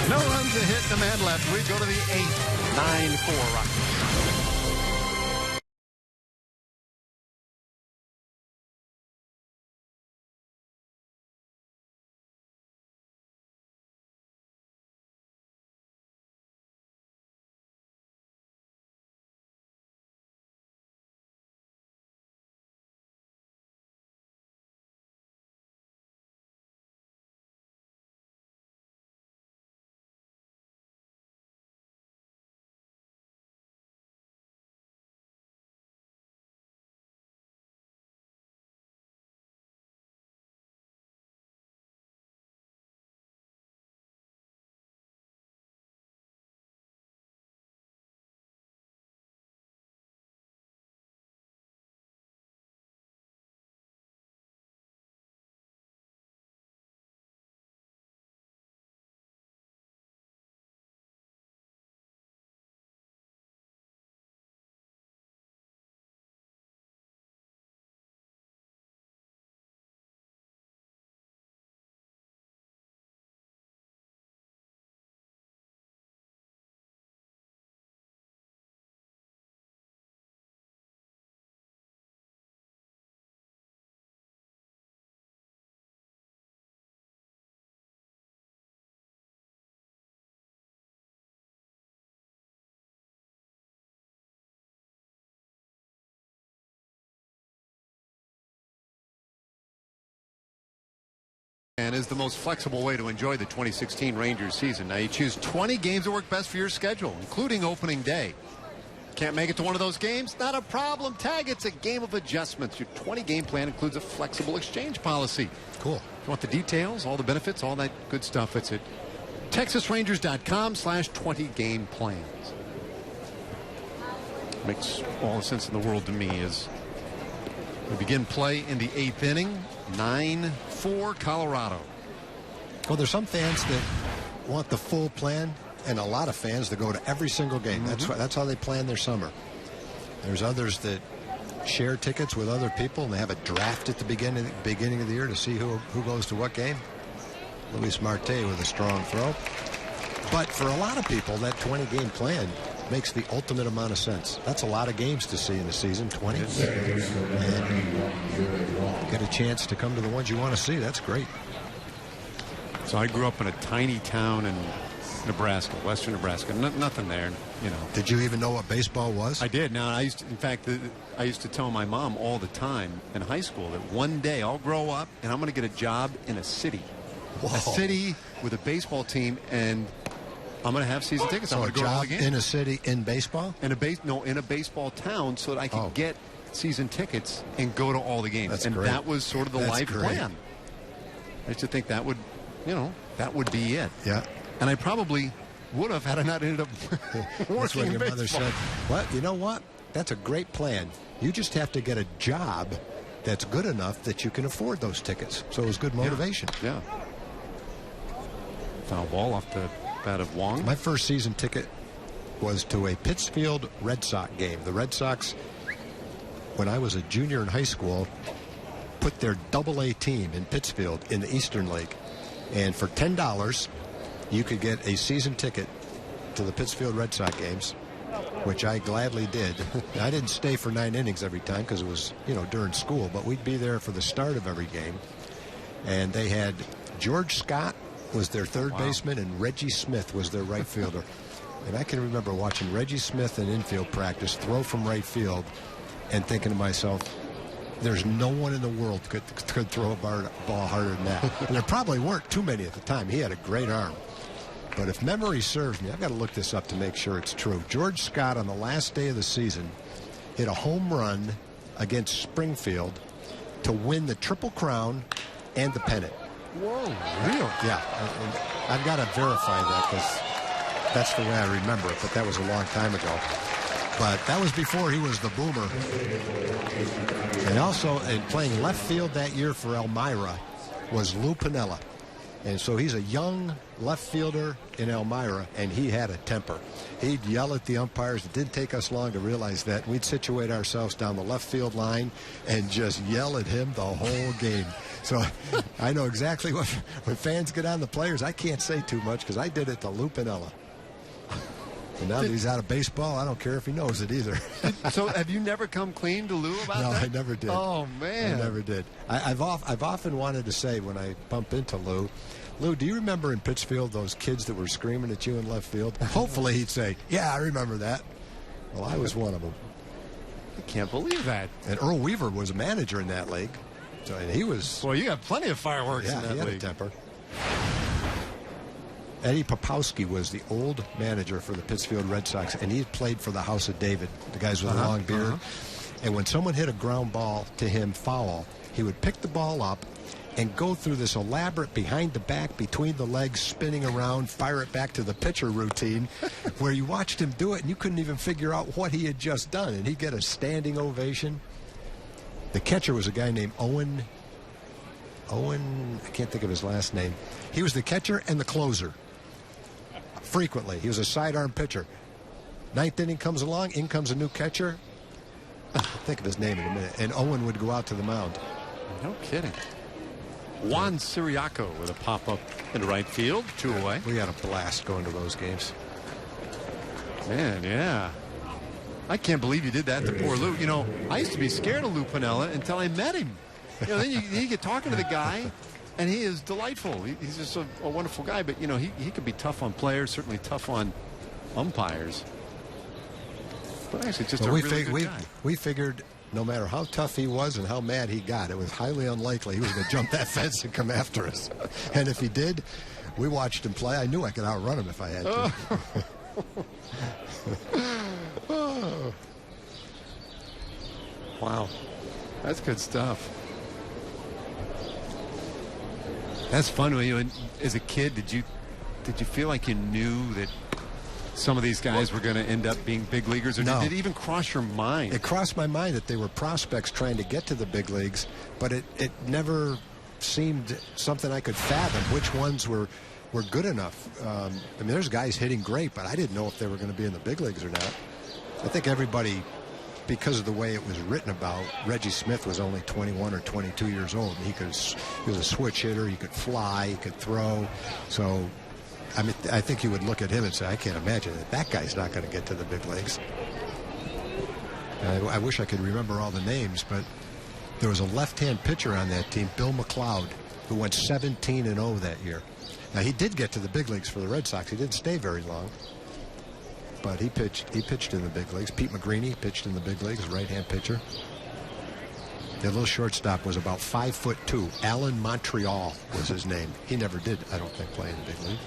No runs, a hit, and a man left. We go to the 8th. 9-4 Rockies. And is the most flexible way to enjoy the 2016 Rangers season. Now you choose 20 games that work best for your schedule, including opening day. Can't make it to one of those games? Not a problem. Tag, it's a game of adjustments. Your 20-game plan includes a flexible exchange policy. Cool. If you want the details, all the benefits, all that good stuff, it's at TexasRangers.com/20-game plans. Makes all the sense in the world to me as we begin play in the 8th inning. 9-4 Colorado. Well, there's some fans that want the full plan, and a lot of fans that go to every single game. That's how they plan their summer. There's others that share tickets with other people, and they have a draft at the beginning of the year to see who goes to what game. Luis Marte with a strong throw. But for a lot of people, that 20-game plan makes the ultimate amount of sense. That's a lot of games to see in the season, 20. And get a chance to come to the ones you want to see. That's great. So I grew up in a tiny town in Nebraska, western Nebraska. Nothing there, you know. Did you even know what baseball was? I did. Now, I used to tell my mom all the time in high school that one day I'll grow up and I'm going to get a job in a city. Whoa. A city with a baseball team, and I'm going to have season tickets. So I'm a going to go to all job the games. in a city in baseball? In a baseball town, so that I could get season tickets and go to all the games. That's and great. that was sort of the life plan. I used to think that would, that would be it. Yeah. And I probably would have had I not ended up working. That's what your baseball. mother said. Well, you know what? That's a great plan. You just have to get a job that's good enough that you can afford those tickets. So it was good motivation. Yeah. Foul ball off the bat of Wong. My first season ticket was to a Pittsfield Red Sox game. The Red Sox, when I was a junior in high school, put their AA team in Pittsfield in the Eastern League. And for $10, you could get a season ticket to the Pittsfield Red Sox games, which I gladly did. I didn't stay for 9 innings every time because it was, during school, but we'd be there for the start of every game. And they had George Scott was their third baseman, and Reggie Smith was their right fielder. And I can remember watching Reggie Smith in infield practice throw from right field and thinking to myself, there's no one in the world could throw a ball harder than that. And there probably weren't too many at the time. He had a great arm. But if memory serves me, I've got to look this up to make sure it's true. George Scott, on the last day of the season, hit a home run against Springfield to win the Triple Crown and the pennant. Whoa, real? Yeah. And I've got to verify that because that's the way I remember it, but that was a long time ago. But that was before he was the boomer. And also, in playing left field that year for Elmira was Lou Piniella. And so he's a young left fielder in Elmira, and he had a temper. He'd yell at the umpires. It didn't take us long to realize that. We'd situate ourselves down the left field line and just yell at him the whole game. So I know exactly what, when fans get on the players, I can't say too much because I did it to Lou Piniella. And now that he's out of baseball, I don't care if he knows it either. So have you never come clean to Lou about that? No, I never did. Oh, man. I never did. I've often wanted to say when I bump into Lou, do you remember in Pittsfield those kids that were screaming at you in left field? Hopefully he'd say, yeah, I remember that. Well, I was one of them. I can't believe that. And Earl Weaver was a manager in that league. So, and he was... Well, you got plenty of fireworks in that he had league. a temper. Eddie Popowski was the old manager for the Pittsfield Red Sox, and he had played for the House of David, the guys with the long beard. And when someone hit a ground ball to him foul, he would pick the ball up and go through this elaborate behind the back, between the legs, spinning around, fire it back to the pitcher routine, where you watched him do it and you couldn't even figure out what he had just done. And he'd get a standing ovation. The catcher was a guy named Owen, I can't think of his last name. He was the catcher and the closer. Frequently. He was a sidearm pitcher. Ninth inning comes along, in comes a new catcher. I'll think of his name in a minute. And Owen would go out to the mound. No kidding. Juan Siriaco with a pop-up in right field, 2 away. We had a blast going to those games. Man, yeah. I can't believe you did that to poor Lou. I used to be scared of Lou Piniella until I met him. Then you get talking to the guy, and he is delightful. He's just a wonderful guy. But, he could be tough on players, certainly tough on umpires. But actually, just a really good guy. We figured no matter how tough he was and how mad he got, it was highly unlikely he was going to jump that fence and come after us. And if he did, we watched him play. I knew I could outrun him if I had to. Oh. Wow. That's good stuff. That's fun. As a kid, did you feel like you knew that some of these guys were going to end up being big leaguers, or no. Did it even cross your mind? It crossed my mind that they were prospects trying to get to the big leagues, but it never seemed something I could fathom which ones were good enough. There's guys hitting great, but I didn't know if they were going to be in the big leagues or not. I think everybody, because of the way it was written about, Reggie Smith was only 21 or 22 years old. He was a switch hitter. He could fly. He could throw. So, I think you would look at him and say, I can't imagine that guy's not going to get to the big leagues. I wish I could remember all the names, but there was a left-hand pitcher on that team, Bill McLeod, who went 17-0 that year. Now, he did get to the big leagues for the Red Sox. He didn't stay very long, but he pitched in the big leagues. Pete McGreeny pitched in the big leagues, right-hand pitcher. The little shortstop was about 5'2". Alan Montreal was his name. He never did, I don't think, play in the big league.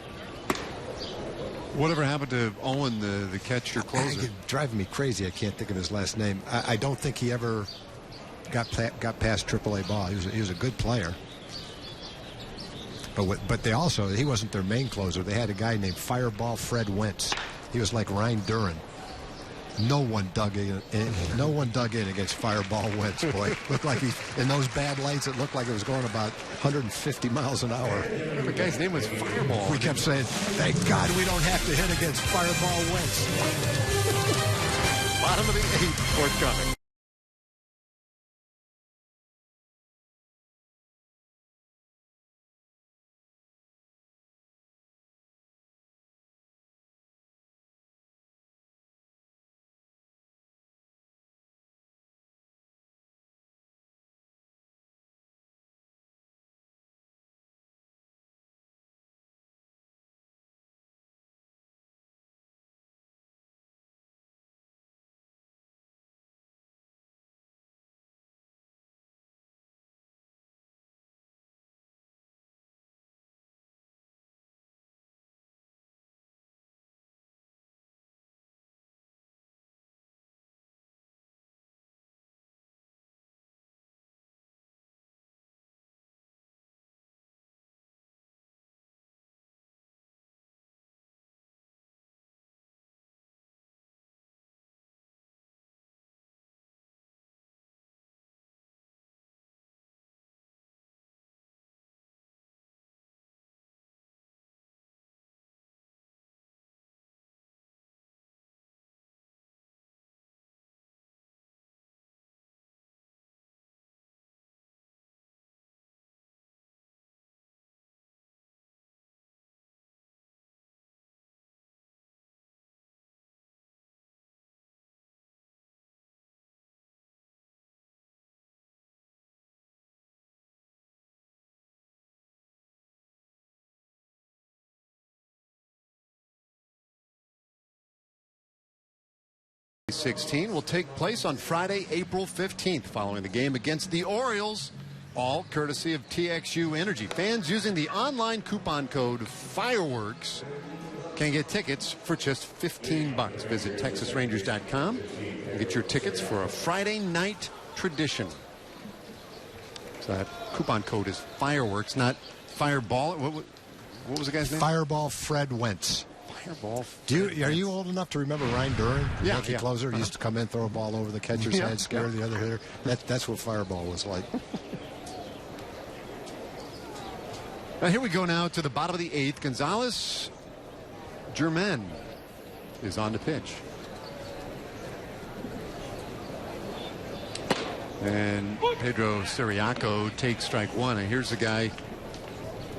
Whatever happened to Owen, the catcher closer? It's driving me crazy. I can't think of his last name. I don't think he ever got past AAA ball. He was a good player. But he wasn't their main closer. They had a guy named Fireball Fred Wentz. He was like Ryan Duran. No one dug in against Fireball Wentz, boy. Looked like in those bad lights, it looked like it was going about 150 miles an hour. The guy's name was Fireball. We kept saying, thank God we don't have to hit against Fireball Wentz. Bottom of the 8th, forthcoming. 16 will take place on Friday, April 15th, following the game against the Orioles, all courtesy of TXU Energy. Fans using the online coupon code FIREWORKS can get tickets for just $15. Visit TexasRangers.com and get your tickets for a Friday night tradition. So that coupon code is FIREWORKS, not Fireball. What was the guy's name? Fireball Fred Wentz. Fireball. Are you old enough to remember Ryan Duran, the Yankee closer? He used to come in, throw a ball over the catcher's head, scare the other hitter. That's what Fireball was like. Here we go now to the bottom of the 8th. Gonzalez Germain is on the pitch. And Pedro Ciriaco takes strike one. And here's a guy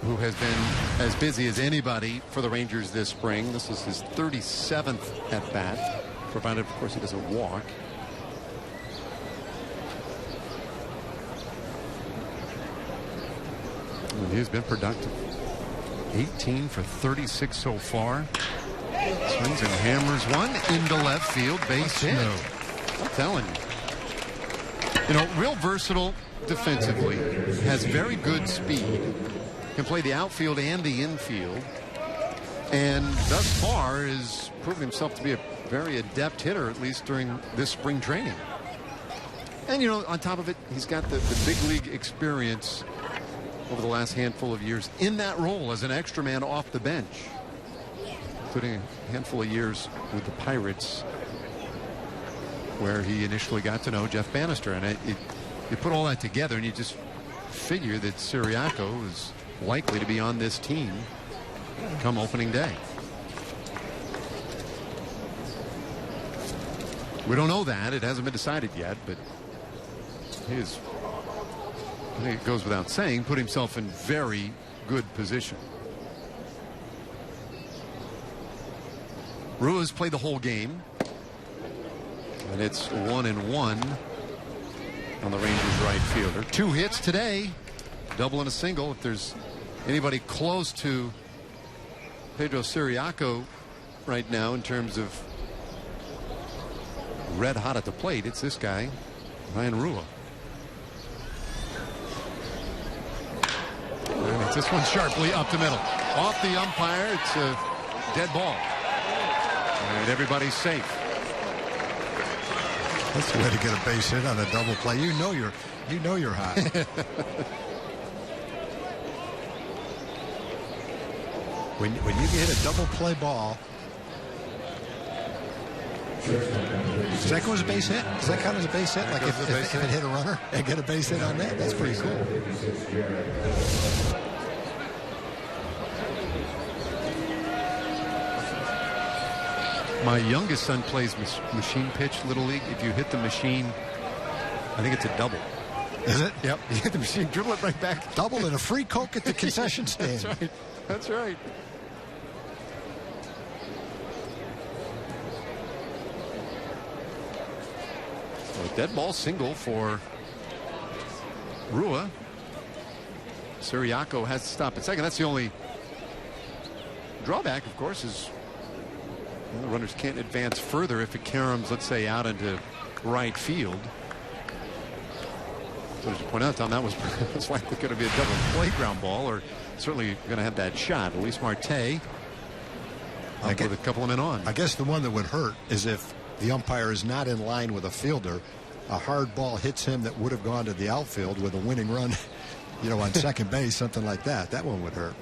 who has been as busy as anybody for the Rangers this spring. This is his 37th at bat, provided, of course, he doesn't walk. And he's been productive. 18 for 36 so far. Swings and hammers one into left field, base hit. I'm telling you. You know, real versatile defensively, has very good speed, can play the outfield and the infield, and thus far has proven himself to be a very adept hitter, at least during this spring training. And, you know, on top of it, he's got the big league experience over the last handful of years in that role as an extra man off the bench, including a handful of years with the Pirates, where he initially got to know Jeff Bannister. And you put all that together and you just figure that Ciriaco is likely to be on this team come opening day. We don't know that. It hasn't been decided yet, but I think it goes without saying, put himself in very good position. Ruiz played the whole game, and it's 1-1 on the Rangers right fielder. 2 hits today, double and a single. If there's anybody close to Pedro Ciriaco right now in terms of red hot at the plate, it's this guy, Ryan Rua. And it's this one sharply up the middle. Off the umpire, it's a dead ball. And everybody's safe. That's the way to get a base hit on a double play. You know you're hot. when you hit a double play ball. Second was a base hit. Does that count as a base hit? Like if it hit a runner and get a base hit on that? That's pretty cool. My youngest son plays machine pitch Little League. If you hit the machine, I think it's a double. Is it? Yep. You hit the machine, dribble it right back. Double and a free Coke at the concession stand. That's right. That's right. So a dead ball single for Rua. Ciriaco has to stop at second. That's the only drawback, of course, is the runners can't advance further if it caroms, let's say, out into right field. So as you point out, Tom, that was likely going to be a double playground ball, or certainly going to have that shot. Luis Marte with a couple of men on. I guess the one that would hurt is if the umpire is not in line with a fielder, a hard ball hits him that would have gone to the outfield with a winning run, you know, on second base, something like that. That one would hurt.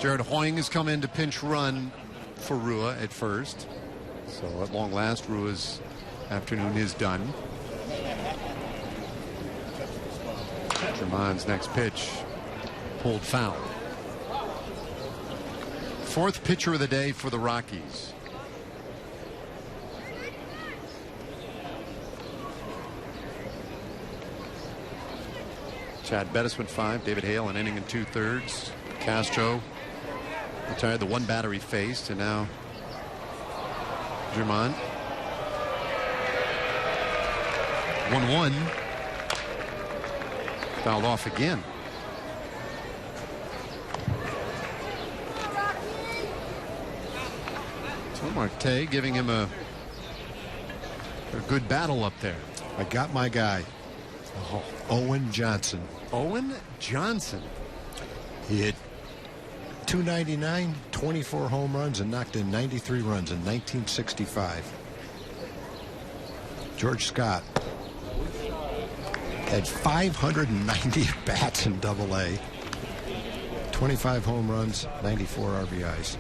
Jared Hoying has come in to pinch run for Rua at first. So at long last, Rua's afternoon is done. Germán's next pitch pulled foul. 4th pitcher of the day for the Rockies. Chad Bettis went 5. David Hale an inning and 2/3. Castro retired the one batter he faced, and now Germán. 1-1. Fouled off again. So Marte giving him a good battle up there. I got my guy. Oh, Owen Johnson. Owen Johnson. He hit .299, 24 home runs, and knocked in 93 runs in 1965. George Scott had 590 at-bats in Double-A, 25 home runs, 94 RBIs.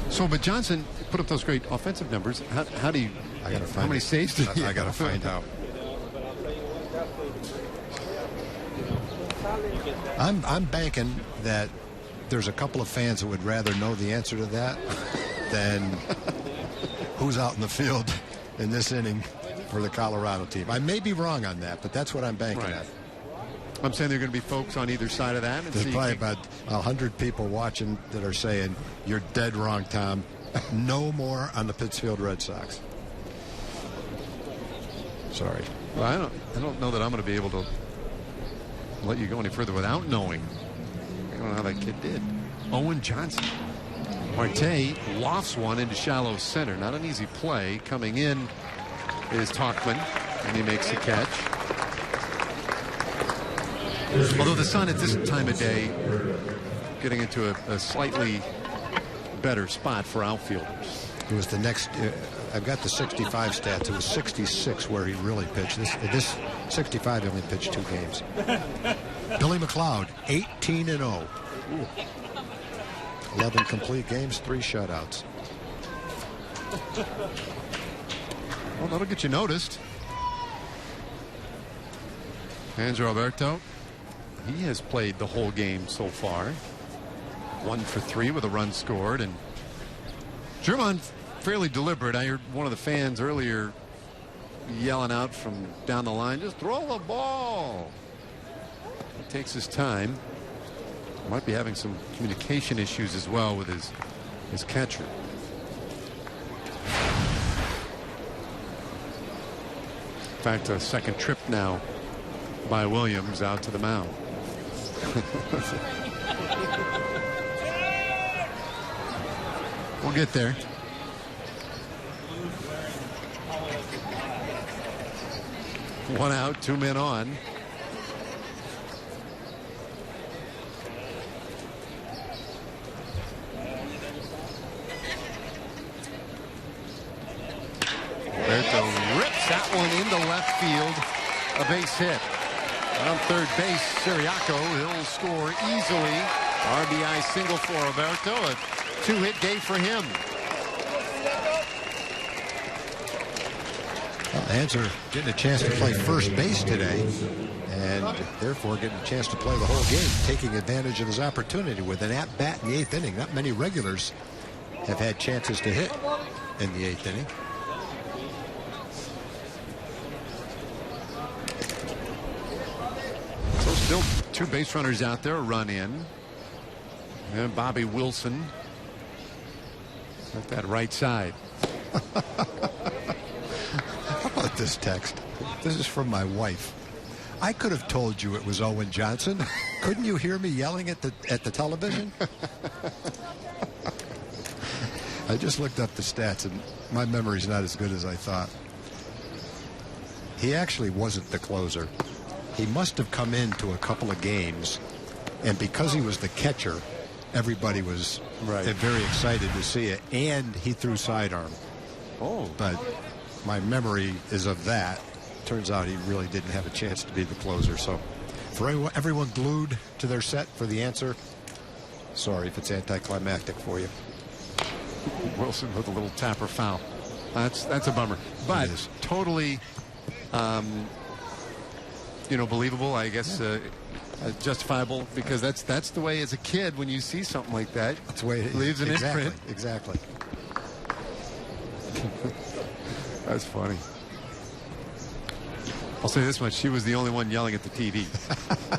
So, but Johnson put up those great offensive numbers. How do you? I gotta find. How many saves did he? I gotta find out. I'm banking that there's a couple of fans that would rather know the answer to that than who's out in the field in this inning for the Colorado team. I may be wrong on that, but that's what I'm banking at. I'm saying there are going to be folks on either side of that. And there's probably about 100 people watching that are saying, you're dead wrong, Tom. No more on the Pittsfield Red Sox. Sorry. Well, I don't know that I'm going to be able to let you go any further without knowing. I don't know how that kid did. Owen Johnson. Marte lofts one into shallow center. Not an easy play. Coming in is Tauchman, and he makes the catch. Although the sun at this time of day getting into a slightly better spot for outfielders. It was the next, I've got the 65 stats. It was 66 where he really pitched. This 65 only pitched 2 games. Billy McLeod, 18-0. 11 complete games, 3 shutouts. Well, that'll get you noticed. Andrew Alberto. He has played the whole game so far. 1 for 3 with a run scored. And Germán fairly deliberate. I heard one of the fans earlier yelling out from down the line, just throw the ball. He takes his time. Might be having some communication issues as well with his catcher. In fact, a second trip now by Williams out to the mound. We'll get there. One out, 2 men on. Alberto rips that one into left field. A base hit. On third base, Siriaco, he'll score easily. RBI single for Alberto. A 2-hit day for him. Well, Hanser getting a chance to play first base today, and therefore getting a chance to play the whole game, taking advantage of his opportunity with an at-bat in the 8th inning. Not many regulars have had chances to hit in the 8th inning. Still 2 base runners out there, a run in. And Bobby Wilson at that right side. How about this text? This is from my wife. I could have told you it was Owen Johnson. Couldn't you hear me yelling at the television? I just looked up the stats, and my memory's not as good as I thought. He actually wasn't the closer. He must have come into a couple of games, and because he was the catcher, everybody was very excited to see it, and he threw sidearm. Oh. But my memory is of that. Turns out he really didn't have a chance to be the closer. So for everyone glued to their set for the answer, sorry if it's anticlimactic for you. Wilson with a little tapper foul. That's a bummer. But totally believable, I guess, justifiable, because that's the way as a kid when you see something like that. That's the way it leaves an imprint. Imprint. Exactly. That's funny. I'll say this much: she was the only one yelling at the TV.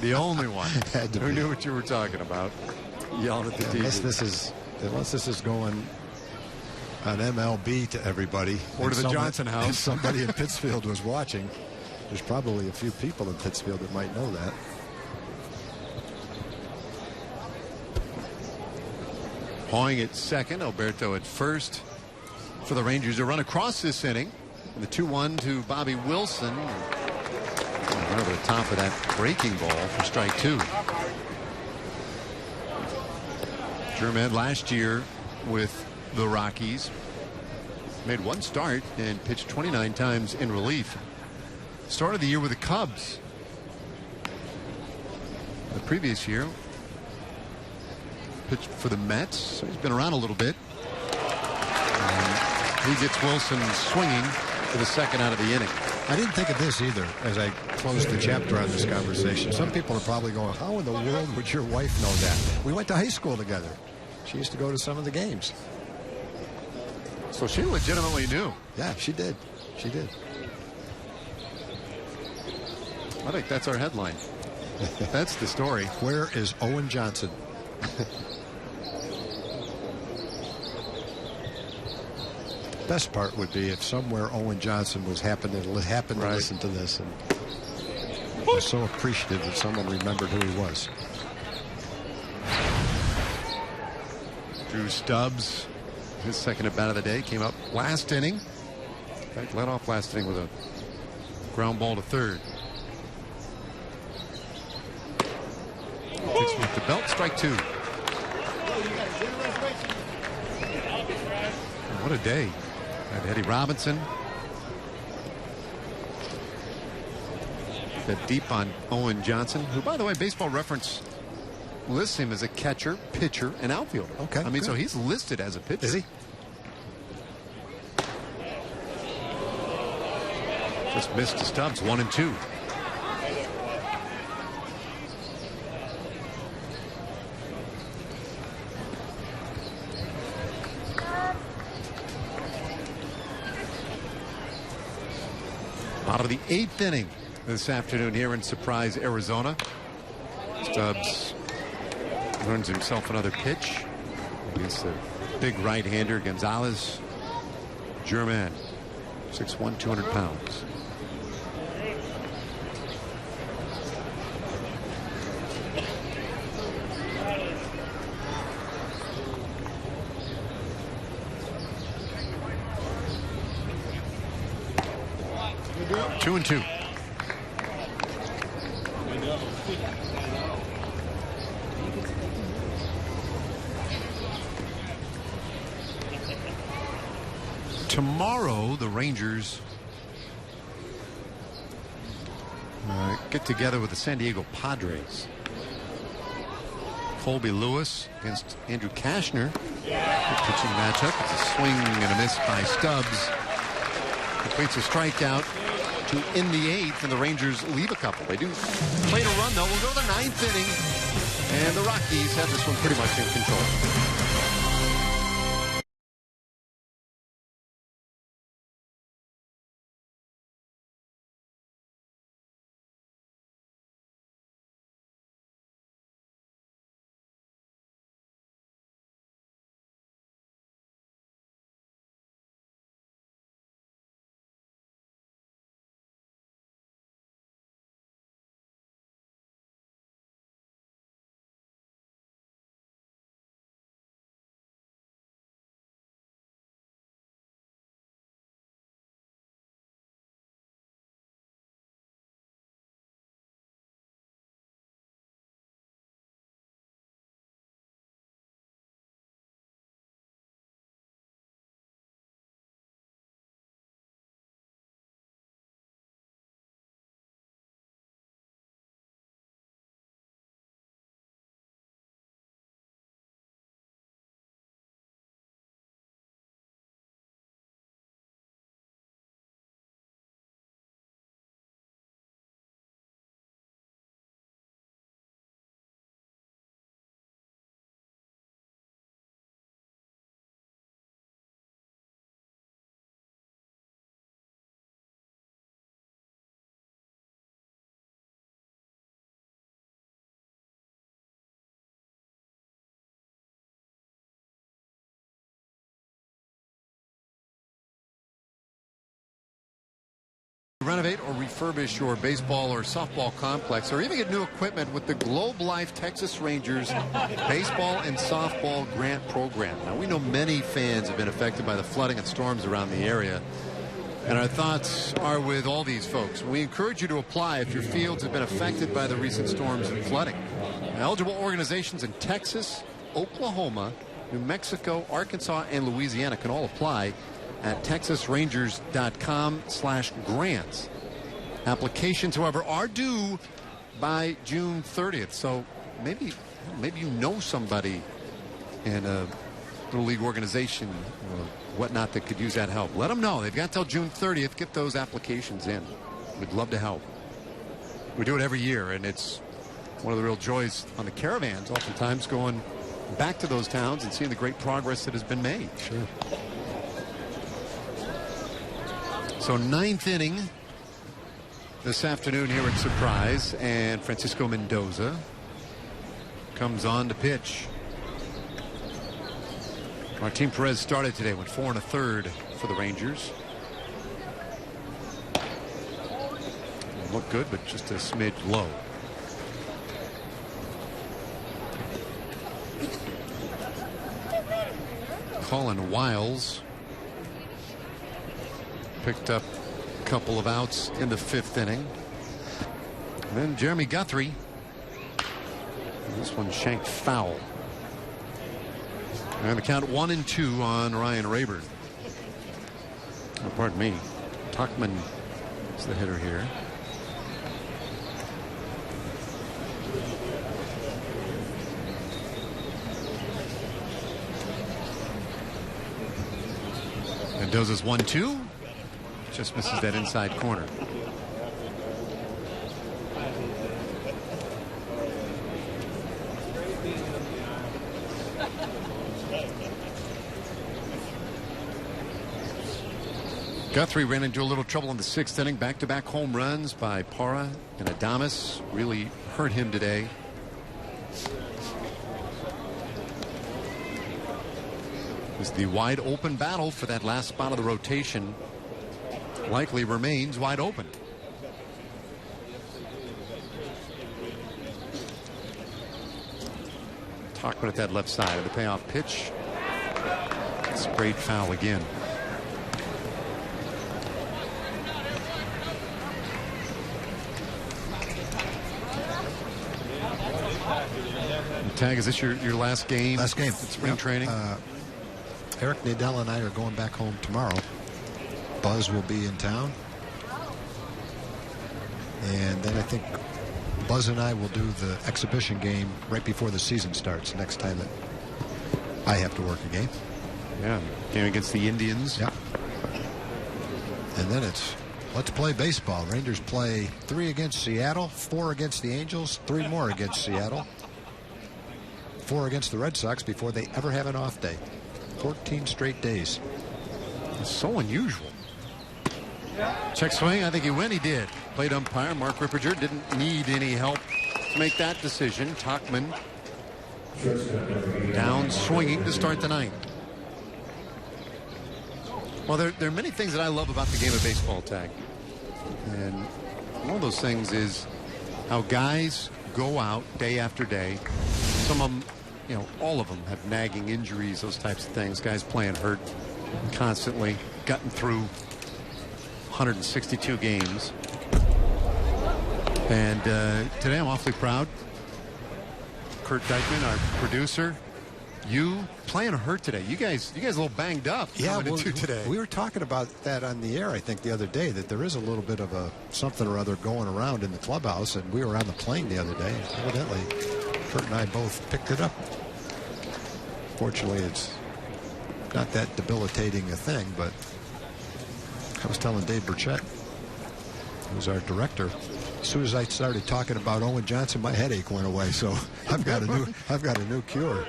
The only one who knew what you were talking about, yelling at the TV. Unless this is going on MLB to everybody, or to the Johnson house. Somebody in Pittsfield was watching. There's probably a few people in Pittsfield that might know that. Hoying at second, Alberto at first. for the Rangers to run across this inning. And the 2-1 to Bobby Wilson. Right over the top of that breaking ball for strike 2. German last year with the Rockies made 1 start and pitched 29 times in relief. Started the year with the Cubs. The previous year pitched for the Mets, so he's been around a little bit. And he gets Wilson swinging for the second out of the inning. I didn't think of this either as I closed the chapter on this conversation. Some people are probably going, how in the world would your wife know that? We went to high school together. She used to go to some of the games. So she legitimately knew. Yeah, she did. She did. I think that's our headline. That's the story. Where is Owen Johnson? Best part would be if somewhere Owen Johnson happened to listen to this and was so appreciative that someone remembered who he was. Drew Stubbs, his second at bat of the day, came up last inning. In fact, led off last inning with a ground ball to third. Pitch with the belt, strike 2. What a day. Had Eddie Robinson. That deep on Owen Johnson, who, by the way, Baseball Reference lists him as a catcher, pitcher, and outfielder. Okay. I mean, good. so he's listed as a pitcher. Is he? Just missed to Stubbs, 1-2. Bottom of the 8th inning this afternoon here in Surprise, Arizona. Stubbs learns himself another pitch against the big right-hander Gonzalez. German, 6'1", 200 pounds. Two and 2. Tomorrow, the Rangers get together with the San Diego Padres. Colby Lewis against Andrew Kashner. Good pitching matchup. It's a swing and a miss by Stubbs. Completes a strikeout to in the 8th, and the Rangers leave a couple. They do play to run, though. We'll go to the 9th inning, and the Rockies have this one pretty much in control. Renovate or refurbish your baseball or softball complex, or even get new equipment with the Globe Life Texas Rangers baseball and softball grant program. Now, we know many fans have been affected by the flooding and storms around the area, and our thoughts are with all these folks. We encourage you to apply if your fields have been affected by the recent storms and flooding. Eligible organizations in Texas, Oklahoma, New Mexico, Arkansas, and Louisiana can all apply at texasrangers.com/grants. Applications, however, are due by June 30th. So maybe you know somebody in a little league organization or whatnot that could use that help. Let them know. They've got till June 30th. Get those applications in. We'd love to help. We do it every year, and it's one of the real joys on the caravans, oftentimes going back to those towns and seeing the great progress that has been made. Sure. So 9th inning this afternoon here at Surprise, and Francisco Mendoza comes on to pitch. Martin Perez started today, went 4 1/3 for the Rangers. Looked good, but just a smidge low. Colin Wiles picked up a couple of outs in the 5th inning. And then Jeremy Guthrie. This one shanked foul. And the count 1-2 on Ryan Rayburn. Oh, pardon me. Tuchman is the hitter here. Mendoza's 1-2. Just misses that inside corner. Guthrie ran into a little trouble in the 6th inning. Back-to-back home runs by Parra and Adames really hurt him today. It was the wide open battle for that last spot of the rotation. Likely remains wide open. Tuchman at that left side of the payoff pitch. Sprayed foul again. Tag, is this your last game? Last game. It's spring training. Eric Nadell and I are going back home tomorrow. Buzz will be in town. And then I think Buzz and I will do the exhibition game right before the season starts, next time that I have to work a game. Yeah, game against the Indians. Yeah. And then it's let's play baseball. Rangers play 3 against Seattle, 4 against the Angels, 3 more against Seattle, 4 against the Red Sox before they ever have an off day. 14 straight days. It's so unusual. Check swing. I think he went. He did. Plate umpire Mark Ripperger didn't need any help to make that decision. Tuchman down swinging to start the 9th. Well, there are many things that I love about the game of baseball, Tag. And one of those things is how guys go out day after day. Some of them, you know, all of them have nagging injuries, those types of things. Guys playing hurt constantly, gotten through 162 games. And today I'm awfully proud. Kurt Dykman, our producer, you playing hurt today. You guys a little banged up. Yeah, well, today. We were talking about that on the air, I think, the other day, that there is a little bit of a something or other going around in the clubhouse, and we were on the plane the other day. Evidently, Kurt and I both picked it up. Fortunately, it's not that debilitating a thing, but I was telling Dave Burchett, who's our director, as soon as I started talking about Owen Johnson, my headache went away. So I've got a new cure.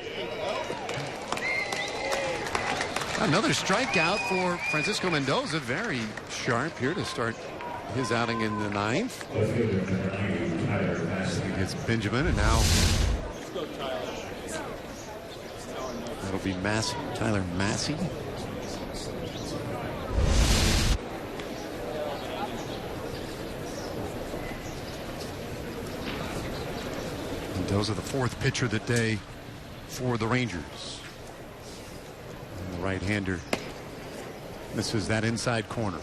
Another strikeout for Francisco Mendoza. Very sharp here to start his outing in the 9th. It's Benjamin, and now that'll be Massey, Tyler Massey. Those are the fourth pitcher of the day for the Rangers. And the right-hander misses that inside corner.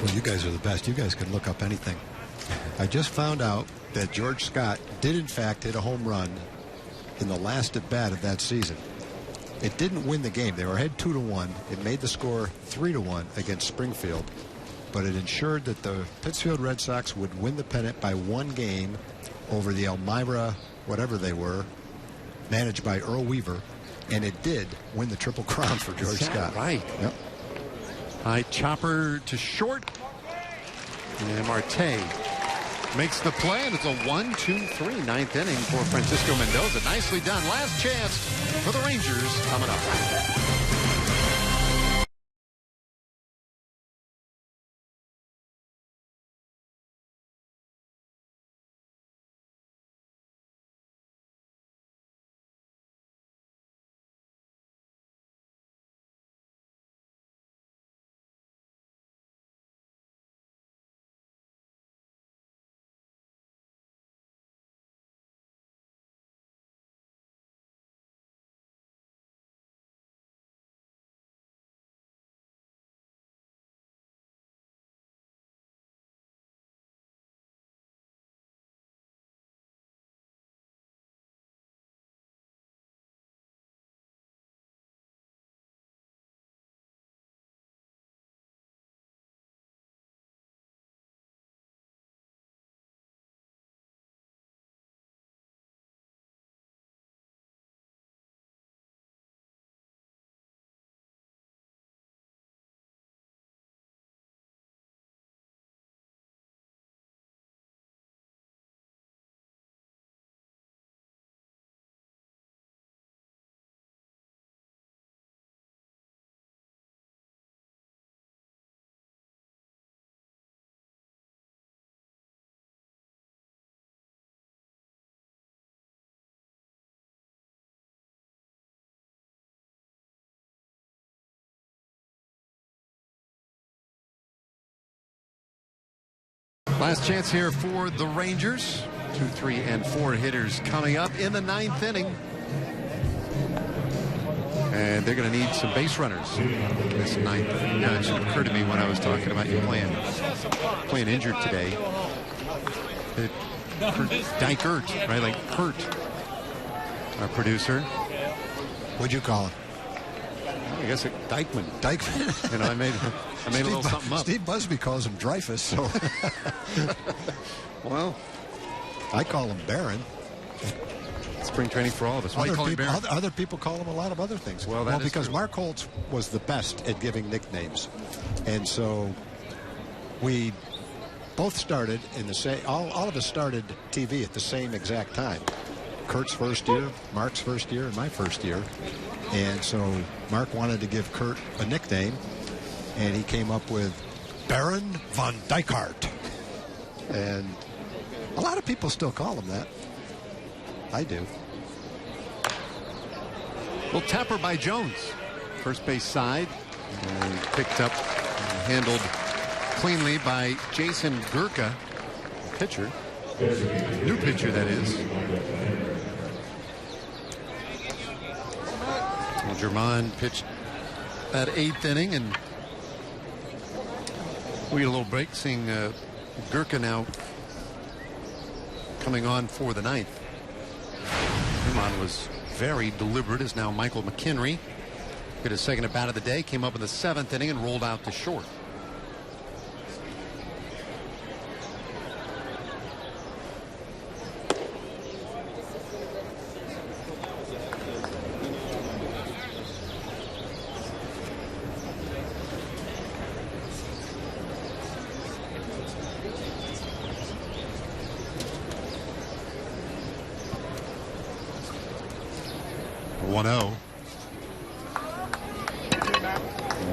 Well, you guys are the best. You guys can look up anything. I just found out that George Scott did, in fact, hit a home run in the last at-bat of that season. It didn't win the game. They were ahead 2-1. It made the score 3-1 against Springfield. But it ensured that the Pittsfield Red Sox would win the pennant by 1 game over the Elmira, whatever they were, managed by Earl Weaver. And it did win the Triple Crown for George Scott. Right. Yep. High chopper to short. And Marte makes the play, and it's a 1-2-3 ninth inning for Francisco Mendoza. Nicely done. Last chance for the Rangers coming up. Last chance here for the Rangers. 2, 3, and 4 hitters coming up in the 9th inning. And they're going to need some base runners this 9th. Yeah, it should occur to me when I was talking about you playing injured today. Dykert, right? Like Kurt, our producer. What'd you call him? I guess Dykeman. Dykeman. You know, I made a little something up. Steve Busby calls him Dreyfus. So, well, I call him Barron. Spring training for all of us. Why do you call him Barron? Other people call him a lot of other things. Well, because true. Mark Holtz was the best at giving nicknames, and so we both started in the same. All of us started TV at the same exact time. Kurt's first year, Mark's first year, and my first year. And so Mark wanted to give Kurt a nickname, and he came up with Baron von Dykert. And a lot of people still call him that. I do. Well, tapper by Jones. First base side. And picked up and handled cleanly by Jason Gurka, pitcher. New pitcher, that is. Well, Germán pitched that 8th inning, and we get a little break, seeing Gurka now coming on for the 9th. Germán was very deliberate, as now Michael McKinry hit his second at bat of the day, came up in the 7th inning and rolled out to short.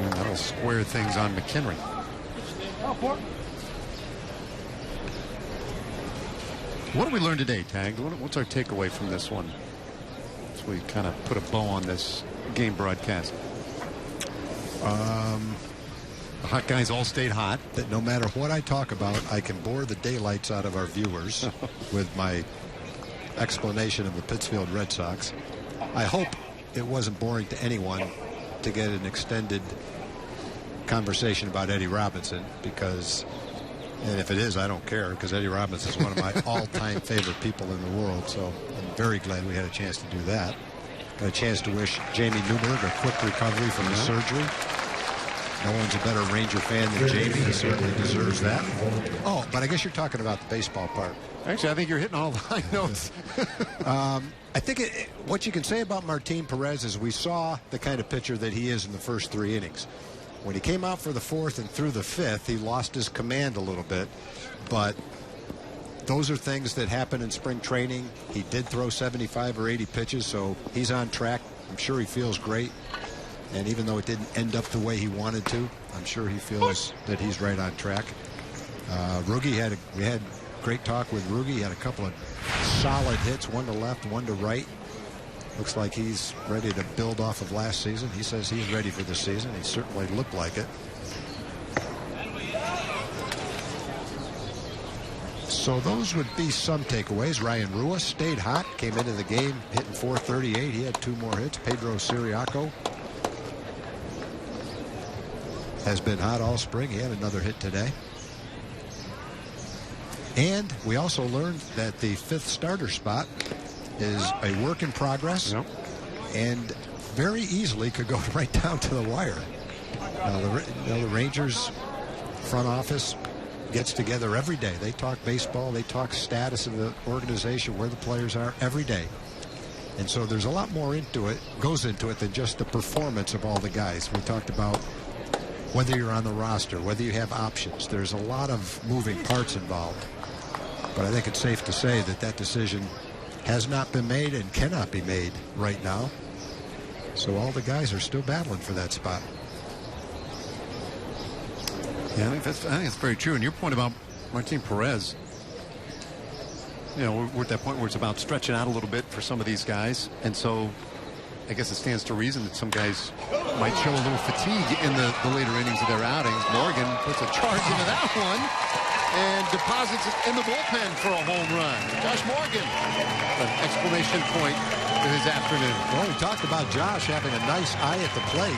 And that'll square things on McKinry. What did we learn today, Tag? What's our takeaway from this one? As we kind of put a bow on this game broadcast. The hot guys all stayed hot. That no matter what I talk about, I can bore the daylights out of our viewers with my explanation of the Pittsfield Red Sox. I hope it wasn't boring to anyone to get an extended conversation about Eddie Robinson, because, and if it is, I don't care, because Eddie Robinson is one of my all-time favorite people in the world, so I'm very glad we had a chance to do that. Got a chance to wish Jamie Newberg a quick recovery from the surgery. No one's a better Ranger fan than Jamie. He certainly deserves that. Oh, but I guess you're talking about the baseball part. Actually, I think you're hitting all the high notes. I think what you can say about Martin Perez is we saw the kind of pitcher that he is in the first 3 innings. When he came out for the 4th and through the 5th, he lost his command a little bit. But those are things that happen in spring training. He did throw 75 or 80 pitches, so he's on track. I'm sure he feels great. And even though it didn't end up the way he wanted to, I'm sure he feels that he's right on track. Roogie we had great talk with Roogie. He had a couple of solid hits, one to left, one to right. Looks like he's ready to build off of last season. He says he's ready for this season. He certainly looked like it. So those would be some takeaways. Ryan Rua stayed hot, came into the game hitting .438. He had 2 more hits. Pedro Siriaco has been hot all spring. He had another hit today. And we also learned that the 5th starter spot is a work in progress, and very easily could go right down to the wire. Now, the Rangers front office gets together every day. They talk baseball. They talk status of the organization, where the players are, every day. And so there's a lot more goes into it than just the performance of all the guys. We talked about whether you're on the roster, whether you have options. There's a lot of moving parts involved. But I think it's safe to say that that decision has not been made and cannot be made right now. So all the guys are still battling for that spot. Yeah, I think that's very true. And your point about Martin Perez, you know, we're at that point where it's about stretching out a little bit for some of these guys. And so I guess it stands to reason that some guys might show a little fatigue in the later innings of their outings. Morgan puts a charge into that one and deposits it in the bullpen for a home run. Josh Morgan, an exclamation point to his afternoon. Well, we talked about Josh having a nice eye at the plate.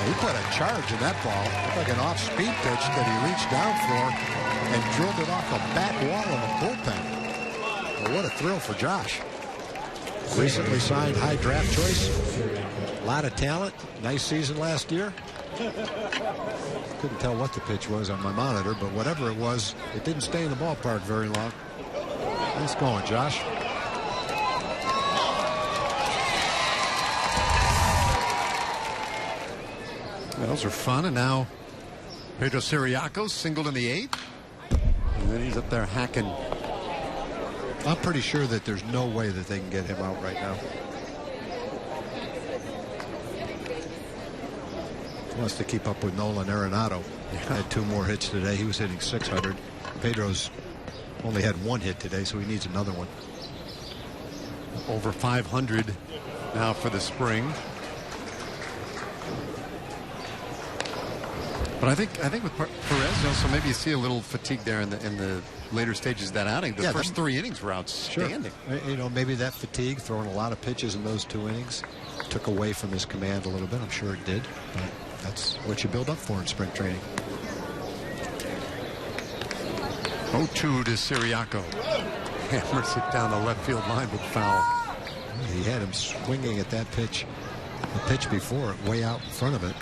He put a charge in that ball. Looked like an off-speed pitch that he reached down for and drilled it off the back wall of the bullpen. Well, what a thrill for Josh. Recently signed high draft choice. A lot of talent. Nice season last year. Couldn't tell what the pitch was on my monitor, but whatever it was, it didn't stay in the ballpark very long. Nice going, Josh. Those are fun. And now Pedro Siriaco singled in the 8th. And then he's up there hacking. I'm pretty sure that there's no way that they can get him out right now. He wants to keep up with Nolan Arenado. Had 2 more hits today. He was hitting .600. Pedro's only had 1 hit today, so he needs another one. Over 500 now for the spring. But I think with Perez, also maybe you see a little fatigue there in the later stages of that outing. The first 3 innings were outstanding. Sure. You know, maybe that fatigue, throwing a lot of pitches in those 2 innings, took away from his command a little bit. I'm sure it did. But that's what you build up for in spring training. 0-2 to Siriaco. Hammers it down the left field line with foul. He had him swinging at that pitch, the pitch before it, way out in front of it.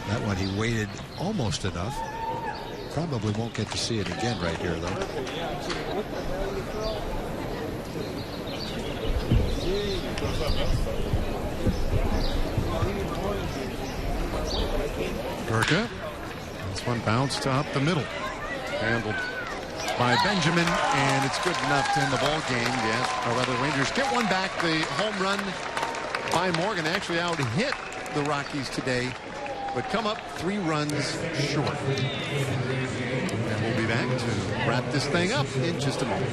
That one he waited almost enough. Probably won't get to see it again right here, though. Gurka. This one bounced up the middle. Handled by Benjamin, and it's good enough to end the ball game. Yes, or rather, the Rangers get one back. The home run by Morgan actually out-hit the Rockies today, but come up 3 runs short. And we'll be back to wrap this thing up in just a moment.